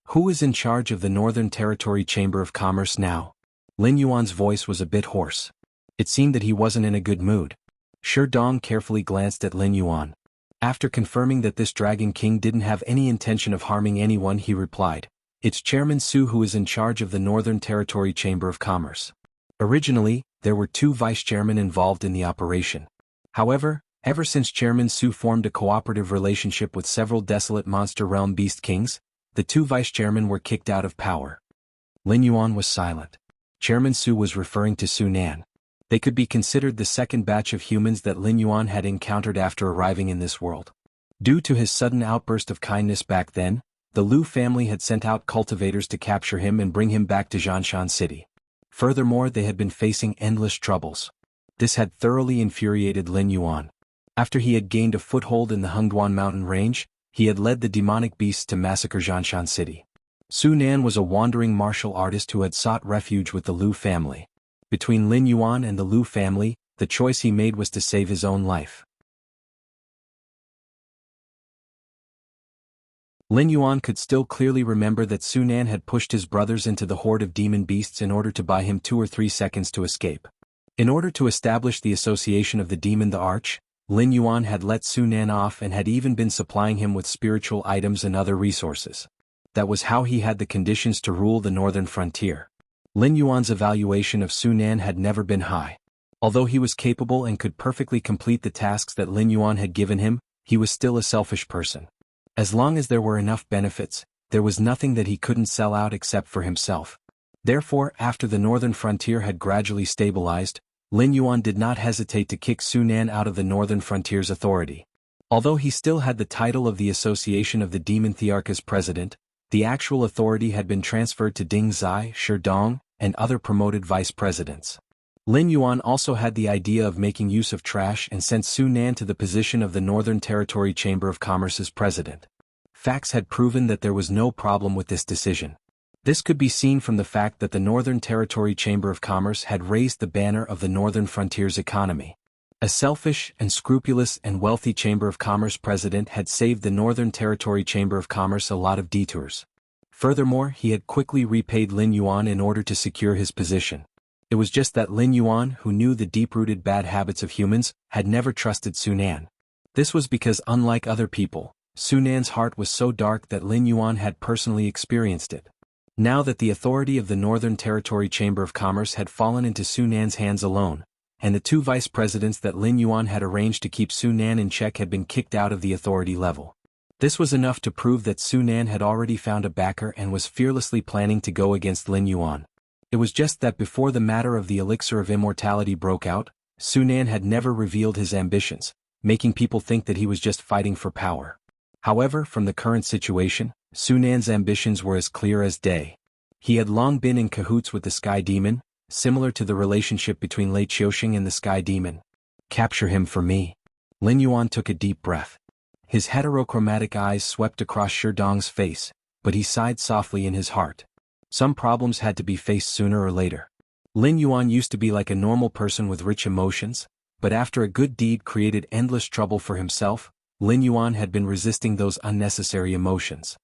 Who is in charge of the Northern Territory Chamber of Commerce now? Lin Yuan's voice was a bit hoarse. It seemed that he wasn't in a good mood. Shi Dong carefully glanced at Lin Yuan. After confirming that this Dragon King didn't have any intention of harming anyone, he replied, "It's Chairman Su who is in charge of the Northern Territory Chamber of Commerce." Originally, there were 2 vice-chairmen involved in the operation. However, ever since Chairman Su formed a cooperative relationship with several desolate Monster Realm beast kings, the 2 vice-chairmen were kicked out of power. Lin Yuan was silent. Chairman Su was referring to Su Nan. They could be considered the second batch of humans that Lin Yuan had encountered after arriving in this world. Due to his sudden outburst of kindness back then, The Lu family had sent out cultivators to capture him and bring him back to Zhanshan City. Furthermore, they had been facing endless troubles. This had thoroughly infuriated Lin Yuan. After he had gained a foothold in the Hengduan mountain range, he had led the demonic beasts to massacre Zhanshan City. Su Nan was a wandering martial artist who had sought refuge with the Lu family. Between Lin Yuan and the Lu family, the choice he made was to save his own life. Lin Yuan could still clearly remember that Su Nan had pushed his brothers into the horde of demon beasts in order to buy him 2 or 3 seconds to escape. In order to establish the association of the demon the Arch, Lin Yuan had let Su Nan off and had even been supplying him with spiritual items and other resources. That was how he had the conditions to rule the northern frontier. Lin Yuan's evaluation of Su Nan had never been high. Although he was capable and could perfectly complete the tasks that Lin Yuan had given him, he was still a selfish person. As long as there were enough benefits, there was nothing that he couldn't sell out except for himself. Therefore, after the northern frontier had gradually stabilized, Lin Yuan did not hesitate to kick Su Nan out of the northern frontier's authority. Although he still had the title of the Association of the Demon Thearchas president, the actual authority had been transferred to Ding Zai, Shi Dong, and other promoted vice presidents. Lin Yuan also had the idea of making use of trash and sent Su Nan to the position of the Northern Territory Chamber of Commerce's president. Facts had proven that there was no problem with this decision. This could be seen from the fact that the Northern Territory Chamber of Commerce had raised the banner of the Northern Frontier's economy. A selfish and scrupulous and wealthy Chamber of Commerce president had saved the Northern Territory Chamber of Commerce a lot of detours. Furthermore, he had quickly repaid Lin Yuan in order to secure his position. It was just that Lin Yuan, who knew the deep-rooted bad habits of humans, had never trusted Su Nan. This was because, unlike other people, Su Nan's heart was so dark that Lin Yuan had personally experienced it. Now that the authority of the Northern Territory Chamber of Commerce had fallen into Su Nan's hands alone, and the 2 vice presidents that Lin Yuan had arranged to keep Su Nan in check had been kicked out of the authority level. This was enough to prove that Su Nan had already found a backer and was fearlessly planning to go against Lin Yuan. It was just that before the matter of the elixir of immortality broke out, Su Nan had never revealed his ambitions, making people think that he was just fighting for power. However, from the current situation, Su Nan's ambitions were as clear as day. He had long been in cahoots with the Sky Demon, similar to the relationship between Lei Qiuxing and the Sky Demon. Capture him for me. Lin Yuan took a deep breath. His heterochromatic eyes swept across Shi Dong's face, but he sighed softly in his heart. Some problems had to be faced sooner or later. Lin Yuan used to be like a normal person with rich emotions, but after a good deed created endless trouble for himself, Lin Yuan had been resisting those unnecessary emotions.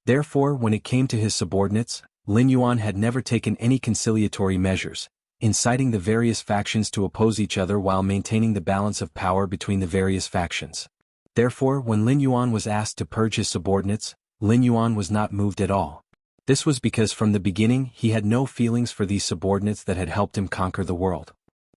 Therefore, when it came to his subordinates, Lin Yuan had never taken any conciliatory measures, inciting the various factions to oppose each other while maintaining the balance of power between the various factions. Therefore, when Lin Yuan was asked to purge his subordinates, Lin Yuan was not moved at all. This was because from the beginning he had no feelings for these subordinates that had helped him conquer the world.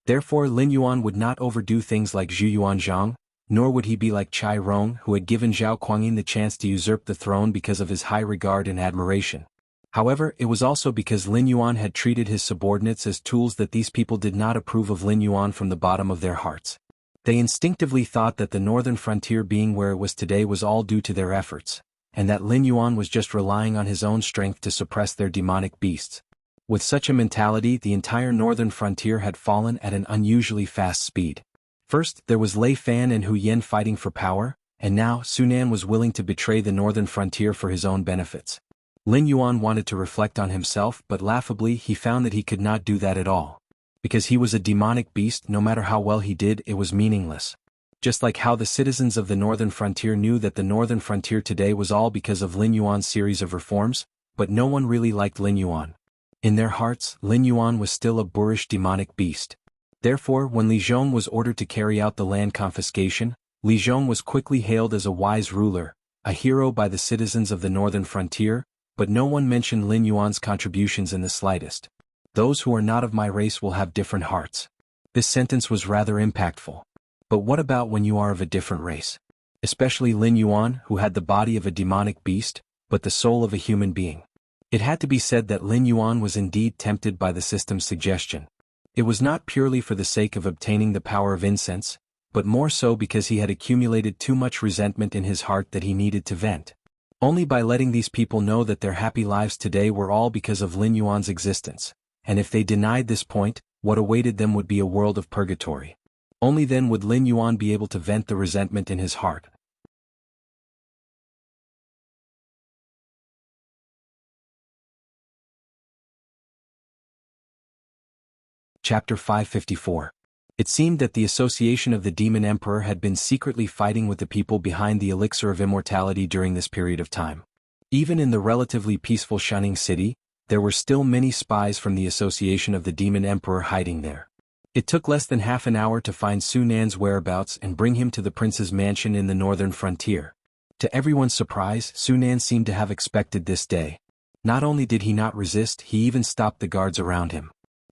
Therefore, Lin Yuan would not overdo things like Zhu Yuanzhang, nor would he be like Chai Rong, who had given Zhao Kuangyin the chance to usurp the throne because of his high regard and admiration. However, it was also because Lin Yuan had treated his subordinates as tools that these people did not approve of Lin Yuan from the bottom of their hearts. They instinctively thought that the northern frontier being where it was today was all due to their efforts, and that Lin Yuan was just relying on his own strength to suppress their demonic beasts. With such a mentality, the entire northern frontier had fallen at an unusually fast speed. First, there was Lei Fan and Hu Yen fighting for power, and now Su Nan was willing to betray the northern frontier for his own benefits. Lin Yuan wanted to reflect on himself, but laughably he found that he could not do that at all. Because he was a demonic beast, no matter how well he did, it was meaningless. Just like how the citizens of the northern frontier knew that the northern frontier today was all because of Lin Yuan's series of reforms, but no one really liked Lin Yuan. In their hearts, Lin Yuan was still a boorish demonic beast. Therefore, when Li Zhong was ordered to carry out the land confiscation, Li Zhong was quickly hailed as a wise ruler, a hero by the citizens of the northern frontier, but no one mentioned Lin Yuan's contributions in the slightest. Those who are not of my race will have different hearts. This sentence was rather impactful. But what about when you are of a different race? Especially Lin Yuan, who had the body of a demonic beast, but the soul of a human being. It had to be said that Lin Yuan was indeed tempted by the system's suggestion. It was not purely for the sake of obtaining the power of incense, but more so because he had accumulated too much resentment in his heart that he needed to vent. Only by letting these people know that their happy lives today were all because of Lin Yuan's existence, and if they denied this point, what awaited them would be a world of purgatory. Only then would Lin Yuan be able to vent the resentment in his heart. Chapter 554. It seemed that the association of the Demon Emperor had been secretly fighting with the people behind the elixir of immortality during this period of time. Even in the relatively peaceful Shunning City, there were still many spies from the association of the Demon Emperor hiding there. It took less than half an hour to find Su Nan's whereabouts and bring him to the prince's mansion in the northern frontier. To everyone's surprise, Su Nan seemed to have expected this day. Not only did he not resist, he even stopped the guards around him.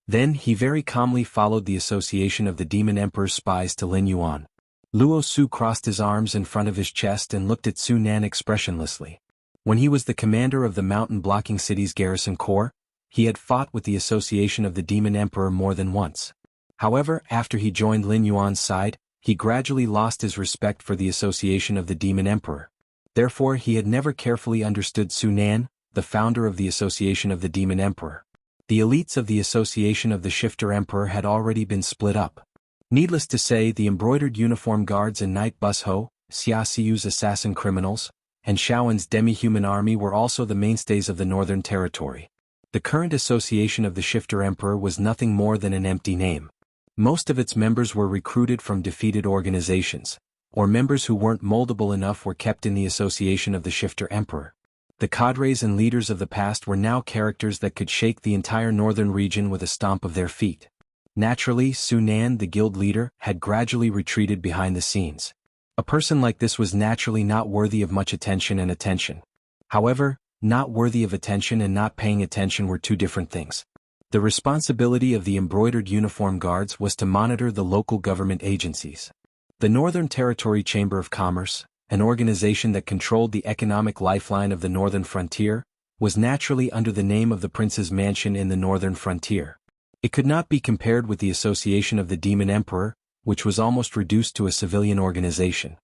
Then he very calmly followed the association of the Demon Emperor's spies to Lin Yuan. Luo Su crossed his arms in front of his chest and looked at Su Nan expressionlessly. When he was the commander of the mountain-blocking city's garrison corps, he had fought with the association of the Demon Emperor more than once. However, after he joined Lin Yuan's side, he gradually lost his respect for the association of the Demon Emperor. Therefore he had never carefully understood Su Nan, the founder of the association of the Demon Emperor. The elites of the association of the Shifter Emperor had already been split up. Needless to say, the embroidered uniform guards and Knight Bus Ho, Xia Xiu's assassin criminals, and Shaoan's demi-human army were also the mainstays of the Northern Territory. The current association of the Shifter Emperor was nothing more than an empty name. Most of its members were recruited from defeated organizations, or members who weren't moldable enough were kept in the association of the Shifter Emperor. The cadres and leaders of the past were now characters that could shake the entire northern region with a stomp of their feet. Naturally, Su Nan, the guild leader, had gradually retreated behind the scenes. A person like this was naturally not worthy of much attention and attention. However, not worthy of attention and not paying attention were two different things. The responsibility of the embroidered uniform guards was to monitor the local government agencies. The Northern Territory Chamber of Commerce, an organization that controlled the economic lifeline of the northern frontier, was naturally under the name of the prince's mansion in the northern frontier. It could not be compared with the association of the Demon Emperor, which was almost reduced to a civilian organization.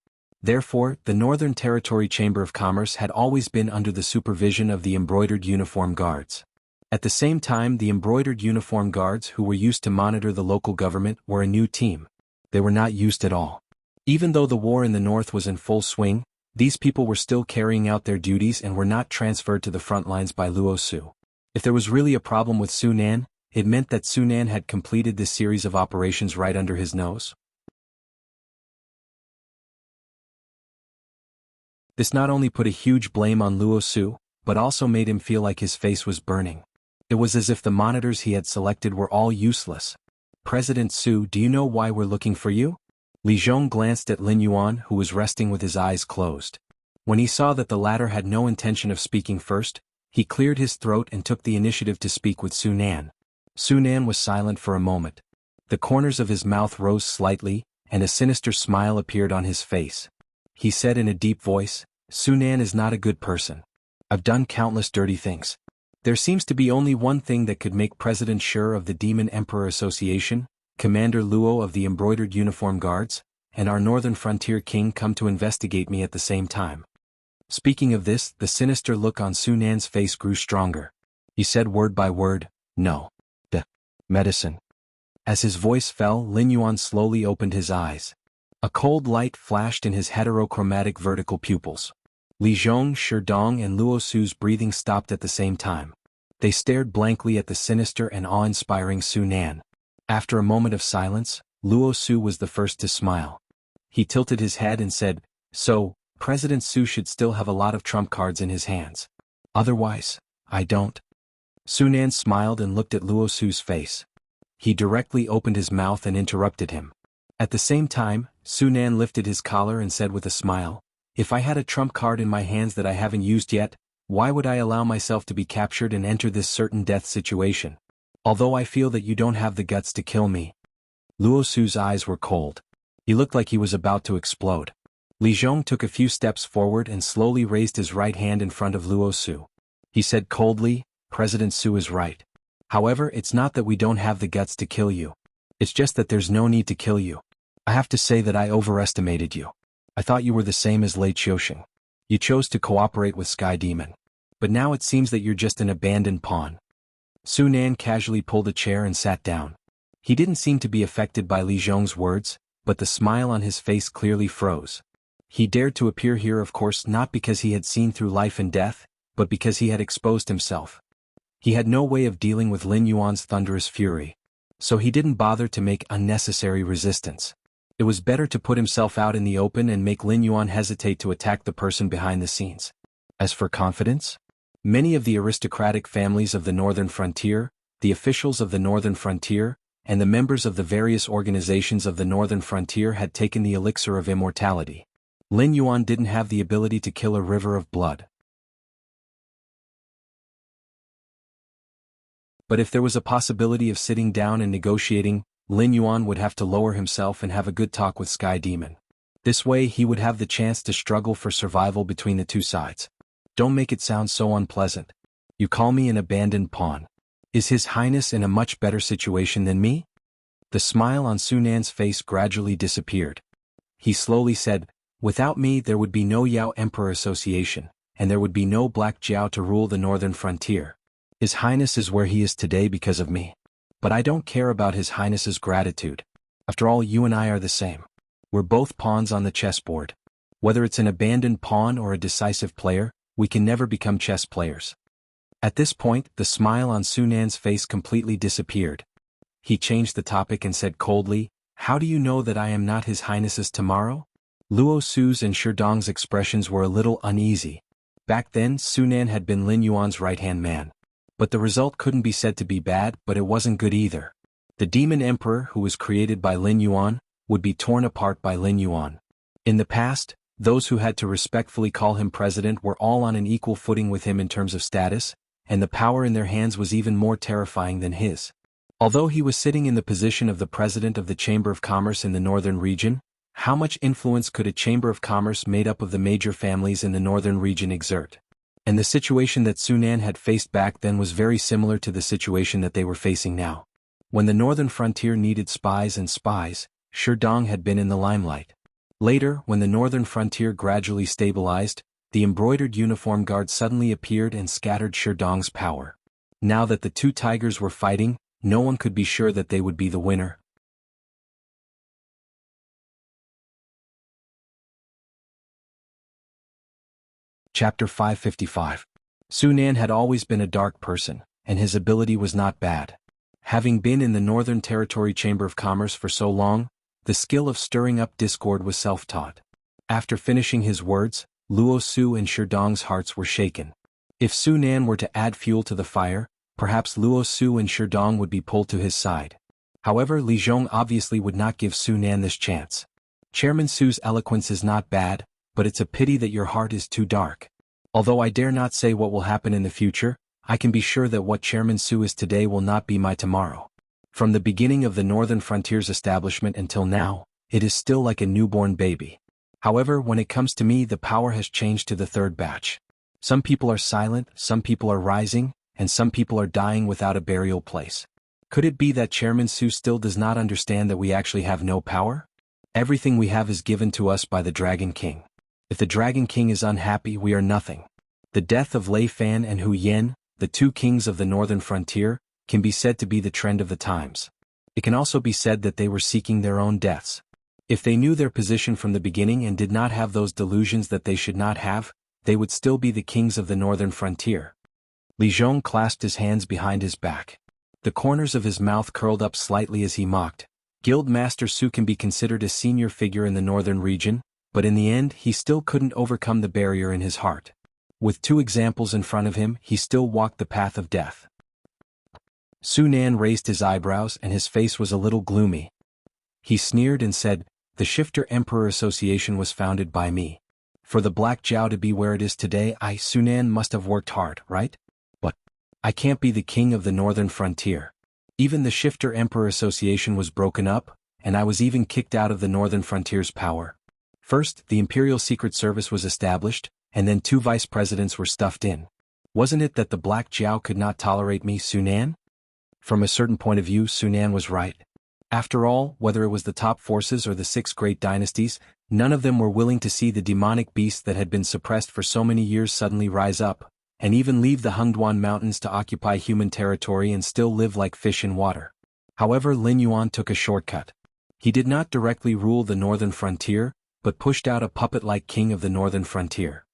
Therefore, the Northern Territory Chamber of Commerce had always been under the supervision of the embroidered uniform guards. At the same time, the embroidered uniform guards who were used to monitor the local government were a new team. They were not used at all. Even though the war in the north was in full swing, these people were still carrying out their duties and were not transferred to the front lines by Luo Su. If there was really a problem with Su Nan, it meant that Su Nan had completed this series of operations right under his nose. This not only put a huge blame on Luo Su, but also made him feel like his face was burning. It was as if the monitors he had selected were all useless. "President Su, do you know why we're looking for you?" Li Zhong glanced at Lin Yuan, who was resting with his eyes closed. When he saw that the latter had no intention of speaking first, he cleared his throat and took the initiative to speak with Su Nan. Su Nan was silent for a moment. The corners of his mouth rose slightly, and a sinister smile appeared on his face. He said in a deep voice, "Su Nan is not a good person. I've done countless dirty things. There seems to be only one thing that could make President Sure of the Demon Emperor Association, Commander Luo of the Embroidered Uniform Guards, and our Northern Frontier King come to investigate me at the same time." Speaking of this, the sinister look on Su Nan's face grew stronger. He said word by word, "No. The medicine." As his voice fell, Lin Yuan slowly opened his eyes. A cold light flashed in his heterochromatic vertical pupils. Li Zhong, Sherdong and Luo Su's breathing stopped at the same time. They stared blankly at the sinister and awe-inspiring Su Nan. After a moment of silence, Luo Su was the first to smile. He tilted his head and said, "So, President Su should still have a lot of trump cards in his hands. Otherwise, I don't." Su Nan smiled and looked at Luo Su's face. He directly opened his mouth and interrupted him. At the same time, Su Nan lifted his collar and said with a smile, "If I had a trump card in my hands that I haven't used yet, why would I allow myself to be captured and enter this certain death situation? Although I feel that you don't have the guts to kill me." Luo Su's eyes were cold. He looked like he was about to explode. Li Zhong took a few steps forward and slowly raised his right hand in front of Luo Su. He said coldly, "President Su is right. However, it's not that we don't have the guts to kill you. It's just that there's no need to kill you. I have to say that I overestimated you. I thought you were the same as Lei Qiusheng. You chose to cooperate with Sky Demon. But now it seems that you're just an abandoned pawn. Su Nan casually pulled a chair and sat down. He didn't seem to be affected by Li Zhong's words, but the smile on his face clearly froze. He dared to appear here, of course, not because he had seen through life and death, but because he had exposed himself. He had no way of dealing with Lin Yuan's thunderous fury, so he didn't bother to make unnecessary resistance. It was better to put himself out in the open and make Lin Yuan hesitate to attack the person behind the scenes. As for confidence, many of the aristocratic families of the Northern Frontier, the officials of the Northern Frontier, and the members of the various organizations of the Northern Frontier had taken the elixir of immortality. Lin Yuan didn't have the ability to kill a river of blood. But if there was a possibility of sitting down and negotiating, Lin Yuan would have to lower himself and have a good talk with Sky Demon. This way he would have the chance to struggle for survival between the two sides. Don't make it sound so unpleasant. You call me an abandoned pawn. Is His Highness in a much better situation than me? The smile on Su Nan's face gradually disappeared. He slowly said, without me there would be no Yao Emperor Association, and there would be no Black Jiao to rule the Northern Frontier. His Highness is where he is today because of me. But I don't care about His Highness's gratitude. After all, you and I are the same. We're both pawns on the chessboard. Whether it's an abandoned pawn or a decisive player, we can never become chess players. At this point, the smile on Su Nan's face completely disappeared. He changed the topic and said coldly, how do you know that I am not His Highness's tomorrow? Luo Su's and Sherdong's expressions were a little uneasy. Back then, Su Nan had been Lin Yuan's right-hand man. But the result couldn't be said to be bad, but it wasn't good either. The Demon Emperor, who was created by Lin Yuan, would be torn apart by Lin Yuan. In the past, those who had to respectfully call him president were all on an equal footing with him in terms of status, and the power in their hands was even more terrifying than his. Although he was sitting in the position of the president of the Chamber of Commerce in the northern region, how much influence could a Chamber of Commerce made up of the major families in the northern region exert? And the situation that Su Nan had faced back then was very similar to the situation that they were facing now. When the Northern Frontier needed spies, Sherdong had been in the limelight. Later, when the Northern Frontier gradually stabilized, the embroidered uniform guard suddenly appeared and scattered Sherdong's power. Now that the two tigers were fighting, no one could be sure that they would be the winner. Chapter 555. Su Nan had always been a dark person, and his ability was not bad. Having been in the Northern Territory Chamber of Commerce for so long, the skill of stirring up discord was self-taught. After finishing his words, Luo Su and Sherdong's hearts were shaken. If Su Nan were to add fuel to the fire, perhaps Luo Su and Sherdong would be pulled to his side. However, Li Zhong obviously would not give Su Nan this chance. Chairman Su's eloquence is not bad, but it's a pity that your heart is too dark. Although I dare not say what will happen in the future, I can be sure that what Chairman Su is today will not be my tomorrow. From the beginning of the Northern Frontier's establishment until now, it is still like a newborn baby. However, when it comes to me, the power has changed to the third batch. Some people are silent, some people are rising, and some people are dying without a burial place. Could it be that Chairman Su still does not understand that we actually have no power? Everything we have is given to us by the Dragon King. If the Dragon King is unhappy, we are nothing. The death of Lei Fan and Hu Yen, the two kings of the Northern Frontier, can be said to be the trend of the times. It can also be said that they were seeking their own deaths. If they knew their position from the beginning and did not have those delusions that they should not have, they would still be the kings of the Northern Frontier. Li Zhong clasped his hands behind his back. The corners of his mouth curled up slightly as he mocked. Guild Master Su can be considered a senior figure in the northern region, but in the end he still couldn't overcome the barrier in his heart. With two examples in front of him, he still walked the path of death. Su Nan raised his eyebrows and his face was a little gloomy. He sneered and said, "The Shifter Emperor Association was founded by me. For the Black Jiao to be where it is today, Su Nan, must have worked hard, right? But I can't be the king of the Northern Frontier. Even the Shifter Emperor Association was broken up, and I was even kicked out of the Northern Frontier's power. First, the Imperial Secret Service was established, and then 2 vice presidents were stuffed in. Wasn't it that the Black Jiao could not tolerate me, Su Nan?" From a certain point of view, Su Nan was right. After all, whether it was the top forces or the six great dynasties, none of them were willing to see the demonic beast that had been suppressed for so many years suddenly rise up, and even leave the Hengduan Mountains to occupy human territory and still live like fish in water. However, Lin Yuan took a shortcut. He did not directly rule the northern frontier, but pushed out a puppet-like king of the northern frontier.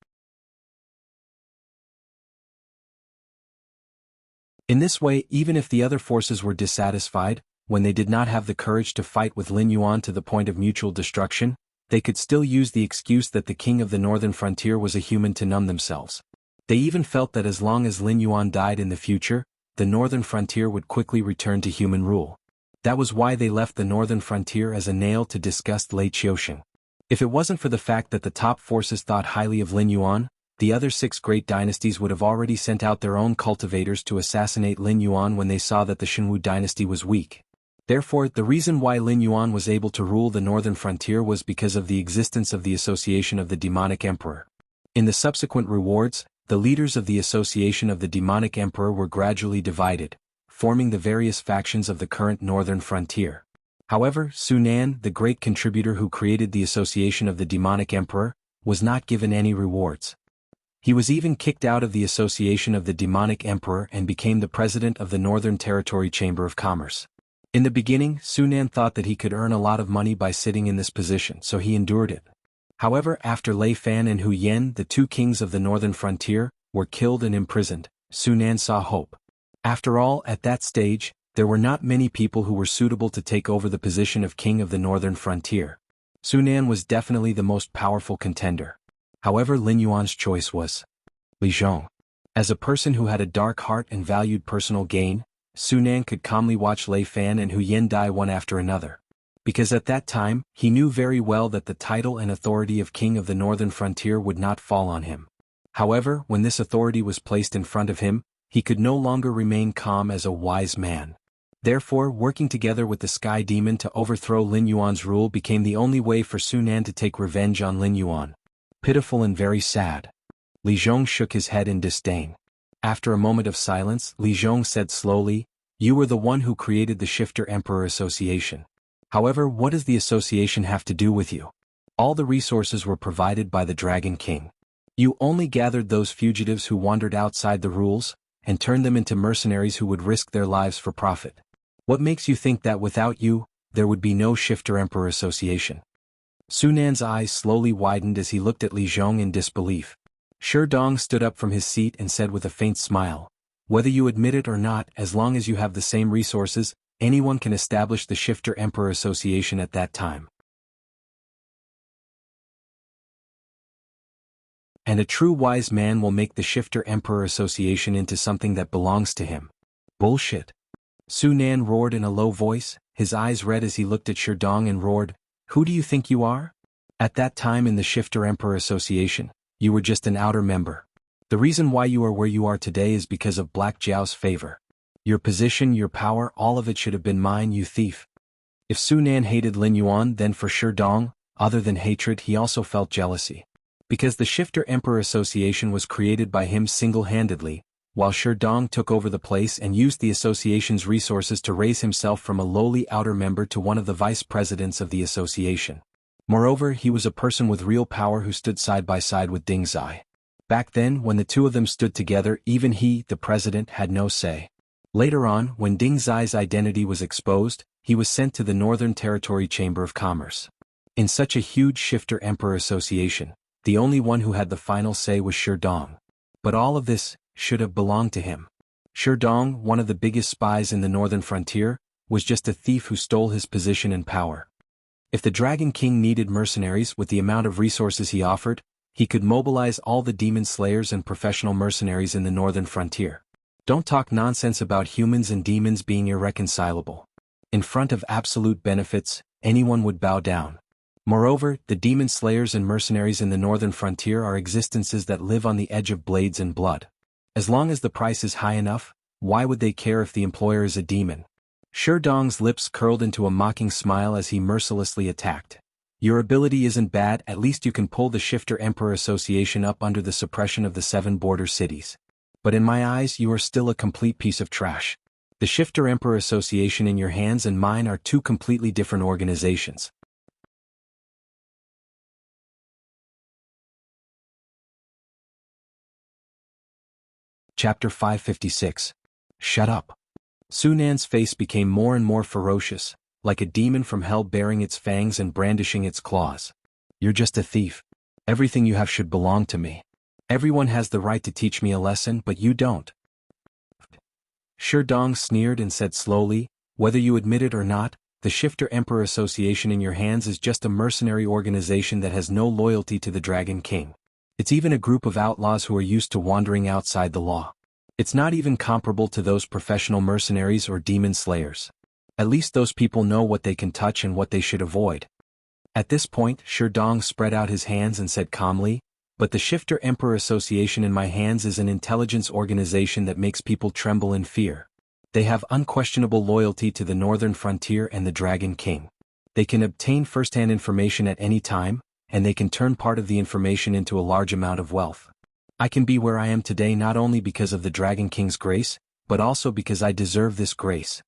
In this way, even if the other forces were dissatisfied, when they did not have the courage to fight with Lin Yuan to the point of mutual destruction, they could still use the excuse that the king of the northern frontier was a human to numb themselves. They even felt that as long as Lin Yuan died in the future, the northern frontier would quickly return to human rule. That was why they left the northern frontier as a nail to disgust Lei Qiusheng. If it wasn't for the fact that the top forces thought highly of Lin Yuan, the other six great dynasties would have already sent out their own cultivators to assassinate Lin Yuan when they saw that the Shenwu dynasty was weak. Therefore, the reason why Lin Yuan was able to rule the northern frontier was because of the existence of the Association of the Demonic Emperor. In the subsequent rewards, the leaders of the Association of the Demonic Emperor were gradually divided, forming the various factions of the current northern frontier. However, Su Nan, the great contributor who created the Association of the Demonic Emperor, was not given any rewards. He was even kicked out of the Association of the Demonic Emperor and became the president of the Northern Territory Chamber of Commerce. In the beginning, Su Nan thought that he could earn a lot of money by sitting in this position, so he endured it. However, after Lei Fan and Hu Yen, the two kings of the northern frontier, were killed and imprisoned, Su Nan saw hope. After all, at that stage, there were not many people who were suitable to take over the position of king of the northern frontier. Su Nan was definitely the most powerful contender. However, Lin Yuan's choice was Li Zhong. As a person who had a dark heart and valued personal gain, Su Nan could calmly watch Lei Fan and Hu Yen die one after another. Because at that time, he knew very well that the title and authority of king of the northern frontier would not fall on him. However, when this authority was placed in front of him, he could no longer remain calm as a wise man. Therefore, working together with the Sky Demon to overthrow Lin Yuan's rule became the only way for Su Nan to take revenge on Lin Yuan. Pitiful and very sad. Li Zhong shook his head in disdain. After a moment of silence, Li Zhong said slowly, "You were the one who created the Shifter Emperor Association. However, what does the association have to do with you? All the resources were provided by the Dragon King. You only gathered those fugitives who wandered outside the rules, and turned them into mercenaries who would risk their lives for profit. What makes you think that without you, there would be no Shifter Emperor Association?" Su Nan's eyes slowly widened as he looked at Li Zhong in disbelief. Shi Dong stood up from his seat and said with a faint smile, "Whether you admit it or not, as long as you have the same resources, anyone can establish the Shifter Emperor Association at that time. And a true wise man will make the Shifter Emperor Association into something that belongs to him." "Bullshit." Su Nan roared in a low voice, his eyes red as he looked at Shi Dong and roared, "Who do you think you are? At that time in the Shifter Emperor Association, you were just an outer member. The reason why you are where you are today is because of Black Jiao's favor. Your position, your power, all of it should have been mine, you thief." If Su Nan hated Lin Yuan, then for Shi Dong, other than hatred, he also felt jealousy. Because the Shifter Emperor Association was created by him single-handedly, while Shi Dong took over the place and used the association's resources to raise himself from a lowly outer member to one of the vice presidents of the association. Moreover, he was a person with real power who stood side by side with Ding Zai. Back then, when the two of them stood together, even he, the president, had no say. Later on, when Ding Zai's identity was exposed, he was sent to the Northern Territory Chamber of Commerce. In such a huge Shifter Emperor Association, the only one who had the final say was Shi Dong. But all of this should have belonged to him. Shi Dong, one of the biggest spies in the northern frontier, was just a thief who stole his position and power. If the Dragon King needed mercenaries with the amount of resources he offered, he could mobilize all the demon slayers and professional mercenaries in the northern frontier. Don't talk nonsense about humans and demons being irreconcilable. In front of absolute benefits, anyone would bow down. Moreover, the demon slayers and mercenaries in the northern frontier are existences that live on the edge of blades and blood. As long as the price is high enough, why would they care if the employer is a demon? Shi Dong's lips curled into a mocking smile as he mercilessly attacked. "Your ability isn't bad, at least you can pull the Shifter Emperor Association up under the suppression of the 7 border cities. But in my eyes you are still a complete piece of trash. The Shifter Emperor Association in your hands and mine are two completely different organizations. Chapter 556. Shut up. Su Nan's face became more and more ferocious, like a demon from hell baring its fangs and brandishing its claws. You're just a thief. Everything you have should belong to me. Everyone has the right to teach me a lesson, but you don't. Sherdong sneered and said slowly, whether you admit it or not, the Shifter Emperor Association in your hands is just a mercenary organization that has no loyalty to the Dragon King. It's even a group of outlaws who are used to wandering outside the law. It's not even comparable to those professional mercenaries or demon slayers. At least those people know what they can touch and what they should avoid. At this point, Sherdong spread out his hands and said calmly, but the Shifter Emperor Association in my hands is an intelligence organization that makes people tremble in fear. They have unquestionable loyalty to the northern frontier and the Dragon King. They can obtain first-hand information at any time, and they can turn part of the information into a large amount of wealth. I can be where I am today not only because of the Dragon King's grace, but also because I deserve this grace.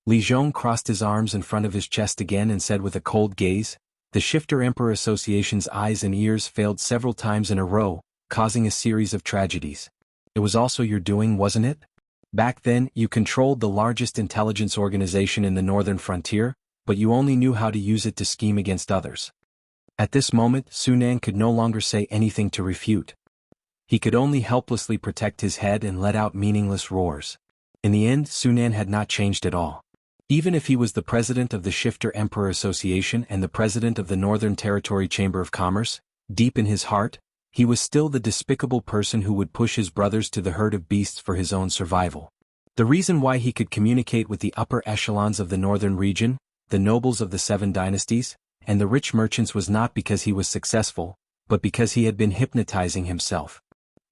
Li Zhong crossed his arms in front of his chest again and said with a cold gaze, the Shifter Emperor Association's eyes and ears failed several times in a row, causing a series of tragedies. It was also your doing, wasn't it? Back then, you controlled the largest intelligence organization in the northern frontier, but you only knew how to use it to scheme against others. At this moment, Su Nan could no longer say anything to refute. He could only helplessly protect his head and let out meaningless roars. In the end, Su Nan had not changed at all. Even if he was the president of the Shifter Emperor Association and the president of the Northern Territory Chamber of Commerce, deep in his heart, he was still the despicable person who would push his brothers to the herd of beasts for his own survival. The reason why he could communicate with the upper echelons of the northern region, the nobles of the 7 dynasties, and the rich merchants was not because he was successful, but because he had been hypnotizing himself.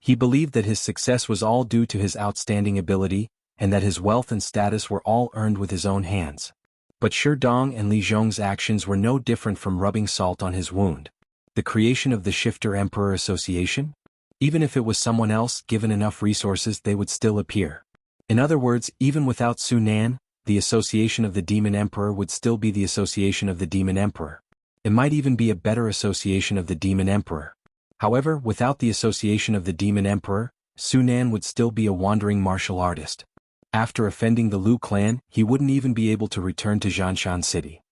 He believed that his success was all due to his outstanding ability, and that his wealth and status were all earned with his own hands. But Sherdong and Li Zhong's actions were no different from rubbing salt on his wound. The creation of the Shifter Emperor Association? Even if it was someone else, given enough resources, they would still appear. In other words, even without Su Nan, the association of the Demon Emperor would still be the association of the Demon Emperor. It might even be a better association of the Demon Emperor. However, without the association of the Demon Emperor, Su Nan would still be a wandering martial artist. After offending the Lu clan, he wouldn't even be able to return to Zhanshan City.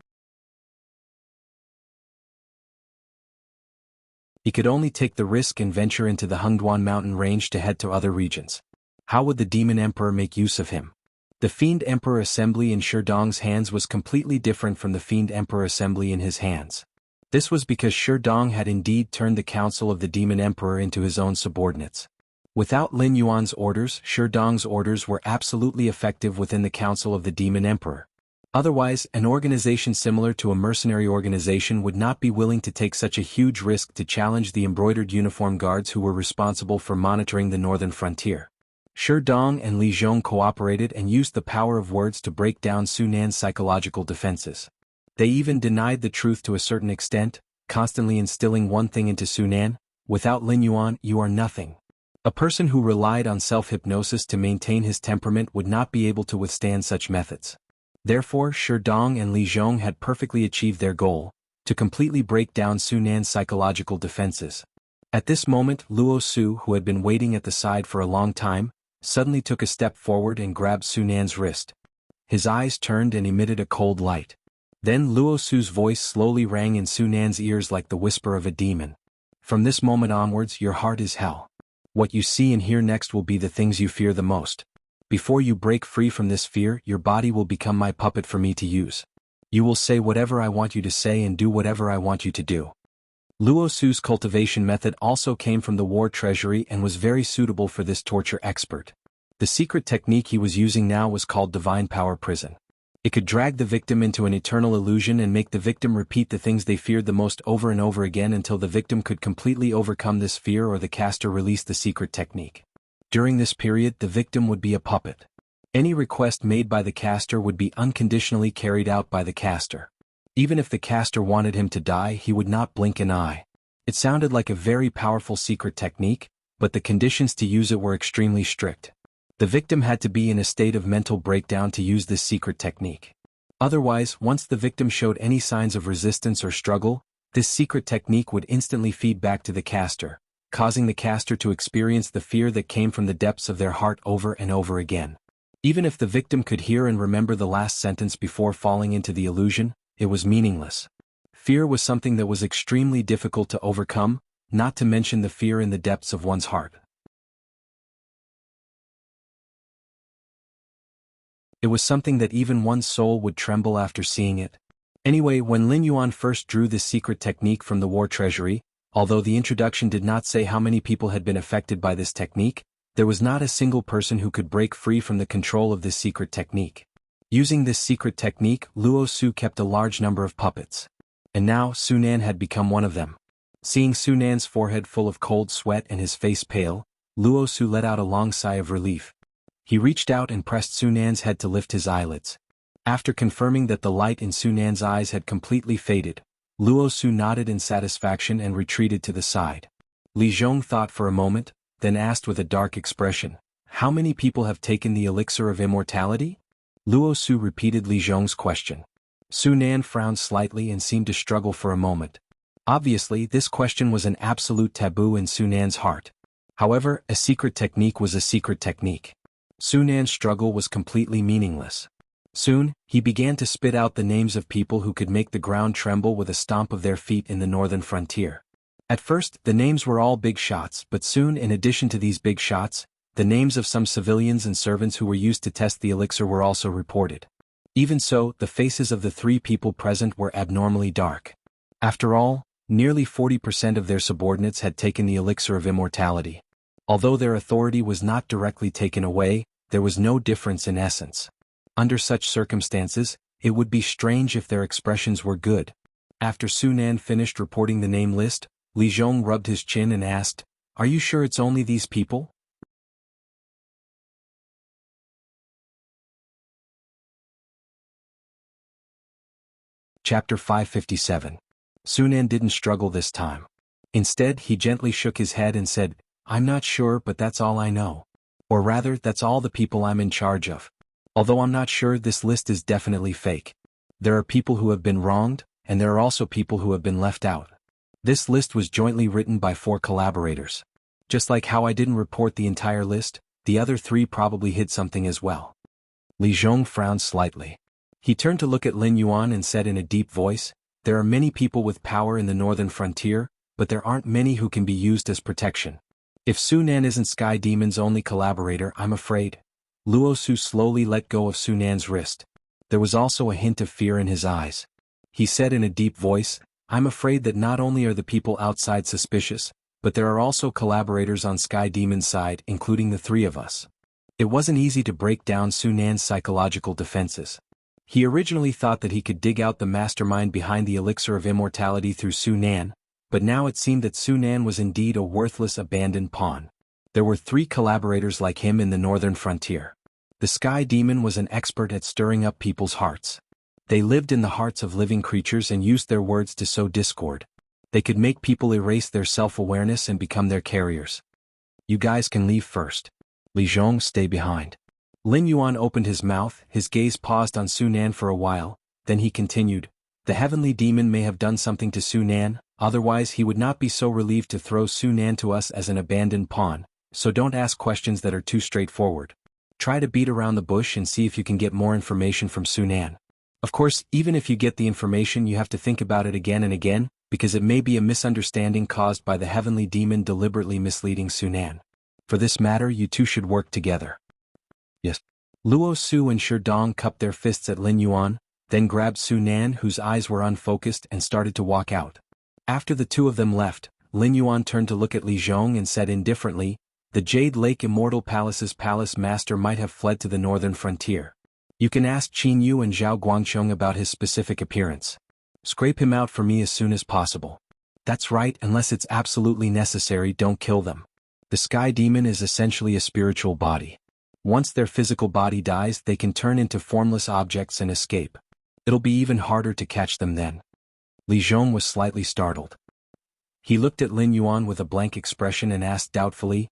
He could only take the risk and venture into the Hengduan mountain range to head to other regions. How would the Demon Emperor make use of him? The Fiend Emperor Assembly in Sherdong's hands was completely different from the Fiend Emperor Assembly in his hands. This was because Sherdong had indeed turned the Council of the Demon Emperor into his own subordinates. Without Lin Yuan's orders, Sherdong's orders were absolutely effective within the Council of the Demon Emperor. Otherwise, an organization similar to a mercenary organization would not be willing to take such a huge risk to challenge the embroidered uniform guards who were responsible for monitoring the northern frontier. Sherdong and Li Zhong cooperated and used the power of words to break down Su Nan's psychological defenses. They even denied the truth to a certain extent, constantly instilling one thing into Su Nan: without Lin Yuan, you are nothing. A person who relied on self-hypnosis to maintain his temperament would not be able to withstand such methods. Therefore, Sherdong and Li Zhong had perfectly achieved their goal, to completely break down Su Nan's psychological defenses. At this moment, Luo Su, who had been waiting at the side for a long time, suddenly took a step forward and grabbed Su Nan's wrist. His eyes turned and emitted a cold light. Then Luo Su's voice slowly rang in Su Nan's ears like the whisper of a demon. From this moment onwards, your heart is hell. What you see and hear next will be the things you fear the most. Before you break free from this fear, your body will become my puppet for me to use. You will say whatever I want you to say and do whatever I want you to do. Luo Su's cultivation method also came from the war treasury and was very suitable for this torture expert. The secret technique he was using now was called Divine Power Prison. It could drag the victim into an eternal illusion and make the victim repeat the things they feared the most over and over again until the victim could completely overcome this fear or the caster released the secret technique. During this period, the victim would be a puppet. Any request made by the caster would be unconditionally carried out by the caster. Even if the caster wanted him to die, he would not blink an eye. It sounded like a very powerful secret technique, but the conditions to use it were extremely strict. The victim had to be in a state of mental breakdown to use this secret technique. Otherwise, once the victim showed any signs of resistance or struggle, this secret technique would instantly feed back to the caster, causing the caster to experience the fear that came from the depths of their heart over and over again. Even if the victim could hear and remember the last sentence before falling into the illusion, it was meaningless. Fear was something that was extremely difficult to overcome, not to mention the fear in the depths of one's heart. It was something that even one's soul would tremble after seeing it. Anyway, when Lin Yuan first drew this secret technique from the war treasury, although the introduction did not say how many people had been affected by this technique, there was not a single person who could break free from the control of this secret technique. Using this secret technique, Luo Su kept a large number of puppets. And now, Su Nan had become one of them. Seeing Su Nan's forehead full of cold sweat and his face pale, Luo Su let out a long sigh of relief. He reached out and pressed Su Nan's head to lift his eyelids. After confirming that the light in Su Nan's eyes had completely faded, Luo Su nodded in satisfaction and retreated to the side. Li Zhong thought for a moment, then asked with a dark expression, "How many people have taken the elixir of immortality?" Luo Su repeated Li Zhong's question. Su Nan frowned slightly and seemed to struggle for a moment. Obviously, this question was an absolute taboo in Su Nan's heart. However, a secret technique was a secret technique. Su Nan's struggle was completely meaningless. Soon, he began to spit out the names of people who could make the ground tremble with a stomp of their feet in the northern frontier. At first, the names were all big shots, but soon, in addition to these big shots, the names of some civilians and servants who were used to test the elixir were also reported. Even so, the faces of the 3 people present were abnormally dark. After all, nearly 40% of their subordinates had taken the elixir of immortality. Although their authority was not directly taken away, there was no difference in essence. Under such circumstances, it would be strange if their expressions were good. After Su Nan finished reporting the name list, Li Zhong rubbed his chin and asked, "Are you sure it's only these people?" Chapter 557. Su Nan didn't struggle this time. Instead, he gently shook his head and said, "I'm not sure, but that's all I know. Or rather, that's all the people I'm in charge of. Although I'm not sure, this list is definitely fake. There are people who have been wronged, and there are also people who have been left out. This list was jointly written by 4 collaborators. Just like how I didn't report the entire list, the other 3 probably hid something as well." Li Zhong frowned slightly. He turned to look at Lin Yuan and said in a deep voice, "There are many people with power in the northern frontier, but there aren't many who can be used as protection. If Su Nan isn't Sky Demon's only collaborator, I'm afraid." Luo Su slowly let go of Su Nan's wrist. There was also a hint of fear in his eyes. He said in a deep voice, "I'm afraid that not only are the people outside suspicious, but there are also collaborators on Sky Demon's side, including the 3 of us." It wasn't easy to break down Su Nan's psychological defenses. He originally thought that he could dig out the mastermind behind the elixir of immortality through Su Nan, but now it seemed that Su Nan was indeed a worthless abandoned pawn. There were 3 collaborators like him in the northern frontier. The Sky Demon was an expert at stirring up people's hearts. They lived in the hearts of living creatures and used their words to sow discord. They could make people erase their self-awareness and become their carriers. "You guys can leave first. Li Zhong, stay behind." Lin Yuan opened his mouth, his gaze paused on Su Nan for a while, then he continued, "The heavenly demon may have done something to Su Nan, otherwise he would not be so relieved to throw Su Nan to us as an abandoned pawn, so don't ask questions that are too straightforward. Try to beat around the bush and see if you can get more information from Su Nan. Of course, even if you get the information, you have to think about it again and again, because it may be a misunderstanding caused by the heavenly demon deliberately misleading Su Nan. For this matter, you 2 should work together." "Yes." Luo Su and Sherdong cupped their fists at Lin Yuan, then grabbed Su Nan, whose eyes were unfocused, and started to walk out. After the 2 of them left, Lin Yuan turned to look at Li Zhong and said indifferently, "The Jade Lake Immortal Palace's palace master might have fled to the northern frontier. You can ask Qin Yu and Zhao Guangcheng about his specific appearance. Scrape him out for me as soon as possible. That's right, unless it's absolutely necessary, don't kill them. The Sky Demon is essentially a spiritual body. Once their physical body dies, they can turn into formless objects and escape. It'll be even harder to catch them then." Li Zhong was slightly startled. He looked at Lin Yuan with a blank expression and asked doubtfully,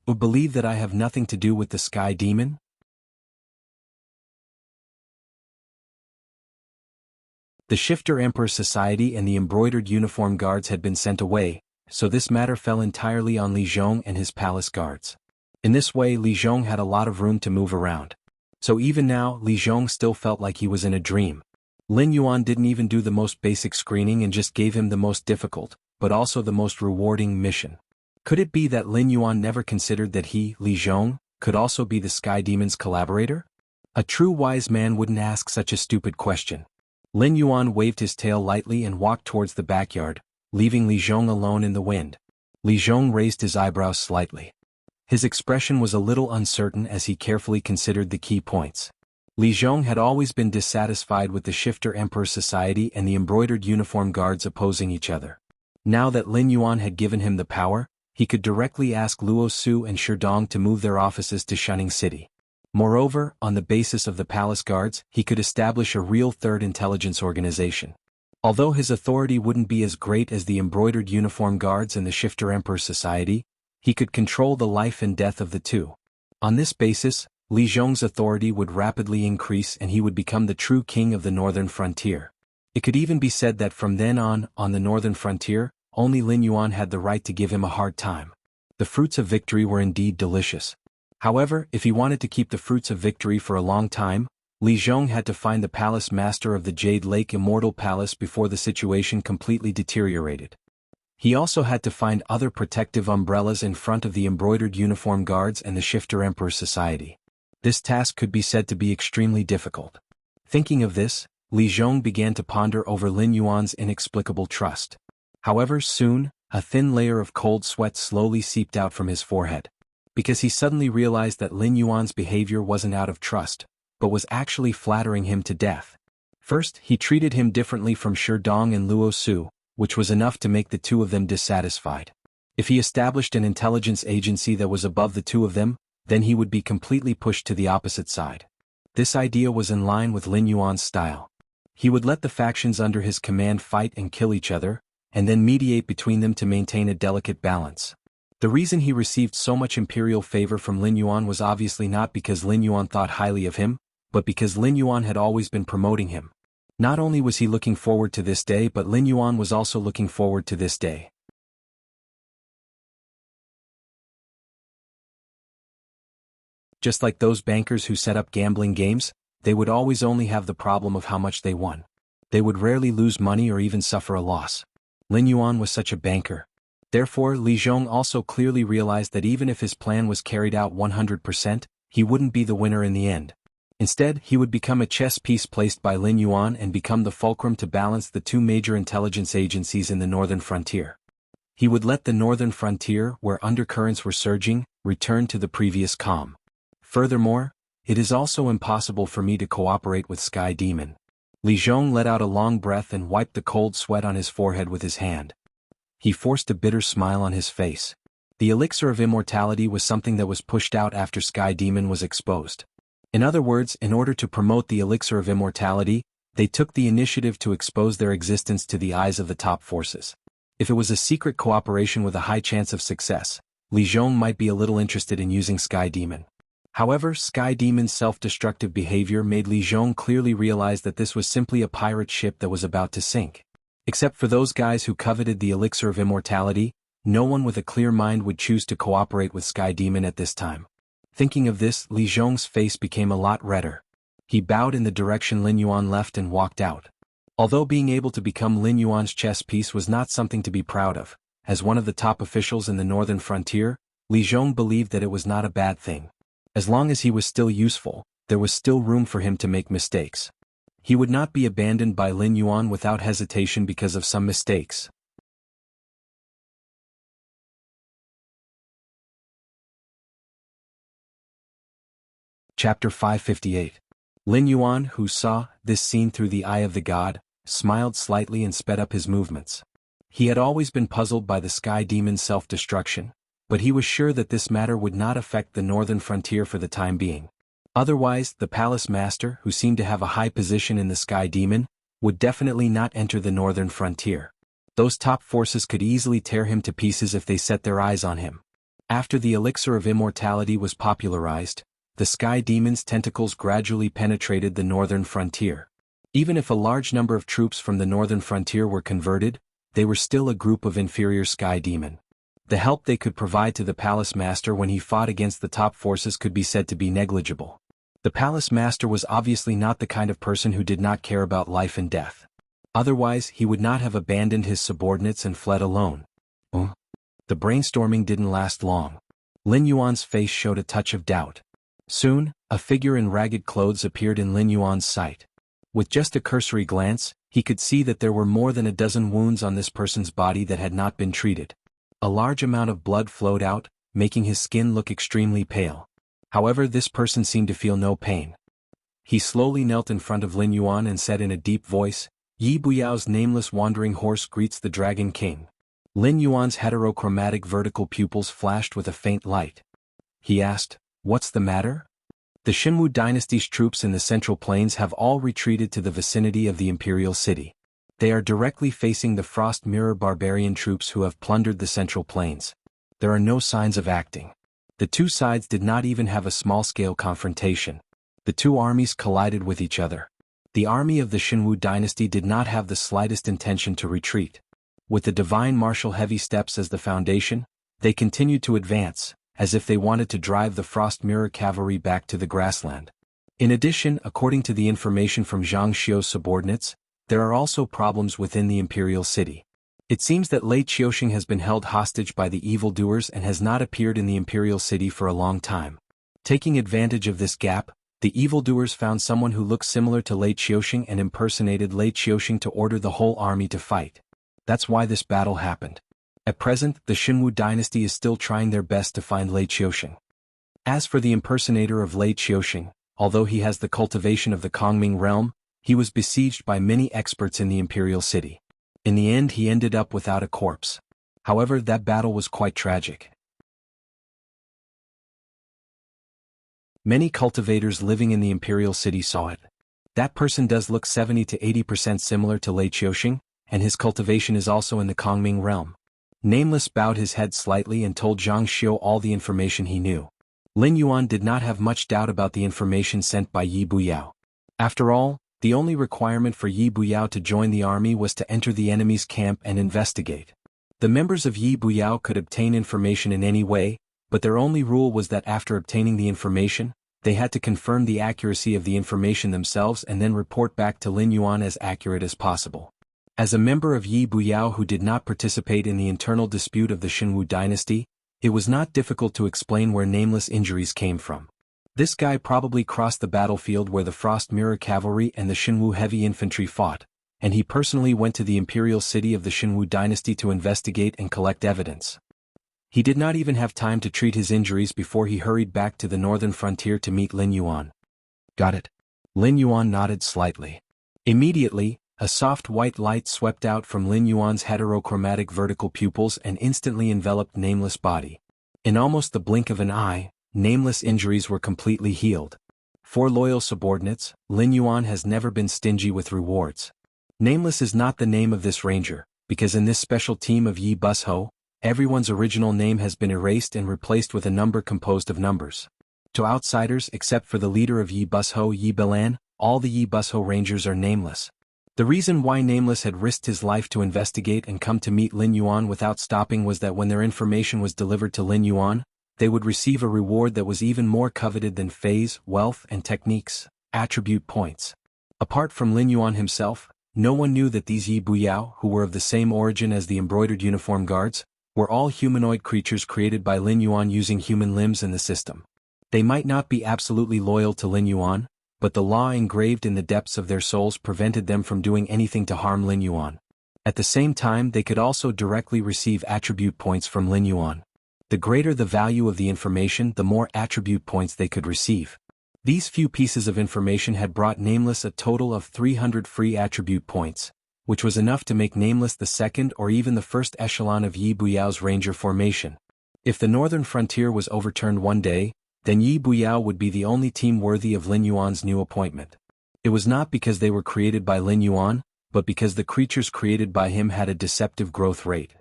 Would believe that I have nothing to do with the Sky Demon? The Shifter Emperor Society and the embroidered uniform guards had been sent away, so this matter fell entirely on Li Zhong and his palace guards. In this way Li Zhong had a lot of room to move around. So even now Li Zhong still felt like he was in a dream. Lin Yuan didn't even do the most basic screening and just gave him the most difficult, but also the most rewarding mission. Could it be that Lin Yuan never considered that he, Li Zhong, could also be the Sky Demon's collaborator? A true wise man wouldn't ask such a stupid question. Lin Yuan waved his tail lightly and walked towards the backyard, leaving Li Zhong alone in the wind. Li Zhong raised his eyebrows slightly. His expression was a little uncertain as he carefully considered the key points. Li Zhong had always been dissatisfied with the Shifter Emperor Society and the embroidered uniform guards opposing each other. Now that Lin Yuan had given him the power, he could directly ask Luo Su and Sherdong to move their offices to Shunning City. Moreover, on the basis of the palace guards, he could establish a real third intelligence organization. Although his authority wouldn't be as great as the embroidered uniform guards and the Shifter Emperor Society, he could control the life and death of the two. On this basis, Li Zhong's authority would rapidly increase and he would become the true king of the northern frontier. It could even be said that from then on the northern frontier, only Lin Yuan had the right to give him a hard time. The fruits of victory were indeed delicious. However, if he wanted to keep the fruits of victory for a long time, Li Zhong had to find the palace master of the Jade Lake Immortal Palace before the situation completely deteriorated. He also had to find other protective umbrellas in front of the embroidered uniform guards and the Shifter Emperor Society. This task could be said to be extremely difficult. Thinking of this, Li Zhong began to ponder over Lin Yuan's inexplicable trust. However, soon, a thin layer of cold sweat slowly seeped out from his forehead. Because he suddenly realized that Lin Yuan's behavior wasn't out of trust, but was actually flattering him to death. First, he treated him differently from Sherdong and Luo Su, which was enough to make the two of them dissatisfied. If he established an intelligence agency that was above the two of them, then he would be completely pushed to the opposite side. This idea was in line with Lin Yuan's style. He would let the factions under his command fight and kill each other, and then mediate between them to maintain a delicate balance. The reason he received so much imperial favor from Lin Yuan was obviously not because Lin Yuan thought highly of him, but because Lin Yuan had always been promoting him. Not only was he looking forward to this day, but Lin Yuan was also looking forward to this day. Just like those bankers who set up gambling games, they would always only have the problem of how much they won. They would rarely lose money or even suffer a loss. Lin Yuan was such a banker. Therefore, Li Zhong also clearly realized that even if his plan was carried out 100%, he wouldn't be the winner in the end. Instead, he would become a chess piece placed by Lin Yuan and become the fulcrum to balance the two major intelligence agencies in the northern frontier. He would let the northern frontier, where undercurrents were surging, return to the previous calm. Furthermore, it is also impossible for me to cooperate with Sky Demon. Li Zhong let out a long breath and wiped the cold sweat on his forehead with his hand. He forced a bitter smile on his face. The elixir of immortality was something that was pushed out after Sky Demon was exposed. In other words, in order to promote the elixir of immortality, they took the initiative to expose their existence to the eyes of the top forces. If it was a secret cooperation with a high chance of success, Li Zhong might be a little interested in using Sky Demon. However, Sky Demon's self-destructive behavior made Li Zhong clearly realize that this was simply a pirate ship that was about to sink. Except for those guys who coveted the elixir of immortality, no one with a clear mind would choose to cooperate with Sky Demon at this time. Thinking of this, Li Zhong's face became a lot redder. He bowed in the direction Lin Yuan left and walked out. Although being able to become Lin Yuan's chess piece was not something to be proud of, as one of the top officials in the northern frontier, Li Zhong believed that it was not a bad thing. As long as he was still useful, there was still room for him to make mistakes. He would not be abandoned by Lin Yuan without hesitation because of some mistakes. Chapter 558. Lin Yuan, who saw this scene through the eye of the god, smiled slightly and sped up his movements. He had always been puzzled by the Sky Demon's self-destruction, but he was sure that this matter would not affect the northern frontier for the time being. Otherwise, the palace master, who seemed to have a high position in the Sky Demon, would definitely not enter the northern frontier. Those top forces could easily tear him to pieces if they set their eyes on him. After the elixir of immortality was popularized, the sky demon's tentacles gradually penetrated the northern frontier. Even if a large number of troops from the northern frontier were converted, they were still a group of inferior sky demon. The help they could provide to the palace master when he fought against the top forces could be said to be negligible. The palace master was obviously not the kind of person who did not care about life and death. Otherwise, he would not have abandoned his subordinates and fled alone. The brainstorming didn't last long. Lin Yuan's face showed a touch of doubt. Soon, a figure in ragged clothes appeared in Lin Yuan's sight. With just a cursory glance, he could see that there were more than a dozen wounds on this person's body that had not been treated. A large amount of blood flowed out, making his skin look extremely pale. However, this person seemed to feel no pain. He slowly knelt in front of Lin Yuan and said in a deep voice, "Yi Buyao's nameless wandering horse greets the Dragon King." Lin Yuan's heterochromatic vertical pupils flashed with a faint light. He asked, "What's the matter?" The Xinwu dynasty's troops in the Central Plains have all retreated to the vicinity of the Imperial City. They are directly facing the Frost Mirror barbarian troops who have plundered the Central Plains. There are no signs of acting. The two sides did not even have a small-scale confrontation. The two armies collided with each other. The army of the Xinwu dynasty did not have the slightest intention to retreat. With the divine martial heavy steps as the foundation, they continued to advance, as if they wanted to drive the Frost Mirror cavalry back to the grassland. In addition, according to the information from Zhang Xiu's subordinates, there are also problems within the Imperial City. It seems that Lei Qiuxing has been held hostage by the evildoers and has not appeared in the Imperial City for a long time. Taking advantage of this gap, the evildoers found someone who looked similar to Lei Qiuxing and impersonated Lei Qiuxing to order the whole army to fight. That's why this battle happened. At present, the Xinwu dynasty is still trying their best to find Lei Qiuxing. As for the impersonator of Lei Qiuxing, although he has the cultivation of the Kongming realm, he was besieged by many experts in the Imperial City. In the end, he ended up without a corpse. However, that battle was quite tragic. Many cultivators living in the Imperial City saw it. That person does look 70 to 80% similar to Lei Qiuxing, and his cultivation is also in the Kongming realm. Nameless bowed his head slightly and told Zhang Xiu all the information he knew. Lin Yuan did not have much doubt about the information sent by Yi Buyao. After all, the only requirement for Yi Buyao to join the army was to enter the enemy's camp and investigate. The members of Yi Buyao could obtain information in any way, but their only rule was that after obtaining the information, they had to confirm the accuracy of the information themselves and then report back to Lin Yuan as accurate as possible. As a member of Yi Buyao who did not participate in the internal dispute of the Xinwu dynasty, it was not difficult to explain where Nameless injuries came from. This guy probably crossed the battlefield where the Frost Mirror cavalry and the Xinwu heavy infantry fought, and he personally went to the imperial city of the Xinwu dynasty to investigate and collect evidence. He did not even have time to treat his injuries before he hurried back to the northern frontier to meet Lin Yuan. Got it? Lin Yuan nodded slightly. Immediately, a soft white light swept out from Lin Yuan's heterochromatic vertical pupils and instantly enveloped Nameless' body. In almost the blink of an eye, Nameless' injuries were completely healed. For loyal subordinates, Lin Yuan has never been stingy with rewards. Nameless is not the name of this ranger, because in this special team of Yi Busho, everyone's original name has been erased and replaced with a number composed of numbers. To outsiders except for the leader of Yi Busho, Yi Bilan, all the Yi Busho rangers are nameless. The reason why Nameless had risked his life to investigate and come to meet Lin Yuan without stopping was that when their information was delivered to Lin Yuan, they would receive a reward that was even more coveted than phase, wealth, and techniques, attribute points. Apart from Lin Yuan himself, no one knew that these Yi Buyao, who were of the same origin as the embroidered uniform guards, were all humanoid creatures created by Lin Yuan using human limbs in the system. They might not be absolutely loyal to Lin Yuan, but the law engraved in the depths of their souls prevented them from doing anything to harm Lin Yuan. At the same time, they could also directly receive attribute points from Lin Yuan. The greater the value of the information, the more attribute points they could receive. These few pieces of information had brought Nameless a total of 300 free attribute points, which was enough to make Nameless the second or even the first echelon of Yi Buyao's ranger formation. If the northern frontier was overturned one day, then Yi Buyao would be the only team worthy of Lin Yuan's new appointment. It was not because they were created by Lin Yuan, but because the creatures created by him had a deceptive growth rate.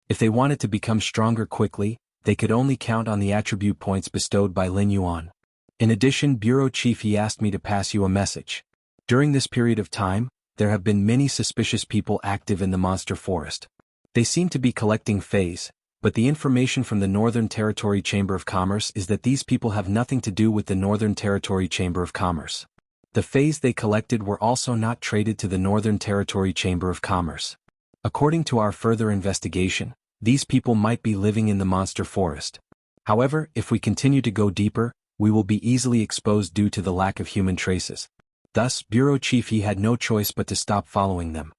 If they wanted to become stronger quickly, they could only count on the attribute points bestowed by Lin Yuan. In addition, Bureau Chief, he asked me to pass you a message. During this period of time, there have been many suspicious people active in the monster forest. They seem to be collecting phase, but the information from the Northern Territory Chamber of Commerce is that these people have nothing to do with the Northern Territory Chamber of Commerce. The phase they collected were also not traded to the Northern Territory Chamber of Commerce. According to our further investigation, these people might be living in the monster forest. However, if we continue to go deeper, we will be easily exposed due to the lack of human traces. Thus, Bureau Chief, he had no choice but to stop following them.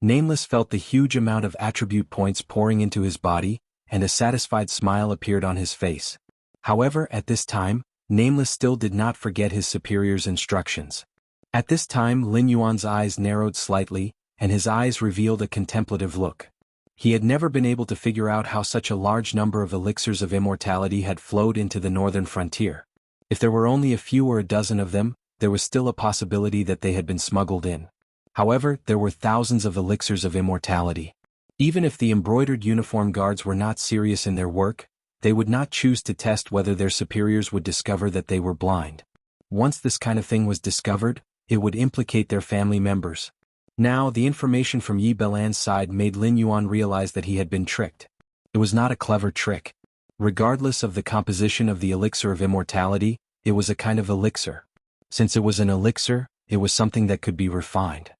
Nameless felt the huge amount of attribute points pouring into his body, and a satisfied smile appeared on his face. However, at this time, Nameless still did not forget his superior's instructions. At this time, Lin Yuan's eyes narrowed slightly, and his eyes revealed a contemplative look. He had never been able to figure out how such a large number of elixirs of immortality had flowed into the northern frontier. If there were only a few or a dozen of them, there was still a possibility that they had been smuggled in. However, there were thousands of elixirs of immortality. Even if the embroidered uniform guards were not serious in their work, they would not choose to test whether their superiors would discover that they were blind. Once this kind of thing was discovered, it would implicate their family members. Now, the information from Yi Belan's side made Lin Yuan realize that he had been tricked. It was not a clever trick. Regardless of the composition of the elixir of immortality, it was a kind of elixir. Since it was an elixir, it was something that could be refined.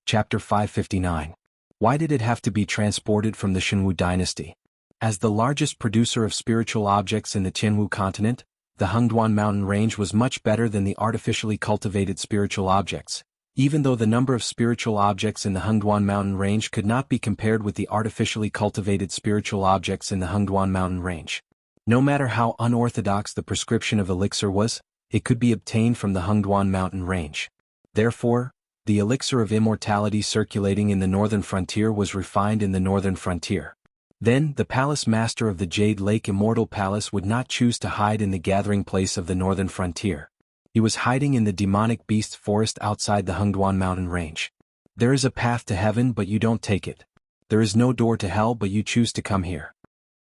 Chapter 559. Why did it have to be transported from the Jianghu dynasty? As the largest producer of spiritual objects in the Jianghu continent, the Hengduan mountain range was much better than the artificially cultivated spiritual objects, even though the number of spiritual objects in the Hengduan mountain range could not be compared with the artificially cultivated spiritual objects in the Hengduan mountain range. No matter how unorthodox the prescription of elixir was, it could be obtained from the Hengduan mountain range. Therefore, the elixir of immortality circulating in the northern frontier was refined in the northern frontier. Then, the palace master of the Jade Lake Immortal Palace would not choose to hide in the gathering place of the northern frontier. He was hiding in the demonic beast forest outside the Hengduan mountain range. There is a path to heaven, but you don't take it. There is no door to hell, but you choose to come here.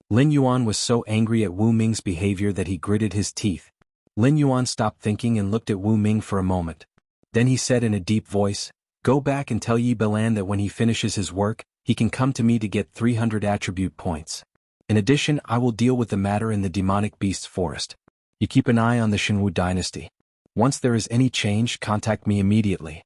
Lin Yuan was so angry at Wu Ming's behavior that he gritted his teeth. Lin Yuan stopped thinking and looked at Wu Ming for a moment. Then he said in a deep voice, "Go back and tell Yi Belan that when he finishes his work, he can come to me to get 300 attribute points. In addition, I will deal with the matter in the demonic beasts forest. You keep an eye on the Jianghu dynasty. Once there is any change, contact me immediately."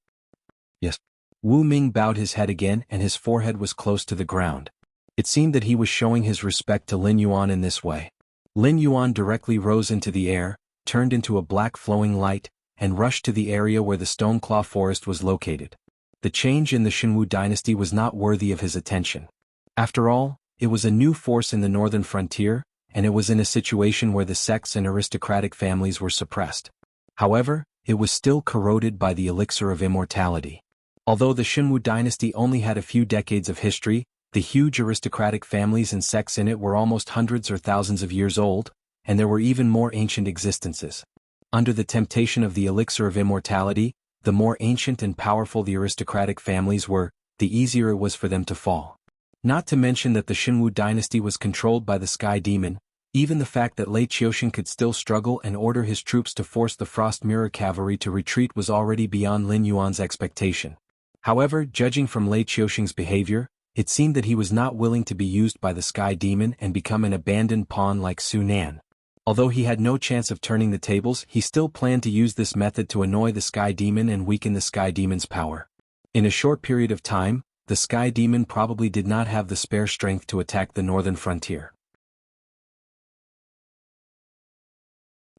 Yes. Wu Ming bowed his head again and his forehead was close to the ground. It seemed that he was showing his respect to Lin Yuan in this way. Lin Yuan directly rose into the air, turned into a black flowing light, and rushed to the area where the Stoneclaw forest was located. The change in the Jianghu dynasty was not worthy of his attention. After all, it was a new force in the northern frontier, and it was in a situation where the sects and aristocratic families were suppressed. However, it was still corroded by the elixir of immortality. Although the Jianghu dynasty only had a few decades of history, the huge aristocratic families and sects in it were almost hundreds or thousands of years old, and there were even more ancient existences. Under the temptation of the elixir of immortality, the more ancient and powerful the aristocratic families were, the easier it was for them to fall. Not to mention that the Jianghu dynasty was controlled by the Sky Demon. Even the fact that Lei Qiusheng could still struggle and order his troops to force the Frost Mirror cavalry to retreat was already beyond Lin Yuan's expectation. However, judging from Lei Qiusheng's behavior, it seemed that he was not willing to be used by the Sky Demon and become an abandoned pawn like Su Nan. Although he had no chance of turning the tables, he still planned to use this method to annoy the Sky Demon and weaken the Sky Demon's power. In a short period of time, the Sky Demon probably did not have the spare strength to attack the northern frontier.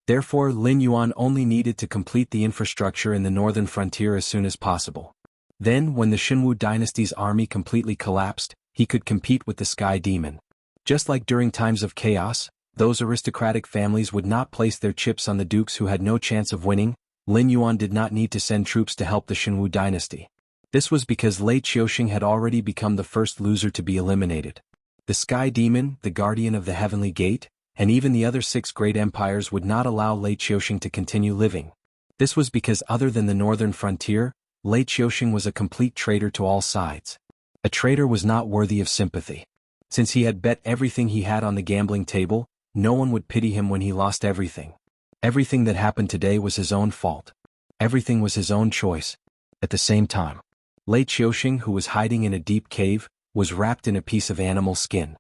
Therefore, Lin Yuan only needed to complete the infrastructure in the northern frontier as soon as possible. Then, when the Jianghu dynasty's army completely collapsed, he could compete with the Sky Demon. Just like during times of chaos, those aristocratic families would not place their chips on the dukes who had no chance of winning. Lin Yuan did not need to send troops to help the Jianghu dynasty. This was because Lei Qiusheng had already become the first loser to be eliminated. The Sky Demon, the guardian of the Heavenly Gate, and even the other 6 great empires would not allow Lei Qiusheng to continue living. This was because other than the northern frontier, Lei Qiusheng was a complete traitor to all sides. A traitor was not worthy of sympathy. Since he had bet everything he had on the gambling table, no one would pity him when he lost everything. Everything that happened today was his own fault. Everything was his own choice. At the same time, Lei Qiusheng, who was hiding in a deep cave, was wrapped in a piece of animal skin.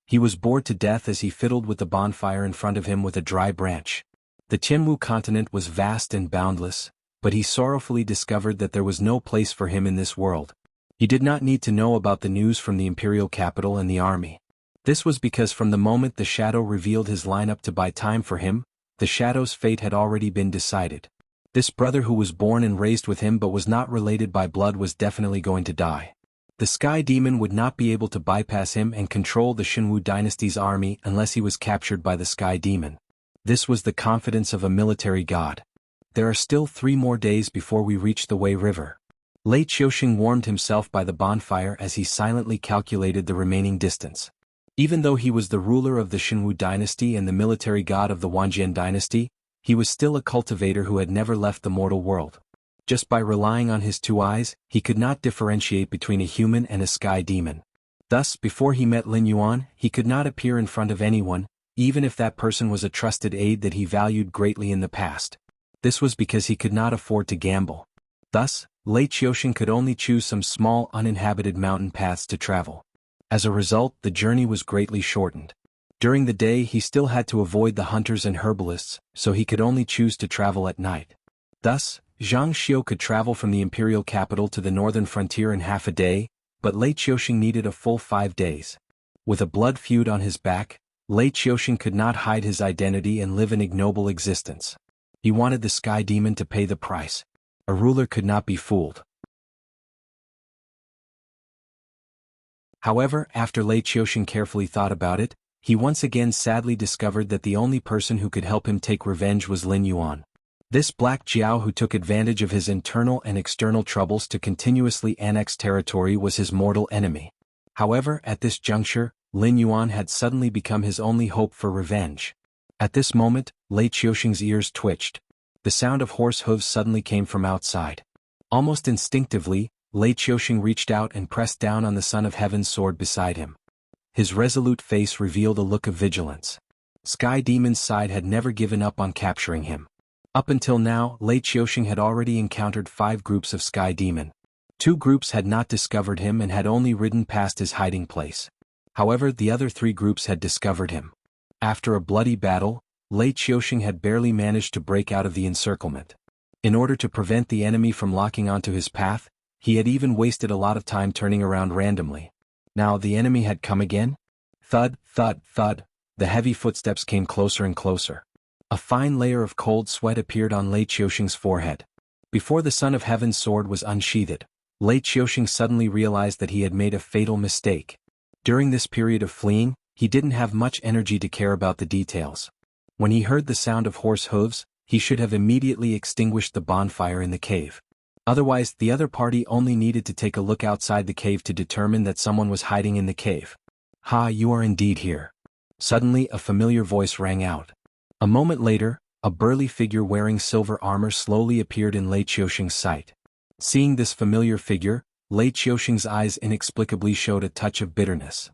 He was bored to death as he fiddled with the bonfire in front of him with a dry branch. The Jianghu continent was vast and boundless, but he sorrowfully discovered that there was no place for him in this world. He did not need to know about the news from the imperial capital and the army. This was because from the moment the shadow revealed his lineup to buy time for him, the shadow's fate had already been decided. This brother who was born and raised with him but was not related by blood was definitely going to die. The Sky Demon would not be able to bypass him and control the Jianghu dynasty's army unless he was captured by the Sky Demon. This was the confidence of a military god. There are still 3 more days before we reach the Wei River. Lei Qiusheng warmed himself by the bonfire as he silently calculated the remaining distance. Even though he was the ruler of the Jianghu dynasty and the military god of the Wanjian dynasty, he was still a cultivator who had never left the mortal world. Just by relying on his 2 eyes, he could not differentiate between a human and a sky demon. Thus, before he met Lin Yuan, he could not appear in front of anyone, even if that person was a trusted aide that he valued greatly in the past. This was because he could not afford to gamble. Thus, Lei Qiusheng could only choose some small uninhabited mountain paths to travel. As a result, the journey was greatly shortened. During the day he still had to avoid the hunters and herbalists, so he could only choose to travel at night. Thus, Zhang Xiu could travel from the imperial capital to the northern frontier in half a day, but Lei Qiusheng needed a full 5 days. With a blood feud on his back, Lei Qiusheng could not hide his identity and live an ignoble existence. He wanted the Sky Demon to pay the price. A ruler could not be fooled. However, after Lei Qiusheng carefully thought about it, he once again sadly discovered that the only person who could help him take revenge was Lin Yuan. This Black Jiao who took advantage of his internal and external troubles to continuously annex territory was his mortal enemy. However, at this juncture, Lin Yuan had suddenly become his only hope for revenge. At this moment, Lei Qiusheng's ears twitched. The sound of horse hooves suddenly came from outside. Almost instinctively, Lei Qiusheng reached out and pressed down on the Son of Heaven's sword beside him. His resolute face revealed a look of vigilance. Sky Demon's side had never given up on capturing him. Up until now, Lei Qiusheng had already encountered 5 groups of Sky Demon. 2 groups had not discovered him and had only ridden past his hiding place. However, the other 3 groups had discovered him. After a bloody battle, Lei Qiusheng had barely managed to break out of the encirclement. In order to prevent the enemy from locking onto his path, he had even wasted a lot of time turning around randomly. Now the enemy had come again? Thud, thud, thud. The heavy footsteps came closer and closer. A fine layer of cold sweat appeared on Lei Qiusheng's forehead. Before the Son of Heaven's sword was unsheathed, Lei Qiusheng suddenly realized that he had made a fatal mistake. During this period of fleeing, he didn't have much energy to care about the details. When he heard the sound of horse hooves, he should have immediately extinguished the bonfire in the cave. Otherwise, the other party only needed to take a look outside the cave to determine that someone was hiding in the cave. "Ha, you are indeed here." Suddenly, a familiar voice rang out. A moment later, a burly figure wearing silver armor slowly appeared in Lei Qiusheng's sight. Seeing this familiar figure, Lei Qiusheng's eyes inexplicably showed a touch of bitterness.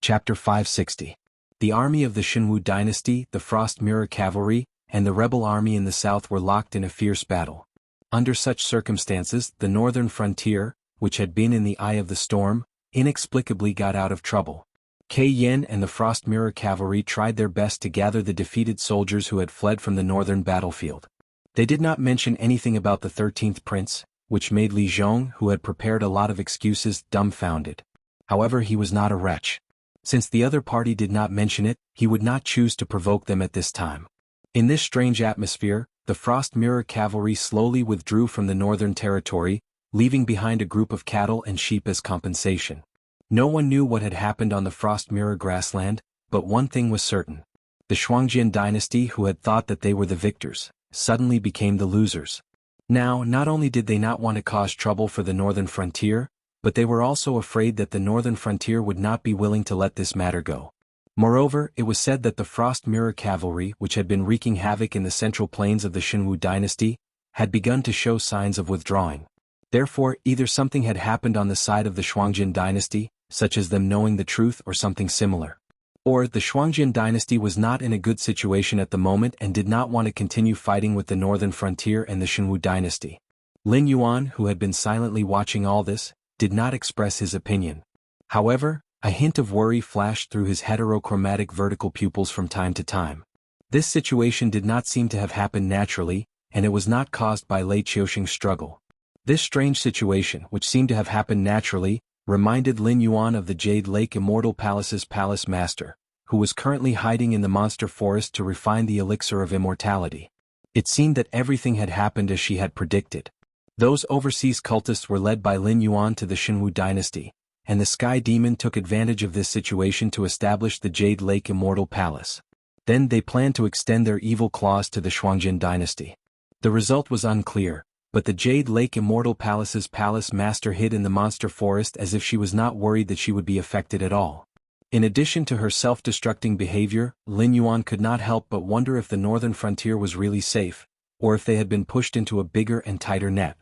Chapter 560. The army of the Jianghu dynasty, the Frost Mirror Cavalry, and the rebel army in the south were locked in a fierce battle. Under such circumstances, the northern frontier, which had been in the eye of the storm, inexplicably got out of trouble. Kei Yin and the Frost Mirror Cavalry tried their best to gather the defeated soldiers who had fled from the northern battlefield. They did not mention anything about the 13th prince, which made Li Zhong, who had prepared a lot of excuses, dumbfounded. However, he was not a wretch. Since the other party did not mention it, he would not choose to provoke them at this time. In this strange atmosphere, the Frost Mirror Cavalry slowly withdrew from the northern territory, leaving behind a group of cattle and sheep as compensation. No one knew what had happened on the Frost Mirror grassland, but one thing was certain. The Shuangjian dynasty, who had thought that they were the victors, suddenly became the losers. Now, not only did they not want to cause trouble for the northern frontier, but they were also afraid that the northern frontier would not be willing to let this matter go. Moreover, it was said that the Frost Mirror Cavalry, which had been wreaking havoc in the central plains of the Jianghu dynasty, had begun to show signs of withdrawing. Therefore, either something had happened on the side of the Shuangjin dynasty, such as them knowing the truth or something similar. Or the Shuangjin dynasty was not in a good situation at the moment and did not want to continue fighting with the northern frontier and the Jianghu dynasty. Lin Yuan, who had been silently watching all this, did not express his opinion. However, a hint of worry flashed through his heterochromatic vertical pupils from time to time. This situation did not seem to have happened naturally, and it was not caused by Lei Qiuxing's struggle. This strange situation, which seemed to have happened naturally, reminded Lin Yuan of the Jade Lake Immortal Palace's palace master, who was currently hiding in the monster forest to refine the elixir of immortality. It seemed that everything had happened as she had predicted. Those overseas cultists were led by Lin Yuan to the Jianghu dynasty, and the Sky Demon took advantage of this situation to establish the Jade Lake Immortal Palace. Then they planned to extend their evil claws to the Shuangjin dynasty. The result was unclear, but the Jade Lake Immortal Palace's palace master hid in the monster forest as if she was not worried that she would be affected at all. In addition to her self-destructing behavior, Lin Yuan could not help but wonder if the northern frontier was really safe, or if they had been pushed into a bigger and tighter net.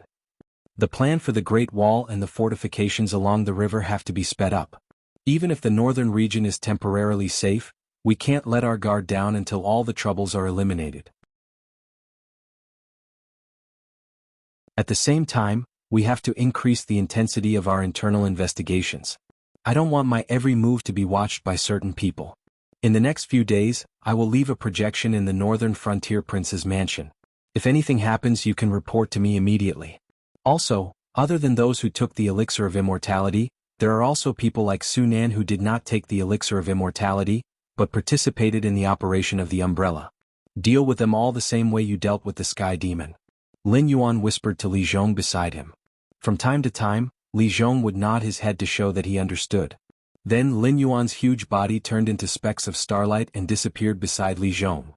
The plan for the Great Wall and the fortifications along the river have to be sped up. Even if the northern region is temporarily safe, we can't let our guard down until all the troubles are eliminated. At the same time, we have to increase the intensity of our internal investigations. I don't want my every move to be watched by certain people. In the next few days, I will leave a projection in the northern frontier prince's mansion. If anything happens, you can report to me immediately. Also, other than those who took the elixir of immortality, there are also people like Su Nan who did not take the elixir of immortality, but participated in the operation of the umbrella. Deal with them all the same way you dealt with the Sky Demon. Lin Yuan whispered to Li Zhong beside him. From time to time, Li Zhong would nod his head to show that he understood. Then Lin Yuan's huge body turned into specks of starlight and disappeared beside Li Zhong.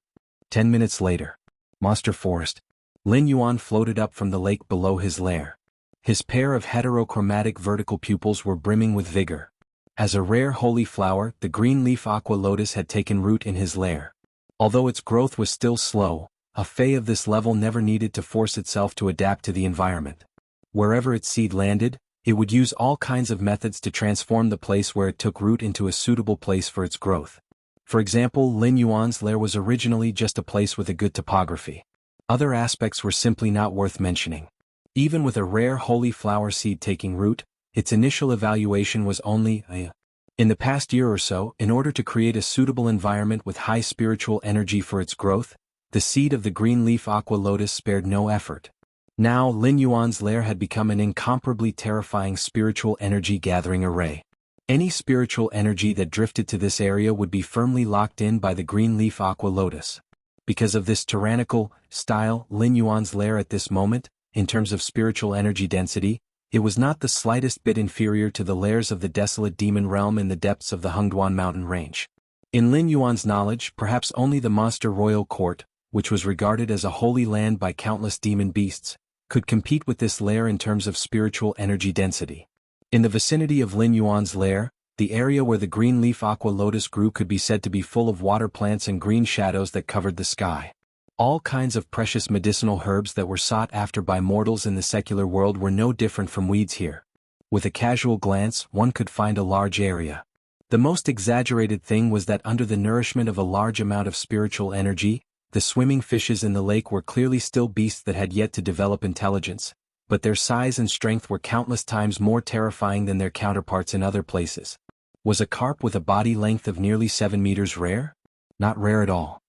10 minutes later. Monster Forest. Lin Yuan floated up from the lake below his lair. His pair of heterochromatic vertical pupils were brimming with vigor. As a rare holy flower, the green leaf aqua lotus had taken root in his lair. Although its growth was still slow, a fae of this level never needed to force itself to adapt to the environment. Wherever its seed landed, it would use all kinds of methods to transform the place where it took root into a suitable place for its growth. For example, Lin Yuan's lair was originally just a place with a good topography. Other aspects were simply not worth mentioning. Even with a rare holy flower seed taking root, its initial evaluation was only a. In the past year or so, in order to create a suitable environment with high spiritual energy for its growth, the seed of the green leaf aqua lotus spared no effort. Now Lin Yuan's lair had become an incomparably terrifying spiritual energy gathering array. Any spiritual energy that drifted to this area would be firmly locked in by the green leaf aqua lotus. Because of this tyrannical style, Lin Yuan's lair at this moment, in terms of spiritual energy density, it was not the slightest bit inferior to the lairs of the desolate demon realm in the depths of the Hengduan mountain range. In Lin Yuan's knowledge, perhaps only the monster royal court, which was regarded as a holy land by countless demon beasts, could compete with this lair in terms of spiritual energy density. In the vicinity of Lin Yuan's lair, the area where the green leaf aqua lotus grew could be said to be full of water plants and green shadows that covered the sky. All kinds of precious medicinal herbs that were sought after by mortals in the secular world were no different from weeds here. With a casual glance, one could find a large area. The most exaggerated thing was that under the nourishment of a large amount of spiritual energy, the swimming fishes in the lake were clearly still beasts that had yet to develop intelligence, but their size and strength were countless times more terrifying than their counterparts in other places. Was a carp with a body length of nearly 7 meters rare? Not rare at all.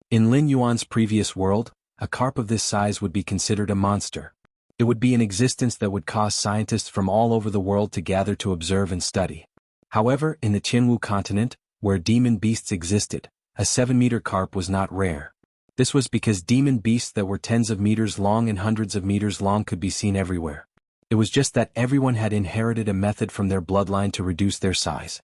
In Lin Yuan's previous world, a carp of this size would be considered a monster. It would be an existence that would cause scientists from all over the world to gather to observe and study. However, in the Jianghu continent, where demon beasts existed, a 7-meter carp was not rare. This was because demon beasts that were tens of meters long and hundreds of meters long could be seen everywhere. It was just that everyone had inherited a method from their bloodline to reduce their size.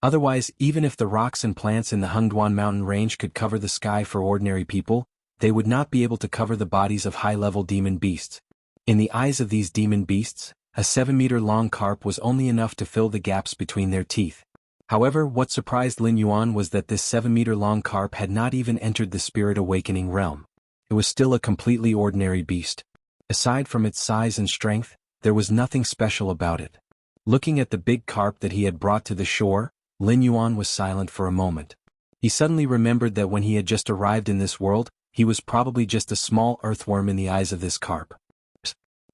Otherwise, even if the rocks and plants in the Hengduan mountain range could cover the sky for ordinary people, they would not be able to cover the bodies of high-level demon beasts. In the eyes of these demon beasts, a 7-meter-long carp was only enough to fill the gaps between their teeth. However, what surprised Lin Yuan was that this 7-meter-long carp had not even entered the spirit awakening realm. It was still a completely ordinary beast. Aside from its size and strength, there was nothing special about it. Looking at the big carp that he had brought to the shore, Lin Yuan was silent for a moment. He suddenly remembered that when he had just arrived in this world, he was probably just a small earthworm in the eyes of this carp.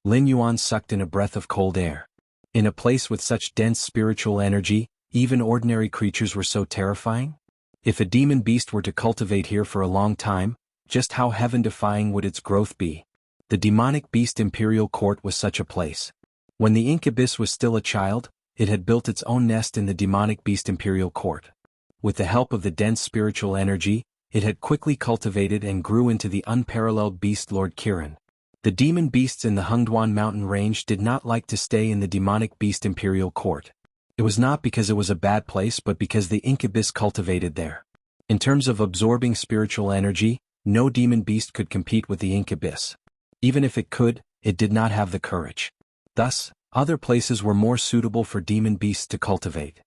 Lin Yuan sucked in a breath of cold air. In a place with such dense spiritual energy, even ordinary creatures were so terrifying? If a demon beast were to cultivate here for a long time, just how heaven-defying would its growth be? The demonic beast imperial court was such a place. When the incubus was still a child, it had built its own nest in the demonic beast imperial court. With the help of the dense spiritual energy, it had quickly cultivated and grew into the unparalleled beast Lord Kirin. The demon beasts in the Hengduan mountain range did not like to stay in the demonic beast imperial court. It was not because it was a bad place but because the incubus cultivated there. In terms of absorbing spiritual energy, no demon beast could compete with the incubus. Even if it could, it did not have the courage. Thus, other places were more suitable for demon beasts to cultivate.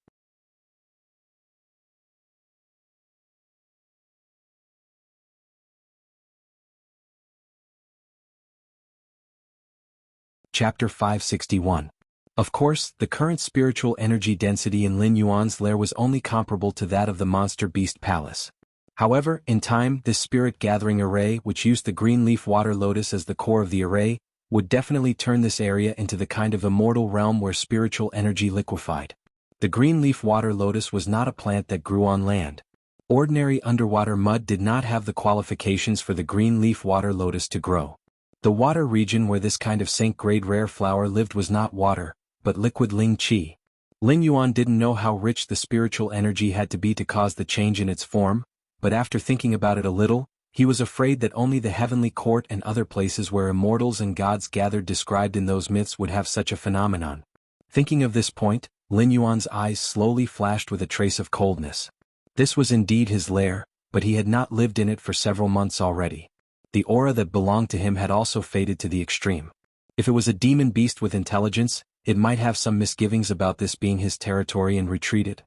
Chapter 561. Of course, the current spiritual energy density in Lin Yuan's lair was only comparable to that of the monster beast palace. However, in time, this spirit-gathering array, which used the green leaf water lotus as the core of the array, would definitely turn this area into the kind of immortal realm where spiritual energy liquefied. The green leaf water lotus was not a plant that grew on land. Ordinary underwater mud did not have the qualifications for the green leaf water lotus to grow. The water region where this kind of Saint-grade rare flower lived was not water, but liquid Ling Qi. Lin Yuan didn't know how rich the spiritual energy had to be to cause the change in its form, but after thinking about it a little, he was afraid that only the heavenly court and other places where immortals and gods gathered described in those myths would have such a phenomenon. Thinking of this point, Lin Yuan's eyes slowly flashed with a trace of coldness. This was indeed his lair, but he had not lived in it for several months already. The aura that belonged to him had also faded to the extreme. If it was a demon beast with intelligence, it might have some misgivings about this being his territory and retreated.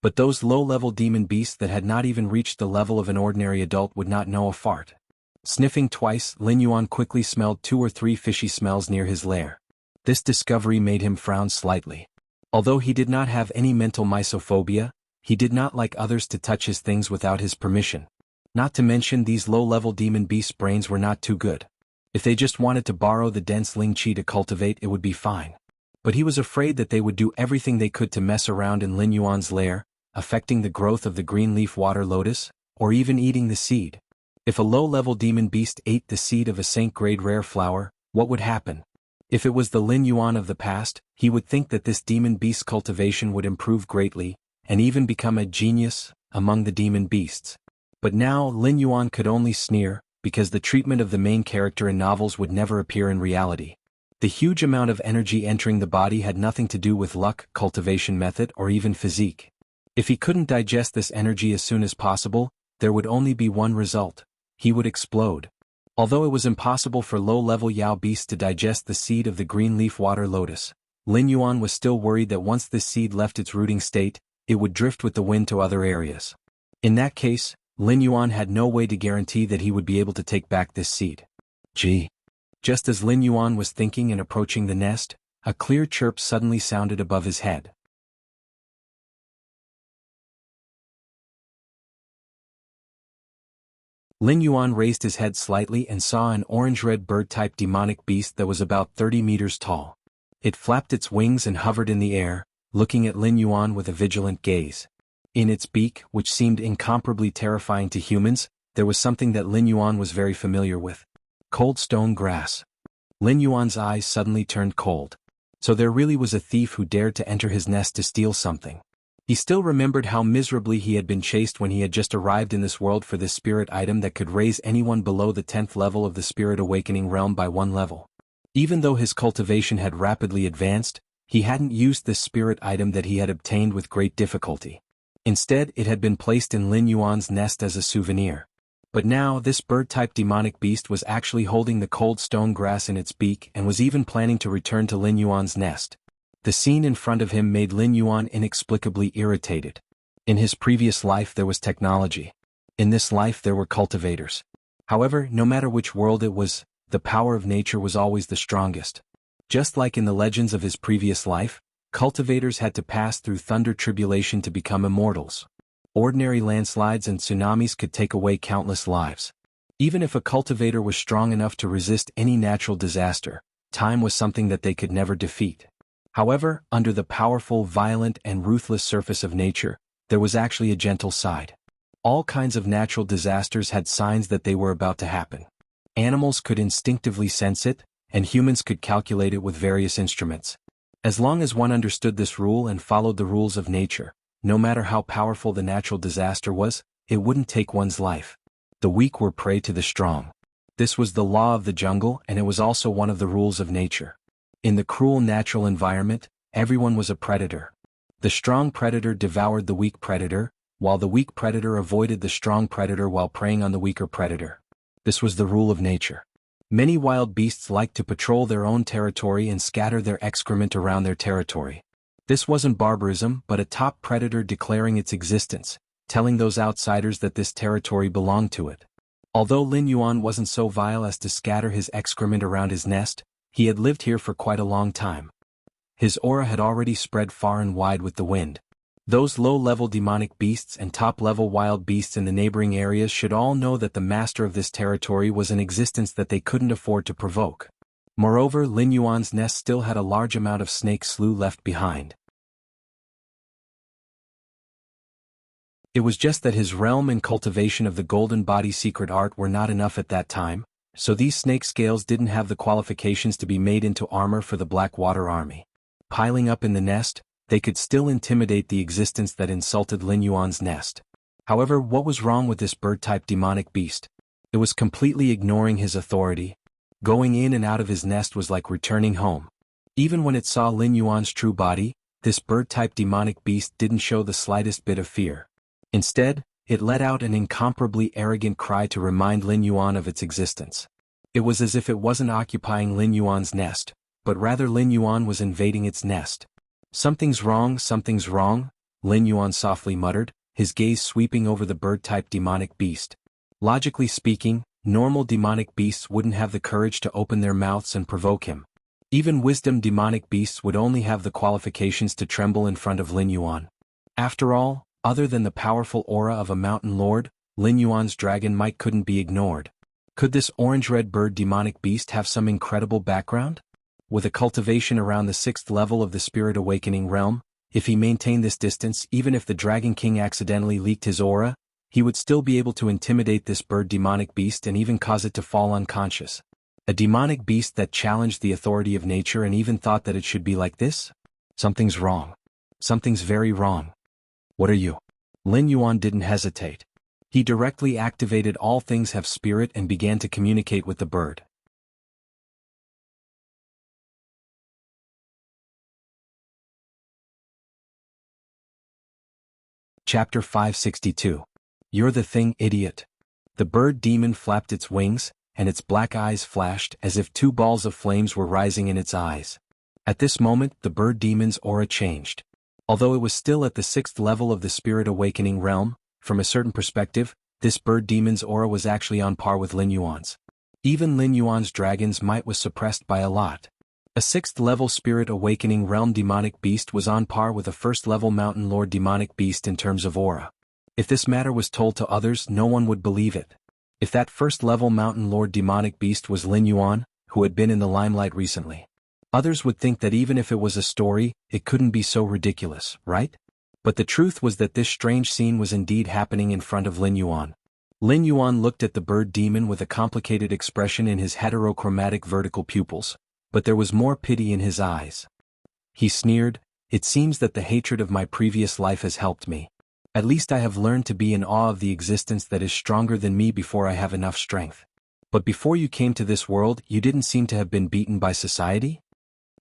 But those low-level demon beasts that had not even reached the level of an ordinary adult would not know a fart. Sniffing twice, Lin Yuan quickly smelled 2 or 3 fishy smells near his lair. This discovery made him frown slightly. Although he did not have any mental mysophobia, he did not like others to touch his things without his permission. Not to mention these low-level demon beasts' brains were not too good. If they just wanted to borrow the dense Ling Qi to cultivate, it would be fine. But he was afraid that they would do everything they could to mess around in Lin Yuan's lair, affecting the growth of the green leaf water lotus, or even eating the seed. If a low-level demon beast ate the seed of a Saint-grade rare flower, what would happen? If it was the Lin Yuan of the past, he would think that this demon beast cultivation would improve greatly, and even become a genius among the demon beasts. But now Lin Yuan could only sneer, because the treatment of the main character in novels would never appear in reality. The huge amount of energy entering the body had nothing to do with luck, cultivation method, or even physique. If he couldn't digest this energy as soon as possible, there would only be one result. He would explode. Although it was impossible for low-level Yao beasts to digest the seed of the green leaf water lotus, Lin Yuan was still worried that once this seed left its rooting state, it would drift with the wind to other areas. In that case, Lin Yuan had no way to guarantee that he would be able to take back this seed. Gee. Just as Lin Yuan was thinking and approaching the nest, a clear chirp suddenly sounded above his head. Lin Yuan raised his head slightly and saw an orange-red bird-type demonic beast that was about 30 meters tall. It flapped its wings and hovered in the air, looking at Lin Yuan with a vigilant gaze. In its beak, which seemed incomparably terrifying to humans, there was something that Lin Yuan was very familiar with. Cold stone grass. Lin Yuan's eyes suddenly turned cold. So there really was a thief who dared to enter his nest to steal something. He still remembered how miserably he had been chased when he had just arrived in this world for this spirit item that could raise anyone below the 10th level of the spirit awakening realm by 1 level. Even though his cultivation had rapidly advanced, he hadn't used this spirit item that he had obtained with great difficulty. Instead, it had been placed in Lin Yuan's nest as a souvenir. But now, this bird-type demonic beast was actually holding the cold stone grass in its beak and was even planning to return to Lin Yuan's nest. The scene in front of him made Lin Yuan inexplicably irritated. In his previous life there was technology. In this life there were cultivators. However, no matter which world it was, the power of nature was always the strongest. Just like in the legends of his previous life, cultivators had to pass through thunder tribulation to become immortals. Ordinary landslides and tsunamis could take away countless lives. Even if a cultivator was strong enough to resist any natural disaster, time was something that they could never defeat. However, under the powerful, violent, and ruthless surface of nature, there was actually a gentle side. All kinds of natural disasters had signs that they were about to happen. Animals could instinctively sense it, and humans could calculate it with various instruments. As long as one understood this rule and followed the rules of nature, no matter how powerful the natural disaster was, it wouldn't take one's life. The weak were prey to the strong. This was the law of the jungle, and it was also one of the rules of nature. In the cruel natural environment, everyone was a predator. The strong predator devoured the weak predator, while the weak predator avoided the strong predator while preying on the weaker predator. This was the rule of nature. Many wild beasts liked to patrol their own territory and scatter their excrement around their territory. This wasn't barbarism, but a top predator declaring its existence, telling those outsiders that this territory belonged to it. Although Lin Yuan wasn't so vile as to scatter his excrement around his nest, he had lived here for quite a long time. His aura had already spread far and wide with the wind. Those low-level demonic beasts and top-level wild beasts in the neighboring areas should all know that the master of this territory was an existence that they couldn't afford to provoke. Moreover, Lin Yuan's nest still had a large amount of snake slough left behind. It was just that his realm and cultivation of the golden body secret art were not enough at that time, so these snake scales didn't have the qualifications to be made into armor for the Blackwater army. Piling up in the nest, they could still intimidate the existence that insulted Lin Yuan's nest. However, what was wrong with this bird-type demonic beast? It was completely ignoring his authority. Going in and out of his nest was like returning home. Even when it saw Lin Yuan's true body, this bird-type demonic beast didn't show the slightest bit of fear. Instead, it let out an incomparably arrogant cry to remind Lin Yuan of its existence. It was as if it wasn't occupying Lin Yuan's nest, but rather Lin Yuan was invading its nest. Something's wrong, Lin Yuan softly muttered, his gaze sweeping over the bird-type demonic beast. Logically speaking, normal demonic beasts wouldn't have the courage to open their mouths and provoke him. Even wisdom demonic beasts would only have the qualifications to tremble in front of Lin Yuan. After all, other than the powerful aura of a mountain lord, Lin Yuan's dragon might couldn't be ignored. Could this orange-red bird demonic beast have some incredible background? With a cultivation around the 6th level of the Spirit Awakening realm, if he maintained this distance, even if the Dragon King accidentally leaked his aura, he would still be able to intimidate this bird demonic beast and even cause it to fall unconscious. A demonic beast that challenged the authority of nature and even thought that it should be like this? Something's wrong. Something's very wrong. What are you? Lin Yuan didn't hesitate. He directly activated All Things Have Spirit and began to communicate with the bird. Chapter 562. You're the thing, idiot. The bird demon flapped its wings, and its black eyes flashed as if 2 balls of flames were rising in its eyes. At this moment, the bird demon's aura changed. Although it was still at the 6th level of the Spirit Awakening realm, from a certain perspective, this bird demon's aura was actually on par with Lin Yuan's. Even Lin Yuan's dragon's might was suppressed by a lot. A 6th level Spirit Awakening realm demonic beast was on par with a 1st level Mountain Lord demonic beast in terms of aura. If this matter was told to others, no one would believe it. If that 1st level Mountain Lord demonic beast was Lin Yuan, who had been in the limelight recently, others would think that even if it was a story, it couldn't be so ridiculous, right? But the truth was that this strange scene was indeed happening in front of Lin Yuan. Lin Yuan looked at the bird demon with a complicated expression in his heterochromatic vertical pupils, but there was more pity in his eyes. He sneered, "It seems that the hatred of my previous life has helped me. At least I have learned to be in awe of the existence that is stronger than me before I have enough strength. But before you came to this world, you didn't seem to have been beaten by society?"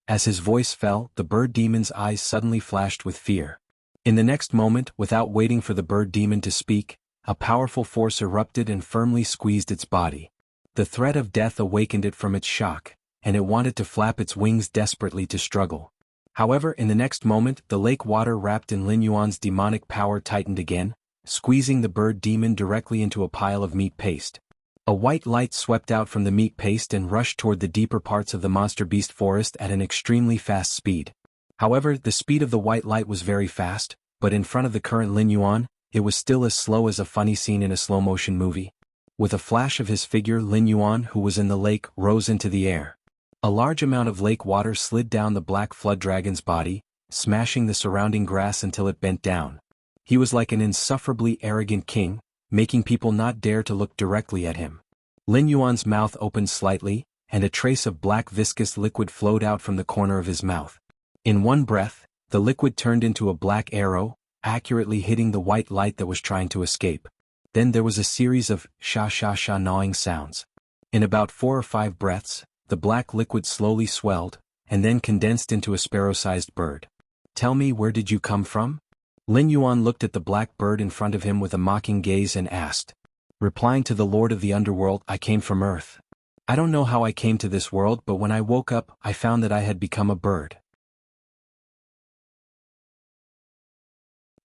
As his voice fell, the bird demon's eyes suddenly flashed with fear. In the next moment, without waiting for the bird demon to speak, a powerful force erupted and firmly squeezed its body. The threat of death awakened it from its shock, and it wanted to flap its wings desperately to struggle. However, in the next moment, the lake water wrapped in Lin Yuan's demonic power tightened again, squeezing the bird demon directly into a pile of meat paste. A white light swept out from the meat paste and rushed toward the deeper parts of the monster beast forest at an extremely fast speed. However, the speed of the white light was very fast, but in front of the current Lin Yuan, it was still as slow as a funny scene in a slow-motion movie. With a flash of his figure, Lin Yuan, who was in the lake, rose into the air. A large amount of lake water slid down the black flood dragon's body, smashing the surrounding grass until it bent down. He was like an insufferably arrogant king, making people not dare to look directly at him. Lin Yuan's mouth opened slightly, and a trace of black viscous liquid flowed out from the corner of his mouth. In one breath, the liquid turned into a black arrow, accurately hitting the white light that was trying to escape. Then there was a series of sha-sha-sha gnawing sounds. In about 4 or 5 breaths, the black liquid slowly swelled, and then condensed into a sparrow-sized bird. "Tell me, where did you come from?" Lin Yuan looked at the black bird in front of him with a mocking gaze and asked. Replying to the Lord of the Underworld, "I came from Earth. I don't know how I came to this world, but when I woke up, I found that I had become a bird."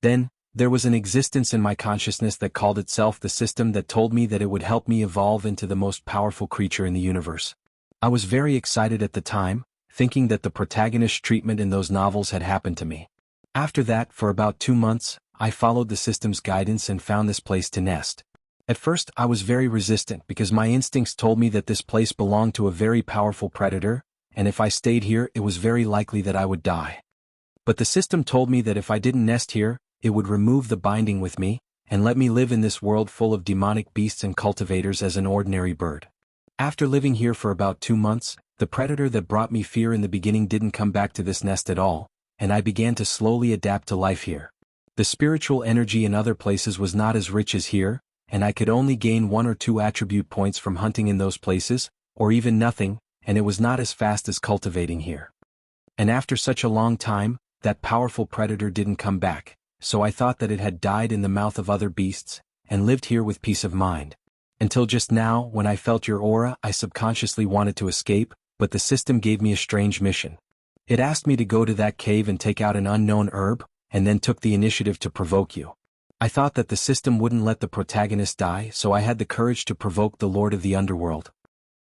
Then, there was an existence in my consciousness that called itself the system that told me that it would help me evolve into the most powerful creature in the universe. I was very excited at the time, thinking that the protagonist's treatment in those novels had happened to me. After that, for about 2 months, I followed the system's guidance and found this place to nest. At first, I was very resistant because my instincts told me that this place belonged to a very powerful predator, and if I stayed here, it was very likely that I would die. But the system told me that if I didn't nest here, it would remove the binding with me, and let me live in this world full of demonic beasts and cultivators as an ordinary bird. After living here for about 2 months, the predator that brought me fear in the beginning didn't come back to this nest at all, and I began to slowly adapt to life here. The spiritual energy in other places was not as rich as here, and I could only gain 1 or 2 attribute points from hunting in those places, or even nothing, and it was not as fast as cultivating here. And after such a long time, that powerful predator didn't come back, so I thought that it had died in the mouth of other beasts, and lived here with peace of mind. Until just now, when I felt your aura, I subconsciously wanted to escape, but the system gave me a strange mission. It asked me to go to that cave and take out an unknown herb, and then took the initiative to provoke you. I thought that the system wouldn't let the protagonist die, so I had the courage to provoke the Lord of the Underworld.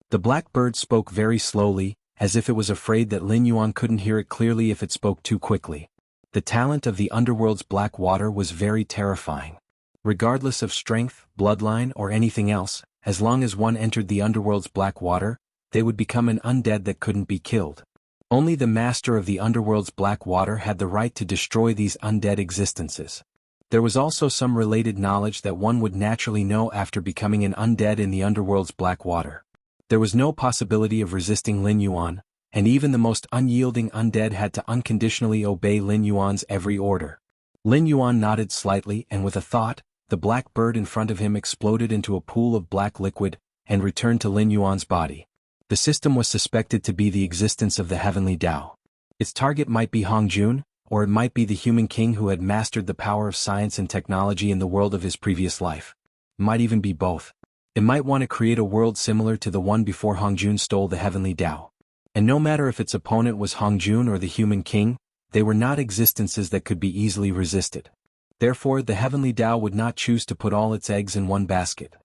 The black bird spoke very slowly, as if it was afraid that Lin Yuan couldn't hear it clearly if it spoke too quickly. The talent of the Underworld's black water was very terrifying. Regardless of strength, bloodline, or anything else, as long as one entered the Underworld's black water, they would become an undead that couldn't be killed. Only the master of the Underworld's black water had the right to destroy these undead existences. There was also some related knowledge that one would naturally know after becoming an undead in the Underworld's black water. There was no possibility of resisting Lin Yuan, and even the most unyielding undead had to unconditionally obey Lin Yuan's every order. Lin Yuan nodded slightly, and with a thought, the black bird in front of him exploded into a pool of black liquid, and returned to Lin Yuan's body. The system was suspected to be the existence of the heavenly Tao. Its target might be Hongjun, or it might be the human king who had mastered the power of science and technology in the world of his previous life. Might even be both. It might want to create a world similar to the one before Hongjun stole the heavenly Tao. And no matter if its opponent was Hongjun or the human king, they were not existences that could be easily resisted. Therefore, the heavenly Tao would not choose to put all its eggs in one basket.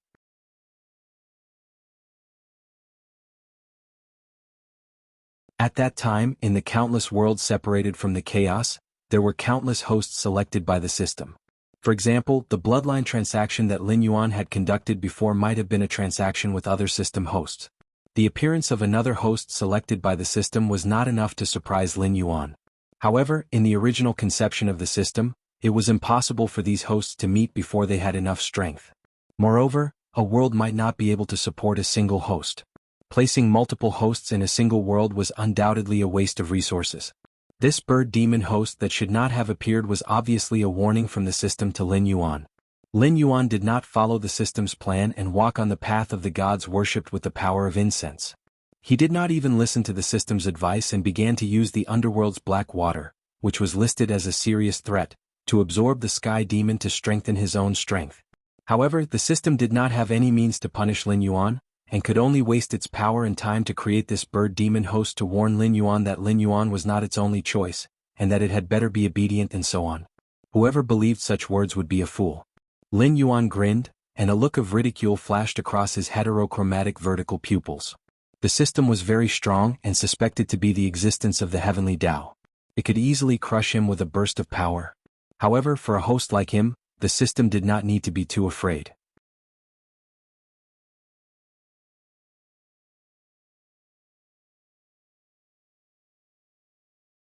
At that time, in the countless worlds separated from the chaos, there were countless hosts selected by the system. For example, the bloodline transaction that Lin Yuan had conducted before might have been a transaction with other system hosts. The appearance of another host selected by the system was not enough to surprise Lin Yuan. However, in the original conception of the system, it was impossible for these hosts to meet before they had enough strength. Moreover, a world might not be able to support a single host. Placing multiple hosts in a single world was undoubtedly a waste of resources. This bird demon host that should not have appeared was obviously a warning from the system to Lin Yuan. Lin Yuan did not follow the system's plan and walk on the path of the gods worshipped with the power of incense. He did not even listen to the system's advice and began to use the underworld's black water, which was listed as a serious threat, to absorb the sky demon to strengthen his own strength. However, the system did not have any means to punish Lin Yuan, and could only waste its power and time to create this bird demon host to warn Lin Yuan that Lin Yuan was not its only choice, and that it had better be obedient and so on. Whoever believed such words would be a fool. Lin Yuan grinned, and a look of ridicule flashed across his heterochromatic vertical pupils. The system was very strong and suspected to be the existence of the heavenly Tao. It could easily crush him with a burst of power. However, for a host like him, the system did not need to be too afraid.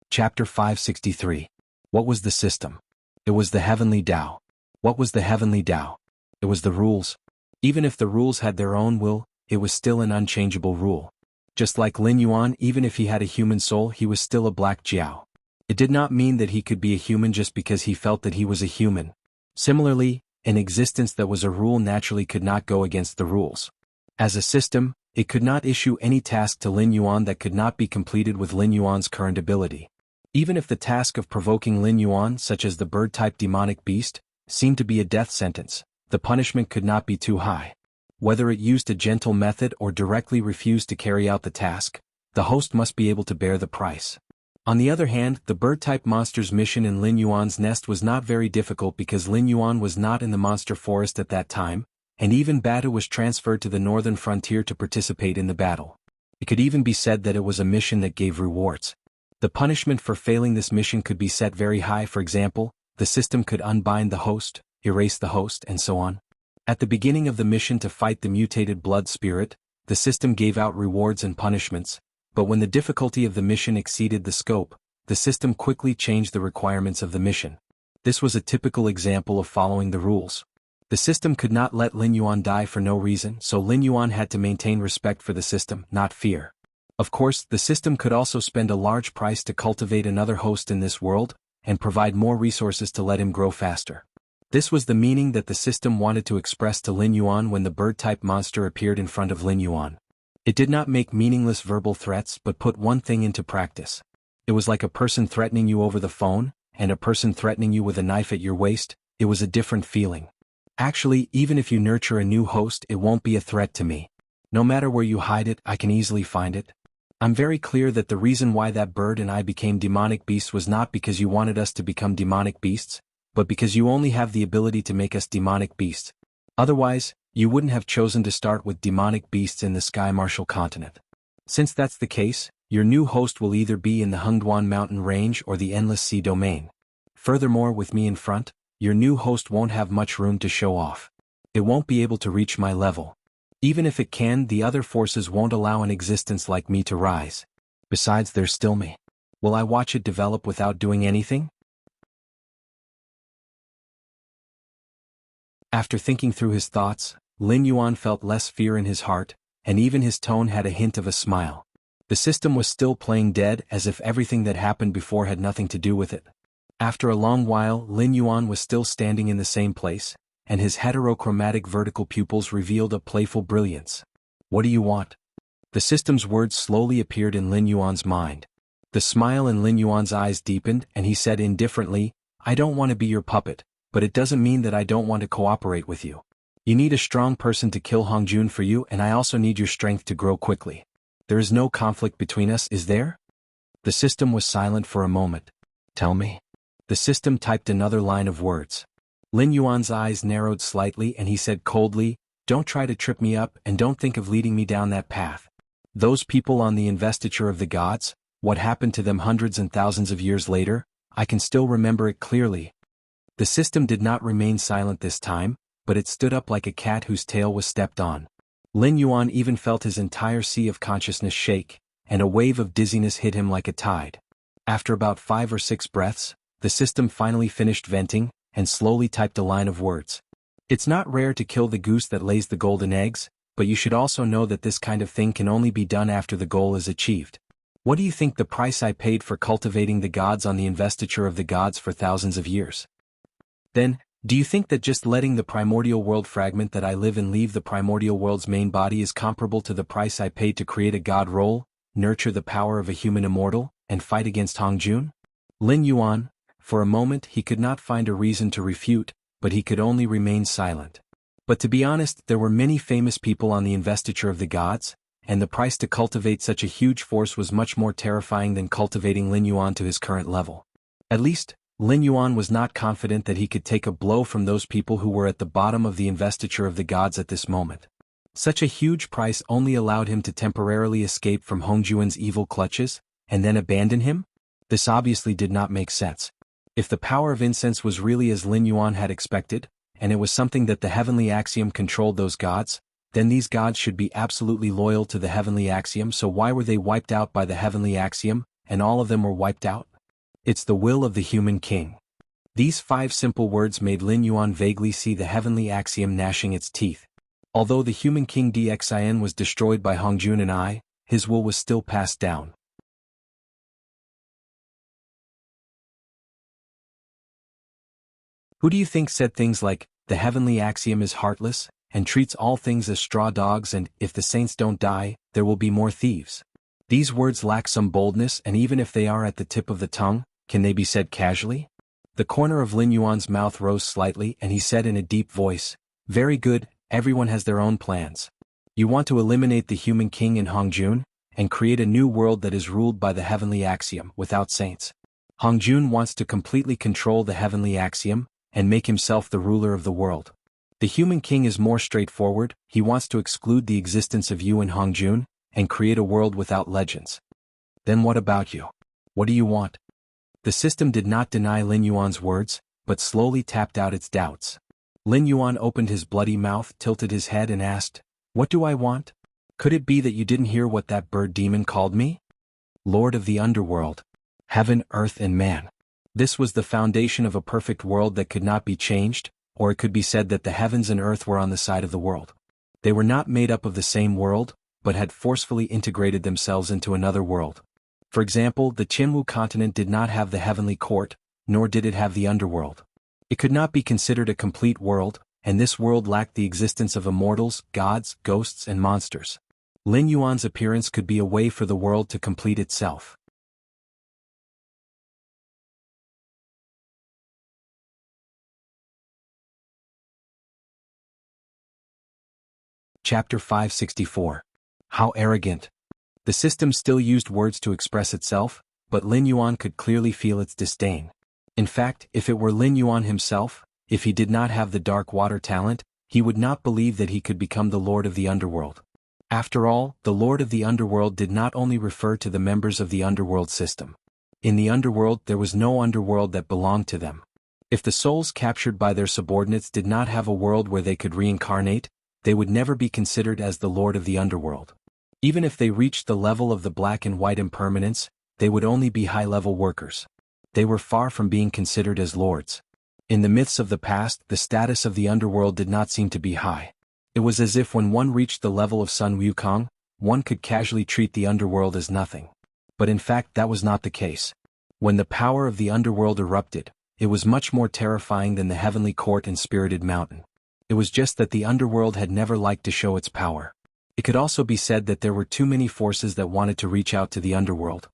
Chapter 563. What was the system? It was the heavenly Tao. What was the heavenly Tao? It was the rules. Even if the rules had their own will, it was still an unchangeable rule. Just like Lin Yuan, even if he had a human soul, he was still a black Jiao. It did not mean that he could be a human just because he felt that he was a human. Similarly, an existence that was a rule naturally could not go against the rules. As a system, it could not issue any task to Lin Yuan that could not be completed with Lin Yuan's current ability. Even if the task of provoking Lin Yuan, such as the bird-type demonic beast, seemed to be a death sentence, the punishment could not be too high. Whether it used a gentle method or directly refused to carry out the task, the host must be able to bear the price. On the other hand, the bird-type monster's mission in Lin Yuan's nest was not very difficult because Lin Yuan was not in the monster forest at that time, and even Batu was transferred to the northern frontier to participate in the battle. It could even be said that it was a mission that gave rewards. The punishment for failing this mission could be set very high. For example, the system could unbind the host, erase the host, and so on. At the beginning of the mission to fight the mutated blood spirit, the system gave out rewards and punishments, but when the difficulty of the mission exceeded the scope, the system quickly changed the requirements of the mission. This was a typical example of following the rules. The system could not let Lin Yuan die for no reason, so Lin Yuan had to maintain respect for the system, not fear. Of course, the system could also spend a large price to cultivate another host in this world, and provide more resources to let him grow faster. This was the meaning that the system wanted to express to Lin Yuan when the bird-type monster appeared in front of Lin Yuan. It did not make meaningless verbal threats but put one thing into practice. It was like a person threatening you over the phone, and a person threatening you with a knife at your waist. It was a different feeling. Actually, even if you nurture a new host, it won't be a threat to me. No matter where you hide it, I can easily find it. I'm very clear that the reason why that bird and I became demonic beasts was not because you wanted us to become demonic beasts, but because you only have the ability to make us demonic beasts. Otherwise, you wouldn't have chosen to start with demonic beasts in the Sky Martial continent. Since that's the case, your new host will either be in the Hengduan mountain range or the Endless Sea domain. Furthermore, with me in front, your new host won't have much room to show off. It won't be able to reach my level. Even if it can, the other forces won't allow an existence like me to rise. Besides, there's still me. Will I watch it develop without doing anything? After thinking through his thoughts, Lin Yuan felt less fear in his heart, and even his tone had a hint of a smile. The system was still playing dead, as if everything that happened before had nothing to do with it. After a long while, Lin Yuan was still standing in the same place, and his heterochromatic vertical pupils revealed a playful brilliance. What do you want? The system's words slowly appeared in Lin Yuan's mind. The smile in Lin Yuan's eyes deepened, and he said indifferently, I don't want to be your puppet, but it doesn't mean that I don't want to cooperate with you. You need a strong person to kill Hongjun for you, and I also need your strength to grow quickly. There is no conflict between us, is there? The system was silent for a moment. Tell me. The system typed another line of words. Lin Yuan's eyes narrowed slightly and he said coldly, don't try to trip me up and don't think of leading me down that path. Those people on the investiture of the gods, what happened to them hundreds and thousands of years later, I can still remember it clearly. The system did not remain silent this time, but it stood up like a cat whose tail was stepped on. Lin Yuan even felt his entire sea of consciousness shake, and a wave of dizziness hit him like a tide. After about 5 or 6 breaths, the system finally finished venting, and slowly typed a line of words. It's not rare to kill the goose that lays the golden eggs, but you should also know that this kind of thing can only be done after the goal is achieved. What do you think the price I paid for cultivating the gods on the investiture of the gods for thousands of years? Then, do you think that just letting the primordial world fragment that I live in leave the primordial world's main body is comparable to the price I paid to create a god role, nurture the power of a human immortal, and fight against Hongjun? Lin Yuan, For a moment he could not find a reason to refute, but he could only remain silent. But to be honest, there were many famous people on the investiture of the gods, and the price to cultivate such a huge force was much more terrifying than cultivating Lin Yuan to his current level. At least, Lin Yuan was not confident that he could take a blow from those people who were at the bottom of the investiture of the gods at this moment. Such a huge price only allowed him to temporarily escape from Hongjuan's evil clutches, and then abandon him? This obviously did not make sense. If the power of incense was really as Lin Yuan had expected, and it was something that the heavenly axiom controlled those gods, then these gods should be absolutely loyal to the heavenly axiom, so why were they wiped out by the heavenly axiom, and all of them were wiped out? It's the will of the human king. These 5 simple words made Lin Yuan vaguely see the heavenly axiom gnashing its teeth. Although the human king Dxin was destroyed by Hongjun and I, his will was still passed down. Who do you think said things like, the heavenly axiom is heartless, and treats all things as straw dogs, and if the saints don't die, there will be more thieves? These words lack some boldness, and even if they are at the tip of the tongue, can they be said casually? The corner of Lin Yuan's mouth rose slightly and he said in a deep voice, very good, everyone has their own plans. You want to eliminate the human king in Hongjun, and create a new world that is ruled by the heavenly axiom, without saints. Hongjun wants to completely control the heavenly axiom, and make himself the ruler of the world. The human king is more straightforward, he wants to exclude the existence of you in Hongjun, and create a world without legends. Then what about you? What do you want? The system did not deny Lin Yuan's words, but slowly tapped out its doubts. Lin Yuan opened his bloody mouth, tilted his head and asked, what do I want? Could it be that you didn't hear what that bird demon called me? Lord of the underworld. Heaven, earth and man. This was the foundation of a perfect world that could not be changed, or it could be said that the heavens and earth were on the side of the world. They were not made up of the same world, but had forcefully integrated themselves into another world. For example, the Jianghu continent did not have the heavenly court, nor did it have the underworld. It could not be considered a complete world, and this world lacked the existence of immortals, gods, ghosts and monsters. Lin Yuan's appearance could be a way for the world to complete itself. Chapter 564. How arrogant. The system still used words to express itself, but Lin Yuan could clearly feel its disdain. In fact, if it were Lin Yuan himself, if he did not have the dark water talent, he would not believe that he could become the Lord of the Underworld. After all, the Lord of the Underworld did not only refer to the members of the Underworld system. In the Underworld there was no Underworld that belonged to them. If the souls captured by their subordinates did not have a world where they could reincarnate, they would never be considered as the Lord of the Underworld. Even if they reached the level of the black and white impermanence, they would only be high-level workers. They were far from being considered as lords. In the myths of the past, the status of the underworld did not seem to be high. It was as if when one reached the level of Sun Wukong, one could casually treat the underworld as nothing. But in fact that was not the case. When the power of the underworld erupted, it was much more terrifying than the heavenly court and spirited mountain. It was just that the underworld had never liked to show its power. It could also be said that there were too many forces that wanted to reach out to the underworld.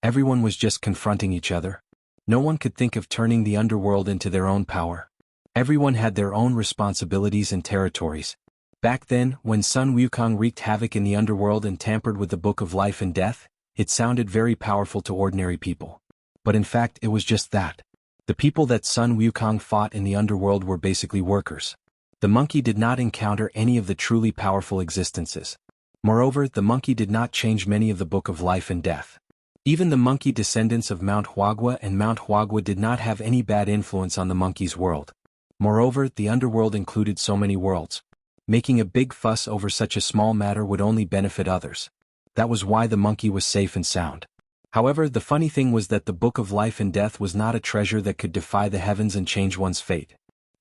Everyone was just confronting each other. No one could think of turning the underworld into their own power. Everyone had their own responsibilities and territories. Back then, when Sun Wukong wreaked havoc in the underworld and tampered with the Book of Life and Death, it sounded very powerful to ordinary people. But in fact it was just that. The people that Sun Wukong fought in the underworld were basically workers. The monkey did not encounter any of the truly powerful existences. Moreover, the monkey did not change many of the Book of Life and Death. Even the monkey descendants of Mount Huagua and Mount Huagua did not have any bad influence on the monkey's world. Moreover, the underworld included so many worlds. Making a big fuss over such a small matter would only benefit others. That was why the monkey was safe and sound. However, the funny thing was that the Book of Life and Death was not a treasure that could defy the heavens and change one's fate.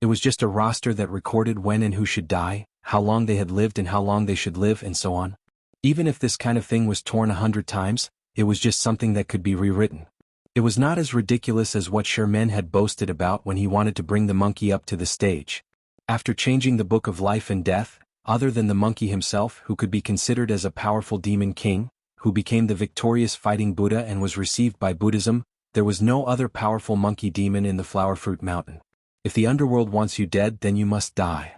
It was just a roster that recorded when and who should die, how long they had lived and how long they should live and so on. Even if this kind of thing was torn 100 times, it was just something that could be rewritten. It was not as ridiculous as what Sherman had boasted about when he wanted to bring the monkey up to the stage. After changing the Book of Life and Death, other than the monkey himself who could be considered as a powerful demon king, who became the victorious fighting Buddha and was received by Buddhism, there was no other powerful monkey demon in the Flower Fruit Mountain. If the underworld wants you dead, then you must die.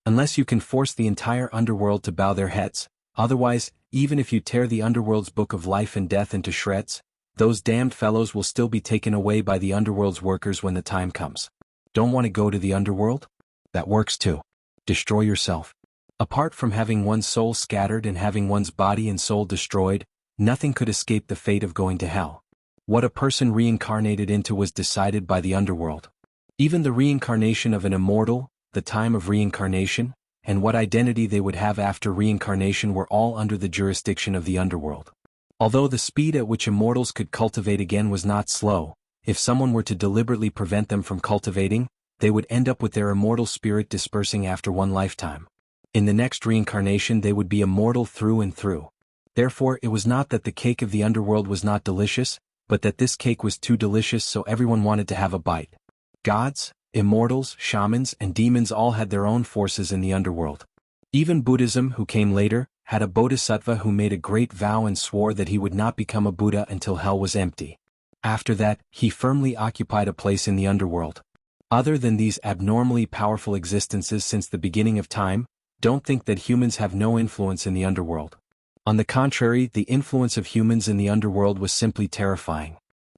Unless you can force the entire underworld to bow their heads, otherwise, even if you tear the underworld's book of life and death into shreds, those damned fellows will still be taken away by the underworld's workers when the time comes. Don't want to go to the underworld? That works too. Destroy yourself. Apart from having one's soul scattered and having one's body and soul destroyed, nothing could escape the fate of going to hell. What a person reincarnated into was decided by the underworld. Even the reincarnation of an immortal, the time of reincarnation, and what identity they would have after reincarnation were all under the jurisdiction of the underworld. Although the speed at which immortals could cultivate again was not slow, if someone were to deliberately prevent them from cultivating, they would end up with their immortal spirit dispersing after one lifetime. In the next reincarnation they would be immortal through and through. Therefore it was not that the cake of the underworld was not delicious, but that this cake was too delicious so everyone wanted to have a bite. Gods, immortals, shamans, and demons all had their own forces in the underworld. Even Buddhism, who came later, had a bodhisattva who made a great vow and swore that he would not become a Buddha until hell was empty. After that, he firmly occupied a place in the underworld. Other than these abnormally powerful existences since the beginning of time, don't think that humans have no influence in the underworld. On the contrary, the influence of humans in the underworld was simply terrifying.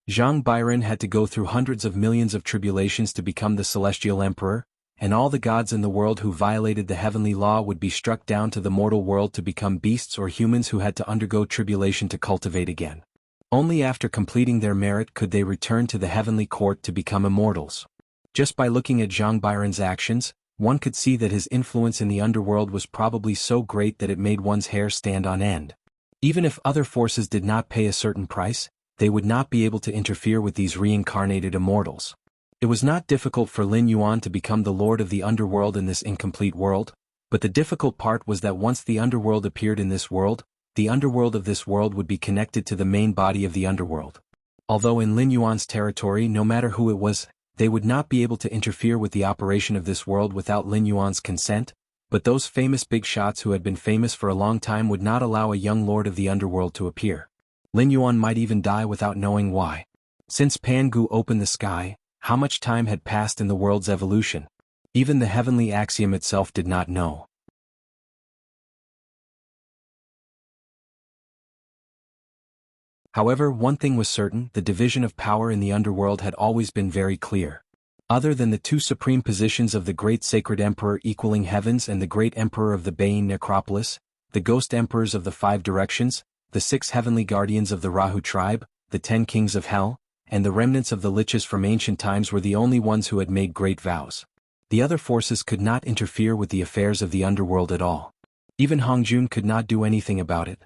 Zhang Biren had to go through hundreds of millions of tribulations to become the celestial emperor, and all the gods in the world who violated the heavenly law would be struck down to the mortal world to become beasts or humans who had to undergo tribulation to cultivate again. Only after completing their merit could they return to the heavenly court to become immortals. Just by looking at Zhang Biren's actions, one could see that his influence in the underworld was probably so great that it made one's hair stand on end. Even if other forces did not pay a certain price, they would not be able to interfere with these reincarnated immortals. It was not difficult for Lin Yuan to become the lord of the underworld in this incomplete world, but the difficult part was that once the underworld appeared in this world, the underworld of this world would be connected to the main body of the underworld. Although in Lin Yuan's territory, no matter who it was, they would not be able to interfere with the operation of this world without Lin Yuan's consent, but those famous big shots who had been famous for a long time would not allow a young lord of the underworld to appear. Lin Yuan might even die without knowing why. Since Pangu opened the sky, how much time had passed in the world's evolution? Even the heavenly axiom itself did not know. However, one thing was certain, the division of power in the underworld had always been very clear. Other than the two supreme positions of the great sacred emperor equaling heavens and the great emperor of the Bain necropolis, the ghost emperors of the 5 directions, the 6 heavenly guardians of the Rahu tribe, the 10 kings of hell, and the remnants of the liches from ancient times were the only ones who had made great vows. The other forces could not interfere with the affairs of the underworld at all. Even Hongjun could not do anything about it.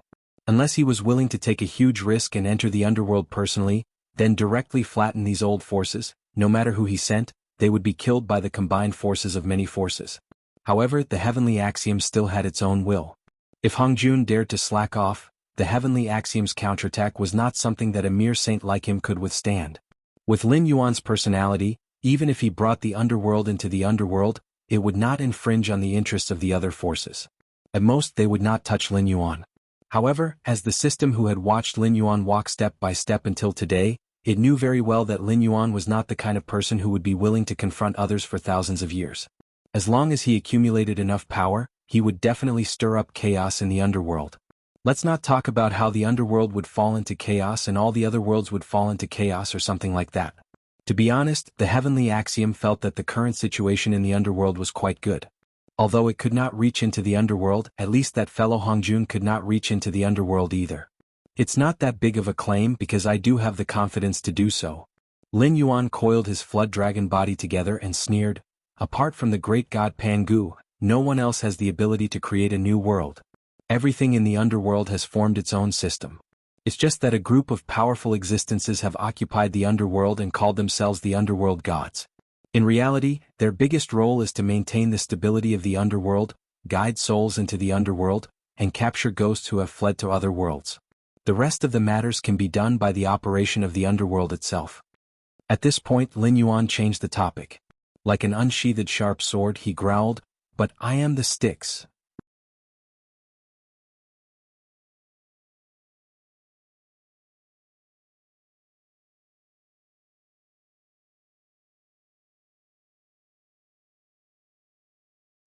Unless he was willing to take a huge risk and enter the underworld personally, then directly flatten these old forces, no matter who he sent, they would be killed by the combined forces of many forces. However, the heavenly axiom still had its own will. If Hongjun dared to slack off, the heavenly axiom's counterattack was not something that a mere saint like him could withstand. With Lin Yuan's personality, even if he brought the underworld into the underworld, it would not infringe on the interests of the other forces. At most they would not touch Lin Yuan. However, as the system who had watched Lin Yuan walk step by step until today, it knew very well that Lin Yuan was not the kind of person who would be willing to confront others for thousands of years. As long as he accumulated enough power, he would definitely stir up chaos in the underworld. Let's not talk about how the underworld would fall into chaos and all the other worlds would fall into chaos or something like that. To be honest, the heavenly axiom felt that the current situation in the underworld was quite good. Although it could not reach into the underworld, at least that fellow Hongjun could not reach into the underworld either. It's not that big of a claim because I do have the confidence to do so. Lin Yuan coiled his flood dragon body together and sneered, apart from the great god Pangu, no one else has the ability to create a new world. Everything in the underworld has formed its own system. It's just that a group of powerful existences have occupied the underworld and called themselves the underworld gods. In reality, their biggest role is to maintain the stability of the underworld, guide souls into the underworld, and capture ghosts who have fled to other worlds. The rest of the matters can be done by the operation of the underworld itself. At this point Lin Yuan changed the topic. Like an unsheathed sharp sword he growled, "But I am the sticks."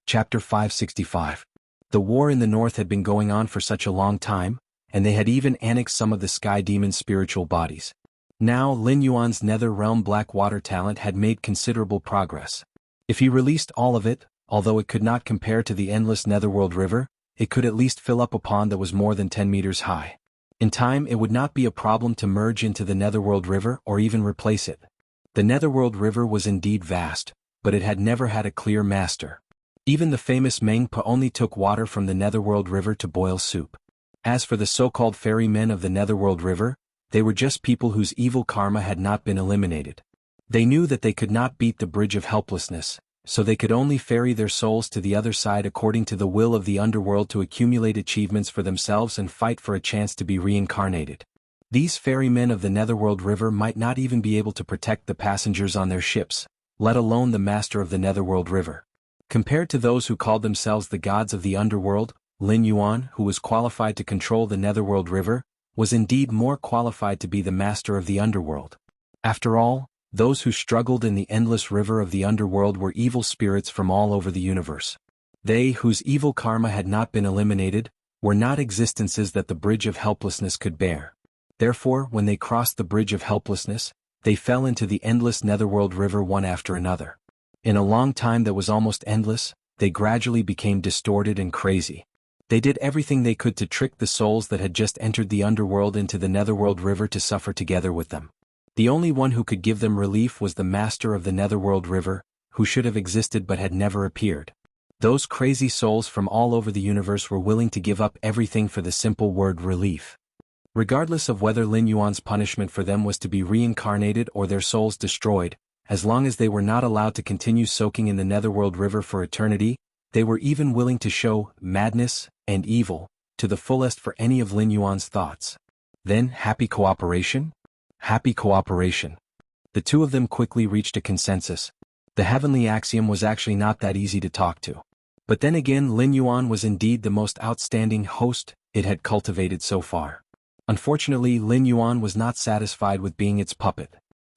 Chapter 565. The war in the north had been going on for such a long time, and they had even annexed some of the Sky Demon's spiritual bodies. Now Lin Yuan's Nether Realm Black Water talent had made considerable progress. If he released all of it, although it could not compare to the endless Netherworld River, it could at least fill up a pond that was more than 10 meters high. In time it would not be a problem to merge into the Netherworld River or even replace it. The Netherworld River was indeed vast, but it had never had a clear master. Even the famous Meng Pa only took water from the Netherworld River to boil soup. As for the so-called fairy men of the Netherworld River, they were just people whose evil karma had not been eliminated. They knew that they could not beat the Bridge of Helplessness, so they could only ferry their souls to the other side according to the will of the underworld to accumulate achievements for themselves and fight for a chance to be reincarnated. These ferrymen of the Netherworld River might not even be able to protect the passengers on their ships, let alone the master of the Netherworld River. Compared to those who called themselves the gods of the underworld, Lin Yuan, who was qualified to control the Netherworld River, was indeed more qualified to be the master of the underworld. After all, those who struggled in the endless river of the underworld were evil spirits from all over the universe. They, whose evil karma had not been eliminated, were not existences that the Bridge of Helplessness could bear. Therefore, when they crossed the Bridge of Helplessness, they fell into the endless Netherworld River one after another. In a long time that was almost endless, they gradually became distorted and crazy. They did everything they could to trick the souls that had just entered the underworld into the Netherworld River to suffer together with them. The only one who could give them relief was the master of the Netherworld River, who should have existed but had never appeared. Those crazy souls from all over the universe were willing to give up everything for the simple word relief. Regardless of whether Lin Yuan's punishment for them was to be reincarnated or their souls destroyed, as long as they were not allowed to continue soaking in the Netherworld River for eternity, they were even willing to show madness and evil to the fullest for any of Lin Yuan's thoughts. Then, happy cooperation? Happy cooperation. The two of them quickly reached a consensus. The heavenly axiom was actually not that easy to talk to. But then again, Lin Yuan was indeed the most outstanding host it had cultivated so far. Unfortunately, Lin Yuan was not satisfied with being its puppet.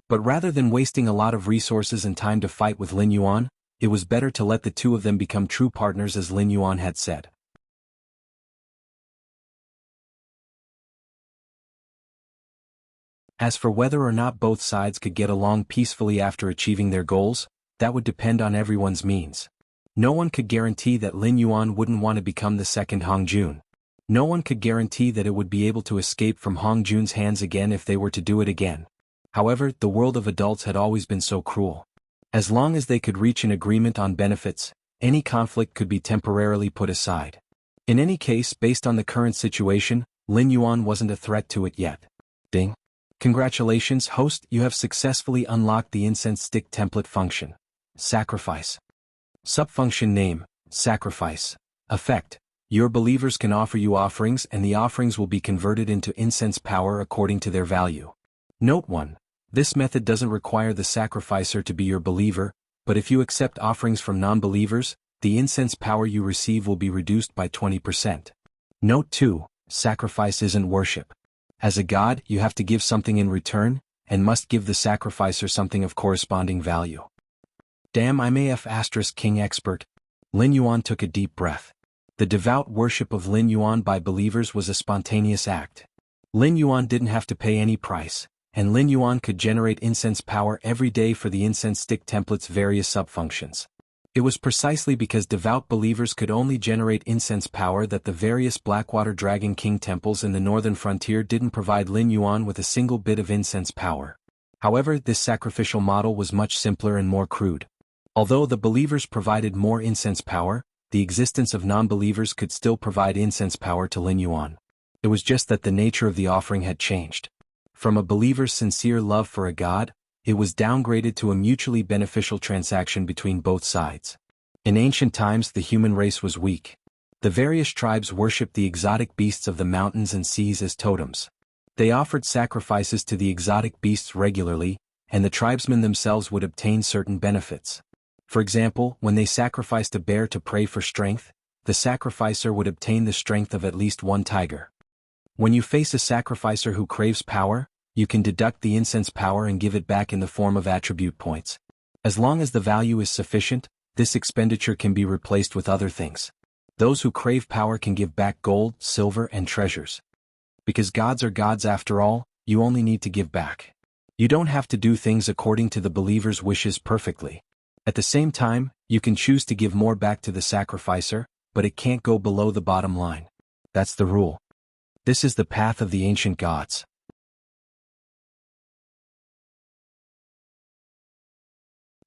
But rather than wasting a lot of resources and time to fight with Lin Yuan, it was better to let the two of them become true partners as Lin Yuan had said. As for whether or not both sides could get along peacefully after achieving their goals, that would depend on everyone's means. No one could guarantee that Lin Yuan wouldn't want to become the second Hong Jun. No one could guarantee that it would be able to escape from Hong Jun's hands again if they were to do it again. However, the world of adults had always been so cruel. As long as they could reach an agreement on benefits, any conflict could be temporarily put aside. In any case, based on the current situation, Lin Yuan wasn't a threat to it yet. Ding. Congratulations, host, you have successfully unlocked the incense stick template function. Sacrifice. Subfunction name, Sacrifice. Effect. Your believers can offer you offerings and the offerings will be converted into incense power according to their value. Note 1. This method doesn't require the sacrificer to be your believer, but if you accept offerings from non-believers, the incense power you receive will be reduced by 20%. Note 2. Sacrifice isn't worship. As a god, you have to give something in return, and must give the sacrificer something of corresponding value. Damn, I'm AF * King Expert. Lin Yuan took a deep breath. The devout worship of Lin Yuan by believers was a spontaneous act. Lin Yuan didn't have to pay any price, and Lin Yuan could generate incense power every day for the incense stick template's various subfunctions. It was precisely because devout believers could only generate incense power that the various Blackwater Dragon King temples in the northern frontier didn't provide Lin Yuan with a single bit of incense power. However, this sacrificial model was much simpler and more crude. Although the believers provided more incense power, the existence of non-believers could still provide incense power to Lin Yuan. It was just that the nature of the offering had changed. From a believer's sincere love for a god, it was downgraded to a mutually beneficial transaction between both sides. In ancient times, the human race was weak. The various tribes worshipped the exotic beasts of the mountains and seas as totems. They offered sacrifices to the exotic beasts regularly, and the tribesmen themselves would obtain certain benefits. For example, when they sacrificed a bear to pray for strength, the sacrificer would obtain the strength of at least one tiger. When you face a sacrificer who craves power, you can deduct the incense power and give it back in the form of attribute points. As long as the value is sufficient, this expenditure can be replaced with other things. Those who crave power can give back gold, silver, and treasures. Because gods are gods after all, you only need to give back. You don't have to do things according to the believer's wishes perfectly. At the same time, you can choose to give more back to the sacrificer, but it can't go below the bottom line. That's the rule. This is the path of the ancient gods.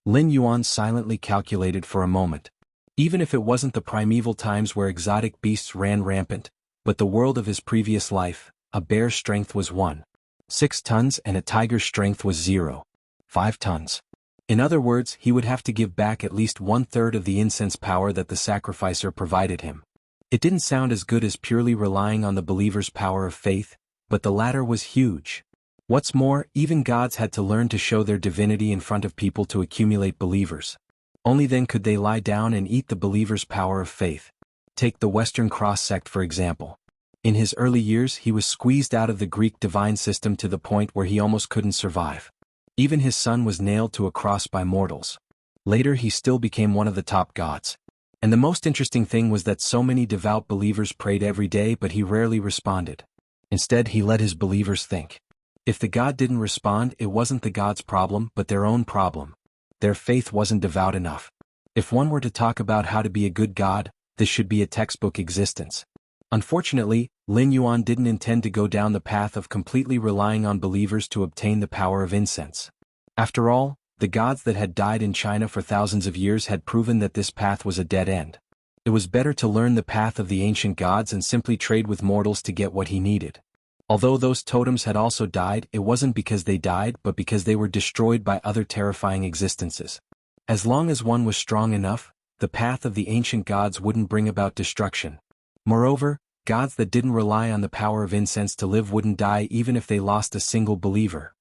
Lin Yuan silently calculated for a moment. Even if it wasn't the primeval times where exotic beasts ran rampant, but the world of his previous life, a bear's strength was 1.6 tons and a tiger's strength was 0.5 tons. In other words, he would have to give back at least 1/3 of the incense power that the sacrificer provided him. It didn't sound as good as purely relying on the believer's power of faith, but the latter was huge. What's more, even gods had to learn to show their divinity in front of people to accumulate believers. Only then could they lie down and eat the believer's power of faith. Take the Western Cross sect for example. In his early years he was squeezed out of the Greek divine system to the point where he almost couldn't survive. Even his son was nailed to a cross by mortals. Later he still became one of the top gods. And the most interesting thing was that so many devout believers prayed every day but he rarely responded. Instead he let his believers think. If the god didn't respond, it wasn't the god's problem but their own problem. Their faith wasn't devout enough. If one were to talk about how to be a good god, this should be a textbook existence. Unfortunately, Lin Yuan didn't intend to go down the path of completely relying on believers to obtain the power of incense. After all, the gods that had died in China for thousands of years had proven that this path was a dead end. It was better to learn the path of the ancient gods and simply trade with mortals to get what he needed. Although those totems had also died, it wasn't because they died but because they were destroyed by other terrifying existences. As long as one was strong enough, the path of the ancient gods wouldn't bring about destruction. Moreover, gods that didn't rely on the power of incense to live wouldn't die even if they lost a single believer.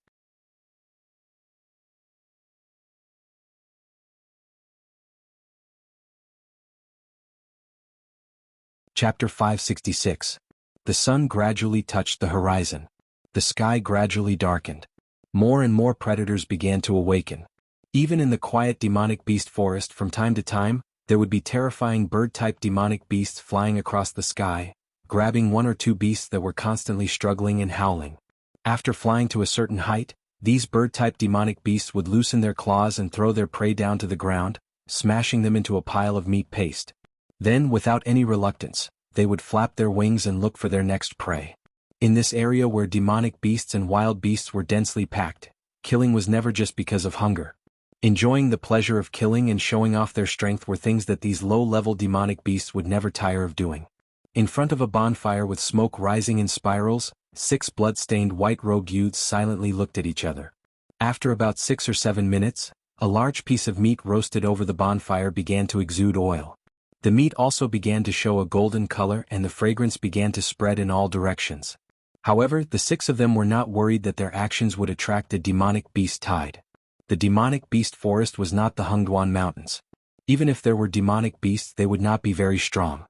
Chapter 566. The sun gradually touched the horizon. The sky gradually darkened. More and more predators began to awaken. Even in the quiet demonic beast forest from time to time, there would be terrifying bird-type demonic beasts flying across the sky, grabbing one or two beasts that were constantly struggling and howling. After flying to a certain height, these bird-type demonic beasts would loosen their claws and throw their prey down to the ground, smashing them into a pile of meat paste. Then, without any reluctance, they would flap their wings and look for their next prey. In this area where demonic beasts and wild beasts were densely packed, killing was never just because of hunger. Enjoying the pleasure of killing and showing off their strength were things that these low-level demonic beasts would never tire of doing. In front of a bonfire with smoke rising in spirals, 6 blood-stained white-robed youths silently looked at each other. After about 6 or 7 minutes, a large piece of meat roasted over the bonfire began to exude oil. The meat also began to show a golden color and the fragrance began to spread in all directions. However, the 6 of them were not worried that their actions would attract a demonic beast tide. The demonic beast forest was not the Hengduan Mountains. Even if there were demonic beasts, they would not be very strong.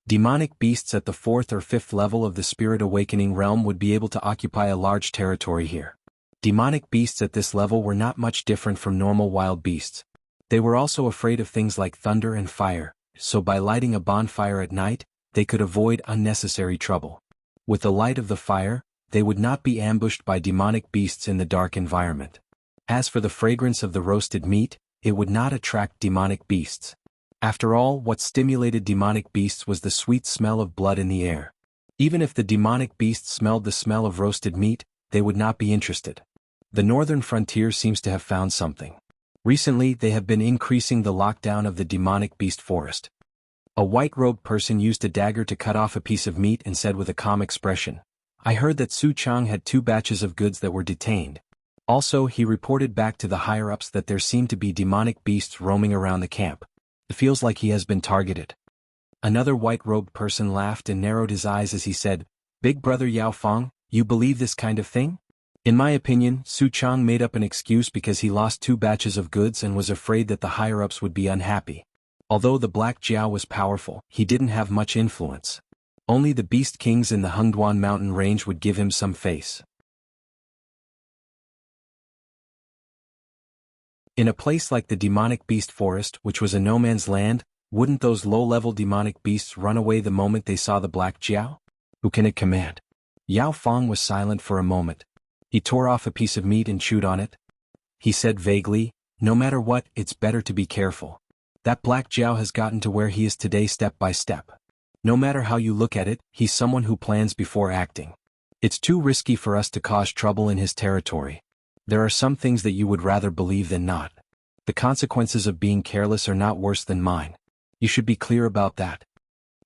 Demonic beasts at the 4th or 5th level of the spirit awakening realm would be able to occupy a large territory here. Demonic beasts at this level were not much different from normal wild beasts. They were also afraid of things like thunder and fire, so by lighting a bonfire at night, they could avoid unnecessary trouble. With the light of the fire, they would not be ambushed by demonic beasts in the dark environment. As for the fragrance of the roasted meat, it would not attract demonic beasts. After all, what stimulated demonic beasts was the sweet smell of blood in the air. Even if the demonic beasts smelled the smell of roasted meat, they would not be interested. The northern frontier seems to have found something. Recently, they have been increasing the lockdown of the demonic beast forest. A white-robed person used a dagger to cut off a piece of meat and said with a calm expression, "I heard that Su Chang had 2 batches of goods that were detained." Also, he reported back to the higher-ups that there seem to be demonic beasts roaming around the camp. It feels like he has been targeted. Another white-robed person laughed and narrowed his eyes as he said, "Big brother Yao Feng, you believe this kind of thing?" In my opinion, Su Chang made up an excuse because he lost 2 batches of goods and was afraid that the higher-ups would be unhappy. Although the Black Jiao was powerful, he didn't have much influence. Only the beast kings in the Hengduan mountain range would give him some face. In a place like the demonic beast forest, which was a no-man's land, wouldn't those low-level demonic beasts run away the moment they saw the black Jiao? Who can it command? Yao Fang was silent for a moment. He tore off a piece of meat and chewed on it. He said vaguely, "No matter what, it's better to be careful. That black Jiao has gotten to where he is today step by step. No matter how you look at it, he's someone who plans before acting. It's too risky for us to cause trouble in his territory. There are some things that you would rather believe than not. The consequences of being careless are not worse than mine. You should be clear about that."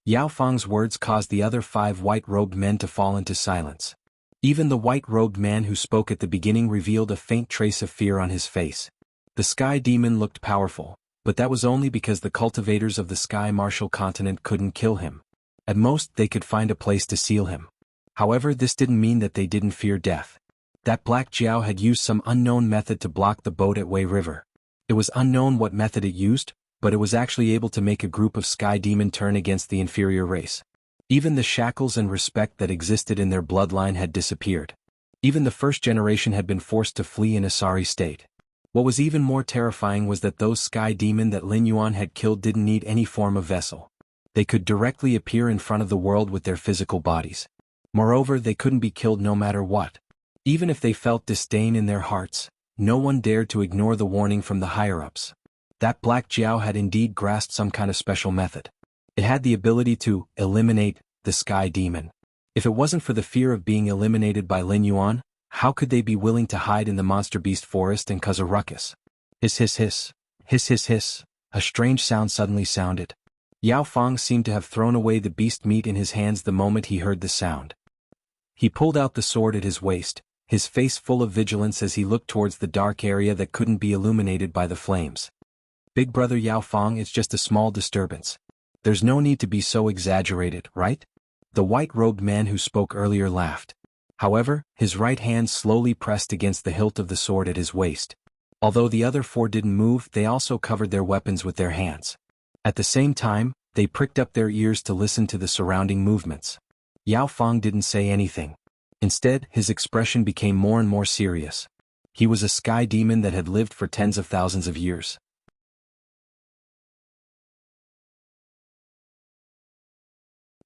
Yao Fang's words caused the other 5 white-robed men to fall into silence. Even the white-robed man who spoke at the beginning revealed a faint trace of fear on his face. The Sky Demon looked powerful, but that was only because the cultivators of the Sky Martial Continent couldn't kill him. At most, they could find a place to seal him. However, this didn't mean that they didn't fear death. That Black Jiao had used some unknown method to block the boat at Wei River. It was unknown what method it used, but it was actually able to make a group of Sky Demon turn against the inferior race. Even the shackles and respect that existed in their bloodline had disappeared. Even the first generation had been forced to flee in a sorry state. What was even more terrifying was that those Sky Demon that Lin Yuan had killed didn't need any form of vessel. They could directly appear in front of the world with their physical bodies. Moreover, they couldn't be killed no matter what. Even if they felt disdain in their hearts, no one dared to ignore the warning from the higher-ups. That Black Jiao had indeed grasped some kind of special method. It had the ability to eliminate the Sky Demon. If it wasn't for the fear of being eliminated by Lin Yuan, how could they be willing to hide in the monster beast forest and cause a ruckus? Hiss hiss hiss. Hiss hiss hiss. A strange sound suddenly sounded. Yao Fang seemed to have thrown away the beast meat in his hands the moment he heard the sound. He pulled out the sword at his waist, his face full of vigilance as he looked towards the dark area that couldn't be illuminated by the flames. "Big brother Yao Fang, it's just a small disturbance. There's no need to be so exaggerated, right?" The white-robed man who spoke earlier laughed. However, his right hand slowly pressed against the hilt of the sword at his waist. Although the other 4 didn't move, they also covered their weapons with their hands. At the same time, they pricked up their ears to listen to the surrounding movements. Yao Fang didn't say anything. Instead, his expression became more and more serious. He was a Sky Demon that had lived for tens of thousands of years.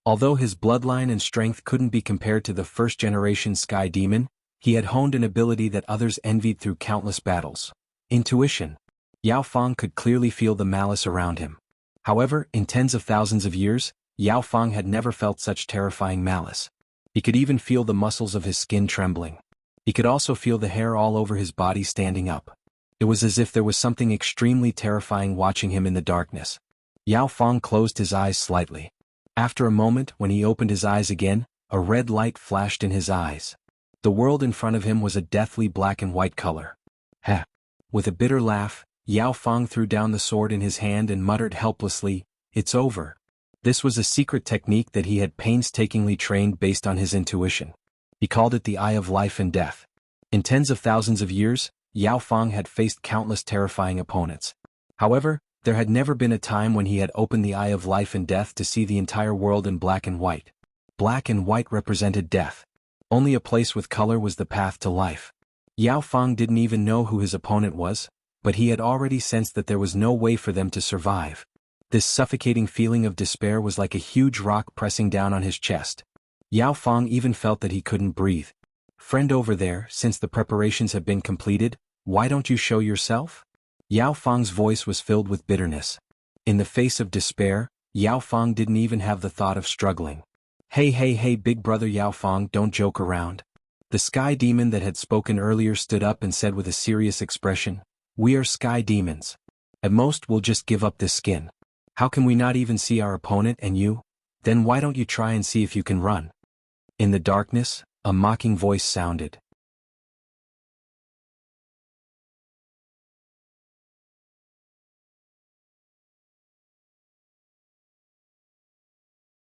Although his bloodline and strength couldn't be compared to the first-generation Sky Demon, he had honed an ability that others envied through countless battles. Intuition. Yao Fang could clearly feel the malice around him. However, in tens of thousands of years, Yao Fang had never felt such terrifying malice. He could even feel the muscles of his skin trembling. He could also feel the hair all over his body standing up. It was as if there was something extremely terrifying watching him in the darkness. Yao Fang closed his eyes slightly. After a moment, when he opened his eyes again, a red light flashed in his eyes. The world in front of him was a deathly black and white color. Heh. With a bitter laugh, Yao Fang threw down the sword in his hand and muttered helplessly, "It's over." This was a secret technique that he had painstakingly trained based on his intuition. He called it the Eye of Life and Death. In tens of thousands of years, Yao Fang had faced countless terrifying opponents. However, there had never been a time when he had opened the Eye of Life and Death to see the entire world in black and white. Black and white represented death. Only a place with color was the path to life. Yao Fang didn't even know who his opponent was, but he had already sensed that there was no way for them to survive. This suffocating feeling of despair was like a huge rock pressing down on his chest. Yao Fang even felt that he couldn't breathe. "Friend over there, since the preparations have been completed, why don't you show yourself?" Yao Fang's voice was filled with bitterness. In the face of despair, Yao Fang didn't even have the thought of struggling. Hey, big brother Yao Fang, don't joke around." The Sky Demon that had spoken earlier stood up and said with a serious expression, "We are Sky Demons. At most we'll just give up this skin. How can we not even see our opponent and you? Then why don't you try and see if you can run?" In the darkness, a mocking voice sounded.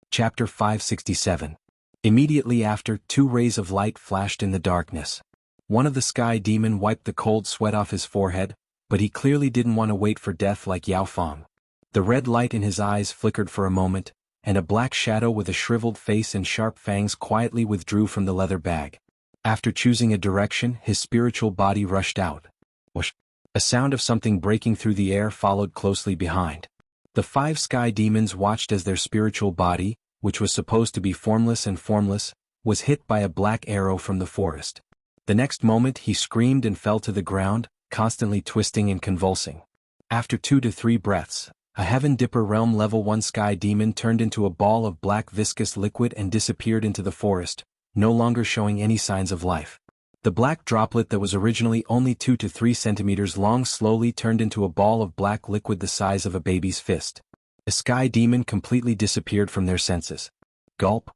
Chapter 567. Immediately after, 2 rays of light flashed in the darkness. One of the Sky Demon wiped the cold sweat off his forehead, but he clearly didn't want to wait for death like Yao Fang. The red light in his eyes flickered for a moment, and a black shadow with a shriveled face and sharp fangs quietly withdrew from the leather bag. After choosing a direction, his spiritual body rushed out. Whoosh! A sound of something breaking through the air followed closely behind. The 5 sky demons watched as their spiritual body, which was supposed to be formless, was hit by a black arrow from the forest. The next moment he screamed and fell to the ground, constantly twisting and convulsing. After 2 to 3 breaths, a Heaven Dipper Realm Level 1 sky demon turned into a ball of black viscous liquid and disappeared into the forest, no longer showing any signs of life. The black droplet that was originally only 2 to 3 centimeters long slowly turned into a ball of black liquid the size of a baby's fist. A sky demon completely disappeared from their senses. Gulp.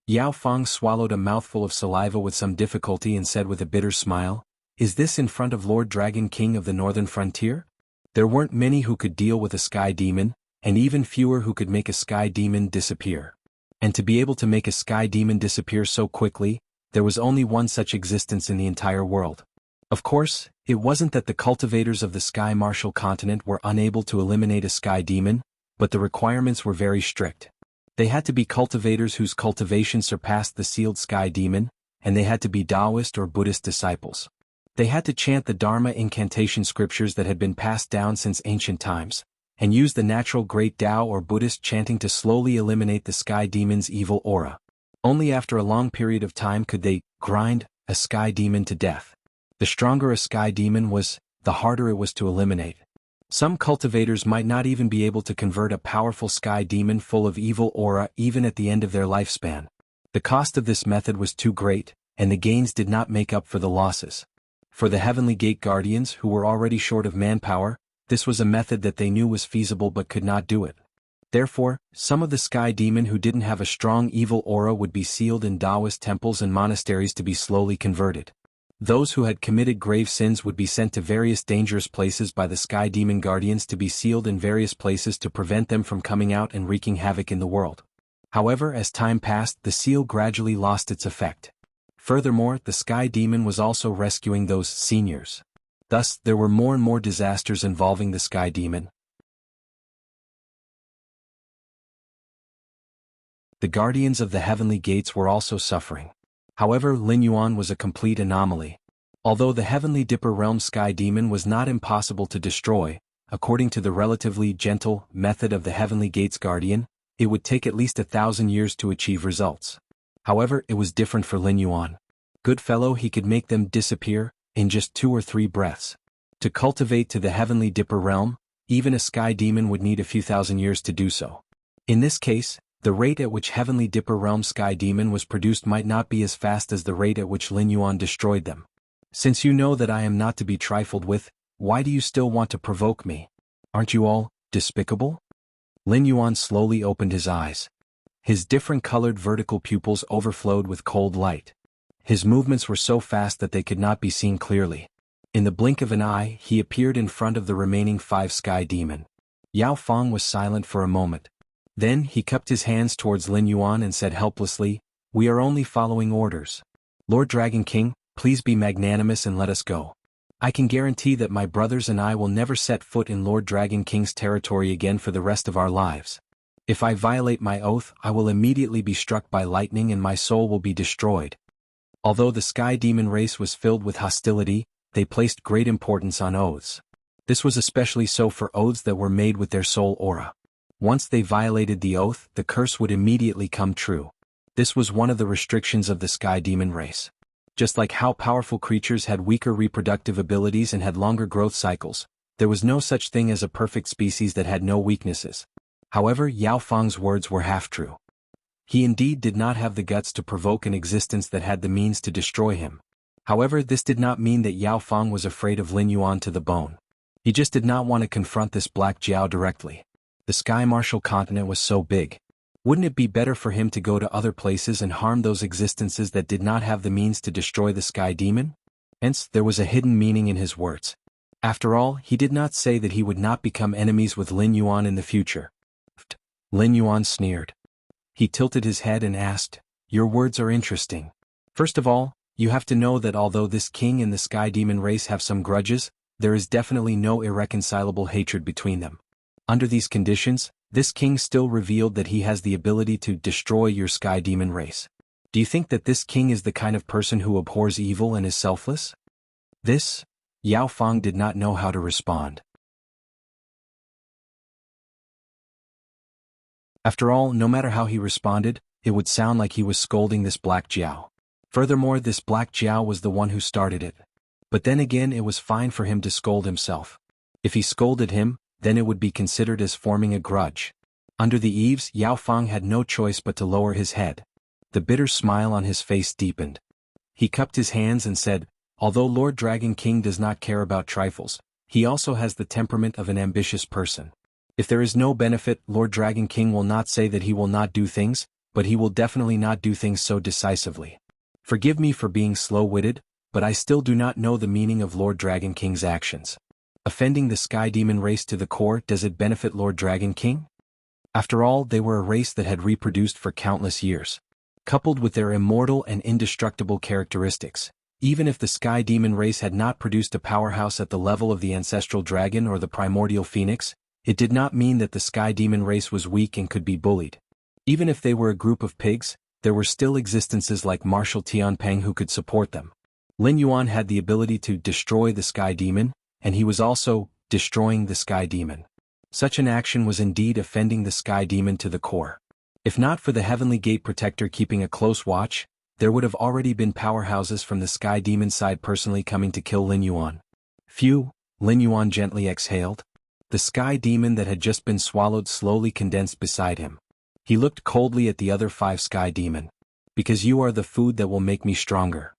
Yao Fang swallowed a mouthful of saliva with some difficulty and said with a bitter smile, "Is this in front of Lord Dragon King of the Northern Frontier?" There weren't many who could deal with a sky demon, and even fewer who could make a sky demon disappear. And to be able to make a sky demon disappear so quickly, there was only one such existence in the entire world. Of course, it wasn't that the cultivators of the Sky Martial Continent were unable to eliminate a sky demon, but the requirements were very strict. They had to be cultivators whose cultivation surpassed the sealed sky demon, and they had to be Taoist or Buddhist disciples. They had to chant the Dharma incantation scriptures that had been passed down since ancient times, and use the natural great Tao or Buddhist chanting to slowly eliminate the sky demon's evil aura. Only after a long period of time could they grind a sky demon to death. The stronger a sky demon was, the harder it was to eliminate. Some cultivators might not even be able to convert a powerful sky demon full of evil aura even at the end of their lifespan. The cost of this method was too great, and the gains did not make up for the losses. For the Heavenly Gate Guardians who were already short of manpower, this was a method that they knew was feasible but could not do it. Therefore, some of the sky demon who didn't have a strong evil aura would be sealed in Taoist temples and monasteries to be slowly converted. Those who had committed grave sins would be sent to various dangerous places by the sky demon guardians to be sealed in various places to prevent them from coming out and wreaking havoc in the world. However, as time passed, the seal gradually lost its effect. Furthermore, the sky demon was also rescuing those seniors. Thus, there were more and more disasters involving the sky demon. The guardians of the heavenly gates were also suffering. However, Lin Yuan was a complete anomaly. Although the Heavenly Dipper Realm Sky Demon was not impossible to destroy, according to the relatively gentle method of the Heavenly Gates Guardian, it would take at least 1,000 years to achieve results. However, it was different for Lin Yuan. Good fellow, he could make them disappear in just 2 or 3 breaths. To cultivate to the Heavenly Dipper Realm, even a Sky Demon would need a few thousand years to do so. In this case, the rate at which Heavenly Dipper Realm Sky Demon was produced might not be as fast as the rate at which Lin Yuan destroyed them. Since you know that I am not to be trifled with, why do you still want to provoke me? Aren't you all despicable? Lin Yuan slowly opened his eyes. His different colored vertical pupils overflowed with cold light. His movements were so fast that they could not be seen clearly. In the blink of an eye, he appeared in front of the remaining 5 Sky Demon. Yao Fang was silent for a moment. Then he cupped his hands towards Lin Yuan and said helplessly, "We are only following orders. Lord Dragon King, please be magnanimous and let us go. I can guarantee that my brothers and I will never set foot in Lord Dragon King's territory again for the rest of our lives. If I violate my oath, I will immediately be struck by lightning and my soul will be destroyed." Although the Sky Demon race was filled with hostility, they placed great importance on oaths. This was especially so for oaths that were made with their soul aura. Once they violated the oath, the curse would immediately come true. This was one of the restrictions of the Sky Demon race. Just like how powerful creatures had weaker reproductive abilities and had longer growth cycles, there was no such thing as a perfect species that had no weaknesses. However, Yao Fang's words were half true. He indeed did not have the guts to provoke an existence that had the means to destroy him. However, this did not mean that Yao Fang was afraid of Lin Yuan to the bone. He just did not want to confront this Black Jiao directly. The Sky Martial Continent was so big. Wouldn't it be better for him to go to other places and harm those existences that did not have the means to destroy the Sky Demon? Hence, there was a hidden meaning in his words. After all, he did not say that he would not become enemies with Lin Yuan in the future. Lin Yuan sneered. He tilted his head and asked, "Your words are interesting. First of all, you have to know that although this king and the Sky Demon race have some grudges, there is definitely no irreconcilable hatred between them. Under these conditions, this king still revealed that he has the ability to destroy your Sky Demon race. Do you think that this king is the kind of person who abhors evil and is selfless?" This Yao Fang did not know how to respond. After all, no matter how he responded, it would sound like he was scolding this Black Jiao. Furthermore, this Black Jiao was the one who started it. But then again, it was fine for him to scold himself. If he scolded him, then it would be considered as forming a grudge. Under the eaves, Yao Fang had no choice but to lower his head. The bitter smile on his face deepened. He cupped his hands and said, "Although Lord Dragon King does not care about trifles, he also has the temperament of an ambitious person. If there is no benefit, Lord Dragon King will not say that he will not do things, but he will definitely not do things so decisively. Forgive me for being slow-witted, but I still do not know the meaning of Lord Dragon King's actions. Offending the Sky Demon race to the core, does it benefit Lord Dragon King? After all, they were a race that had reproduced for countless years. Coupled with their immortal and indestructible characteristics, even if the Sky Demon race had not produced a powerhouse at the level of the Ancestral Dragon or the Primordial Phoenix, it did not mean that the Sky Demon race was weak and could be bullied. Even if they were a group of pigs, there were still existences like Marshal Tianpeng who could support them. Lin Yuan had the ability to destroy the Sky Demon, and he was also destroying the Sky Demon. Such an action was indeed offending the Sky Demon to the core. If not for the Heavenly Gate Protector keeping a close watch, there would have already been powerhouses from the Sky Demon side personally coming to kill Lin Yuan. Phew, Lin Yuan gently exhaled. The Sky Demon that had just been swallowed slowly condensed beside him. He looked coldly at the other 5 Sky Demon. Because you are the food that will make me stronger.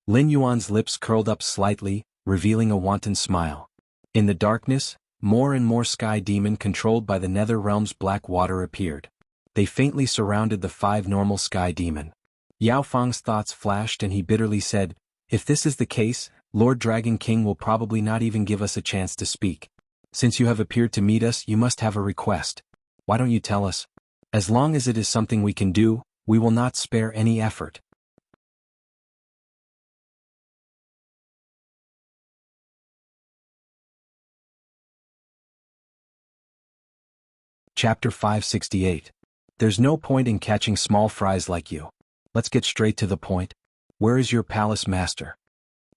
Lin Yuan's lips curled up slightly, revealing a wanton smile. In the darkness, more and more Sky Demon controlled by the Nether Realm's black water appeared. They faintly surrounded the 5 normal Sky Demon. Yao Fang's thoughts flashed and he bitterly said, "If this is the case, Lord Dragon King will probably not even give us a chance to speak. Since you have appeared to meet us, you must have a request. Why don't you tell us? As long as it is something we can do, we will not spare any effort." Chapter 568. There's no point in catching small fries like you. Let's get straight to the point. Where is your palace master?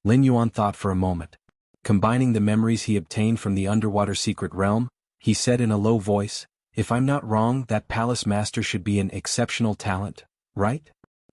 Lin Yuan thought for a moment. Combining the memories he obtained from the underwater secret realm, he said in a low voice, "If I'm not wrong, that palace master should be an exceptional talent, right?"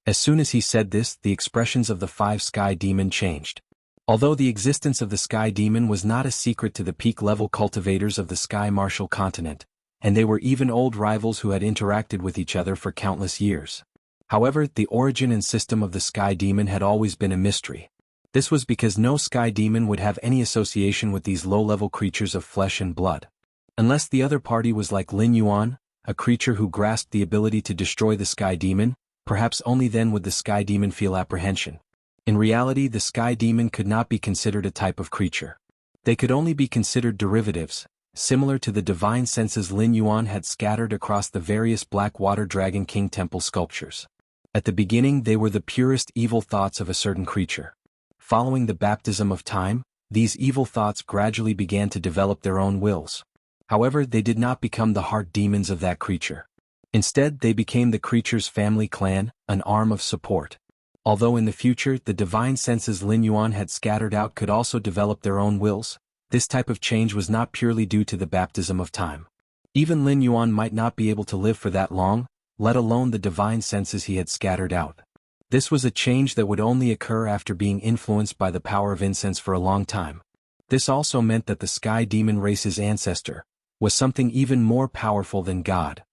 As soon as he said this, the expressions of the 5 Sky Demon changed. Although the existence of the Sky Demon was not a secret to the peak-level cultivators of the Sky Martial continent, and they were even old rivals who had interacted with each other for countless years. However, the origin and system of the Sky Demon had always been a mystery. This was because no Sky Demon would have any association with these low-level creatures of flesh and blood. Unless the other party was like Lin Yuan, a creature who grasped the ability to destroy the Sky Demon, perhaps only then would the Sky Demon feel apprehension. In reality, the Sky Demon could not be considered a type of creature. They could only be considered derivatives, similar to the divine senses Lin Yuan had scattered across the various Blackwater Dragon King temple sculptures. At the beginning, they were the purest evil thoughts of a certain creature. Following the baptism of time, these evil thoughts gradually began to develop their own wills. However, they did not become the heart demons of that creature. Instead, they became the creature's family clan, an arm of support. Although in the future the divine senses Lin Yuan had scattered out could also develop their own wills, this type of change was not purely due to the baptism of time. Even Lin Yuan might not be able to live for that long, let alone the divine senses he had scattered out. This was a change that would only occur after being influenced by the power of incense for a long time. This also meant that the Sky Demon race's ancestor was something even more powerful than God.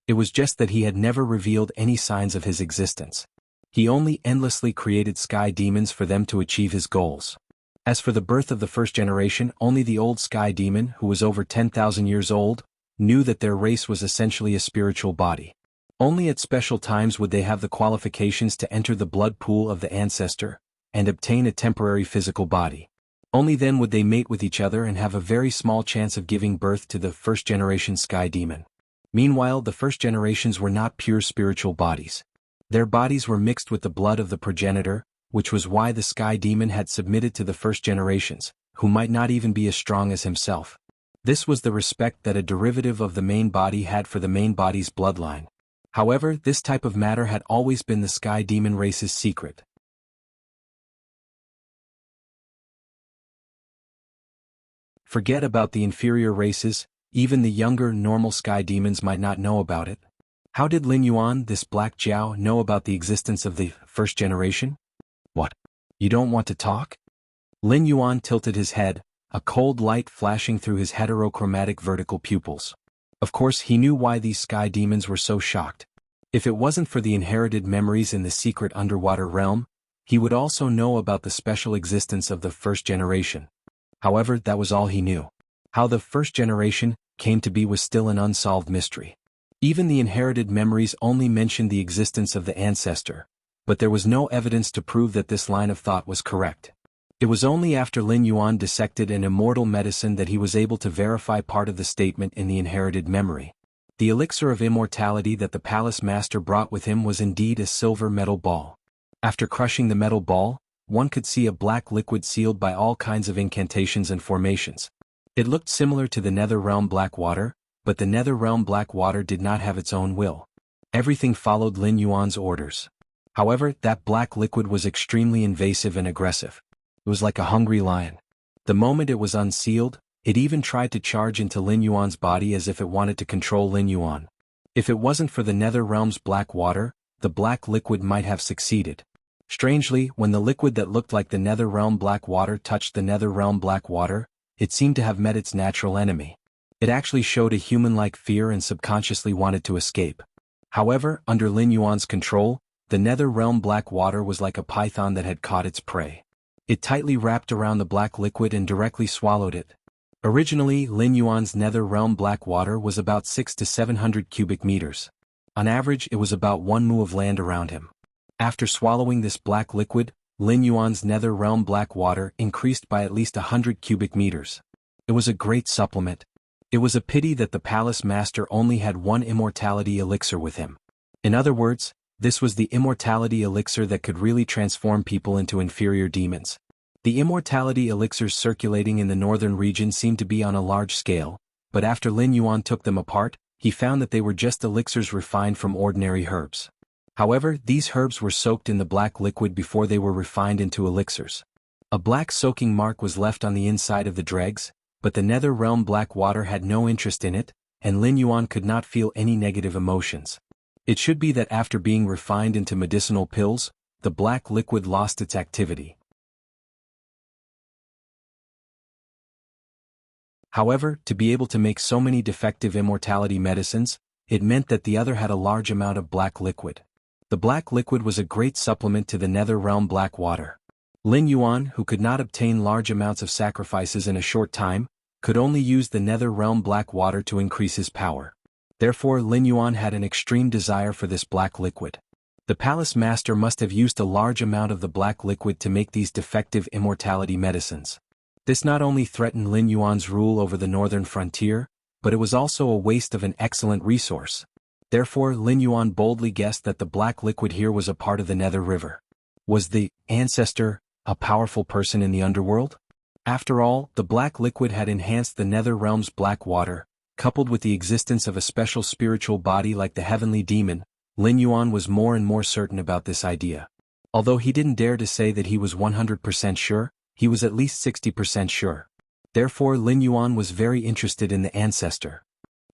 It was just that he had never revealed any signs of his existence. He only endlessly created Sky Demons for them to achieve his goals. As for the birth of the first generation, only the old Sky Demon, who was over 10,000 years old, knew that their race was essentially a spiritual body. Only at special times would they have the qualifications to enter the blood pool of the ancestor and obtain a temporary physical body. Only then would they mate with each other and have a very small chance of giving birth to the first-generation Sky Demon. Meanwhile, the first generations were not pure spiritual bodies. Their bodies were mixed with the blood of the progenitor, which was why the Sky Demon had submitted to the first generations, who might not even be as strong as himself. This was the respect that a derivative of the main body had for the main body's bloodline. However, this type of matter had always been the Sky Demon race's secret. Forget about the inferior races, even the younger, normal sky demons might not know about it. How did Lin Yuan, this Black Jiao, know about the existence of the first generation? What? You don't want to talk? Lin Yuan tilted his head, a cold light flashing through his heterochromatic vertical pupils. Of course he knew why these sky demons were so shocked. If it wasn't for the inherited memories in the secret underwater realm, he would also know about the special existence of the first generation. However, that was all he knew. How the first generation came to be was still an unsolved mystery. Even the inherited memories only mentioned the existence of the ancestor, but there was no evidence to prove that this line of thought was correct. It was only after Lin Yuan dissected an immortal medicine that he was able to verify part of the statement in the inherited memory. The elixir of immortality that the palace master brought with him was indeed a silver metal ball. After crushing the metal ball, one could see a black liquid sealed by all kinds of incantations and formations. It looked similar to the nether realm black water, but the nether realm black water did not have its own will. Everything followed Lin Yuan's orders. However, that black liquid was extremely invasive and aggressive. It was like a hungry lion. The moment it was unsealed, it even tried to charge into Lin Yuan's body as if it wanted to control Lin Yuan. If it wasn't for the nether realm's black water, the black liquid might have succeeded. Strangely, when the liquid that looked like the nether realm black water touched the nether realm black water, it seemed to have met its natural enemy. It actually showed a human-like fear and subconsciously wanted to escape. However, under Lin Yuan's control, the nether realm black water was like a python that had caught its prey. It tightly wrapped around the black liquid and directly swallowed it. Originally, Lin Yuan's nether realm black water was about 600 to 700 cubic meters. On average, it was about 1 mu of land around him. After swallowing this black liquid, Lin Yuan's nether realm black water increased by at least 100 cubic meters. It was a great supplement. It was a pity that the palace master only had one immortality elixir with him. In other words, this was the immortality elixir that could really transform people into inferior demons. The immortality elixirs circulating in the northern region seemed to be on a large scale, but after Lin Yuan took them apart, he found that they were just elixirs refined from ordinary herbs. However, these herbs were soaked in the black liquid before they were refined into elixirs. A black soaking mark was left on the inside of the dregs, but the nether realm black water had no interest in it, and Lin Yuan could not feel any negative emotions. It should be that after being refined into medicinal pills, the black liquid lost its activity. However, to be able to make so many defective immortality medicines, it meant that the other had a large amount of black liquid. The black liquid was a great supplement to the nether realm black water. Lin Yuan, who could not obtain large amounts of sacrifices in a short time, could only use the nether realm black water to increase his power. Therefore, Lin Yuan had an extreme desire for this black liquid. The palace master must have used a large amount of the black liquid to make these defective immortality medicines. This not only threatened Lin Yuan's rule over the northern frontier, but it was also a waste of an excellent resource. Therefore, Lin Yuan boldly guessed that the black liquid here was a part of the Nether River. Was the ancestor a powerful person in the underworld? After all, the black liquid had enhanced the Nether Realm's black water. Coupled with the existence of a special spiritual body like the heavenly demon, Lin Yuan was more and more certain about this idea. Although he didn't dare to say that he was 100% sure, he was at least 60% sure. Therefore, Lin Yuan was very interested in the ancestor.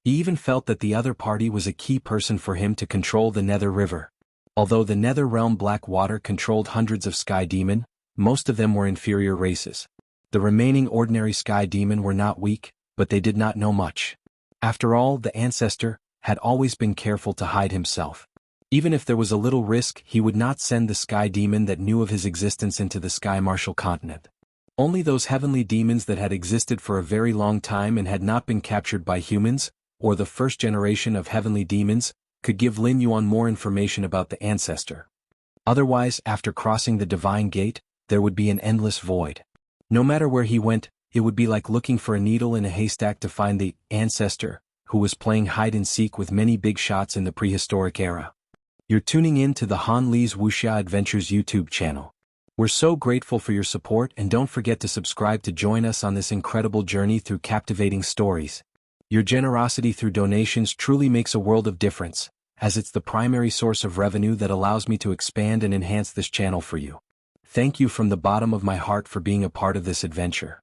He even felt that the other party was a key person for him to control the Nether River. Although the Nether Realm black water controlled hundreds of sky demon, most of them were inferior races. The remaining ordinary sky demon were not weak, but they did not know much. After all, the ancestor had always been careful to hide himself. Even if there was a little risk, he would not send the sky demon that knew of his existence into the sky martial continent. Only those heavenly demons that had existed for a very long time and had not been captured by humans, or the first generation of heavenly demons, could give Lin Yuan more information about the ancestor. Otherwise, after crossing the divine gate, there would be an endless void. No matter where he went, it would be like looking for a needle in a haystack to find the ancestor, who was playing hide-and-seek with many big shots in the prehistoric era. You're tuning in to the Han Li's Wuxia Adventures YouTube channel. We're so grateful for your support, and don't forget to subscribe to join us on this incredible journey through captivating stories. Your generosity through donations truly makes a world of difference, as it's the primary source of revenue that allows me to expand and enhance this channel for you. Thank you from the bottom of my heart for being a part of this adventure.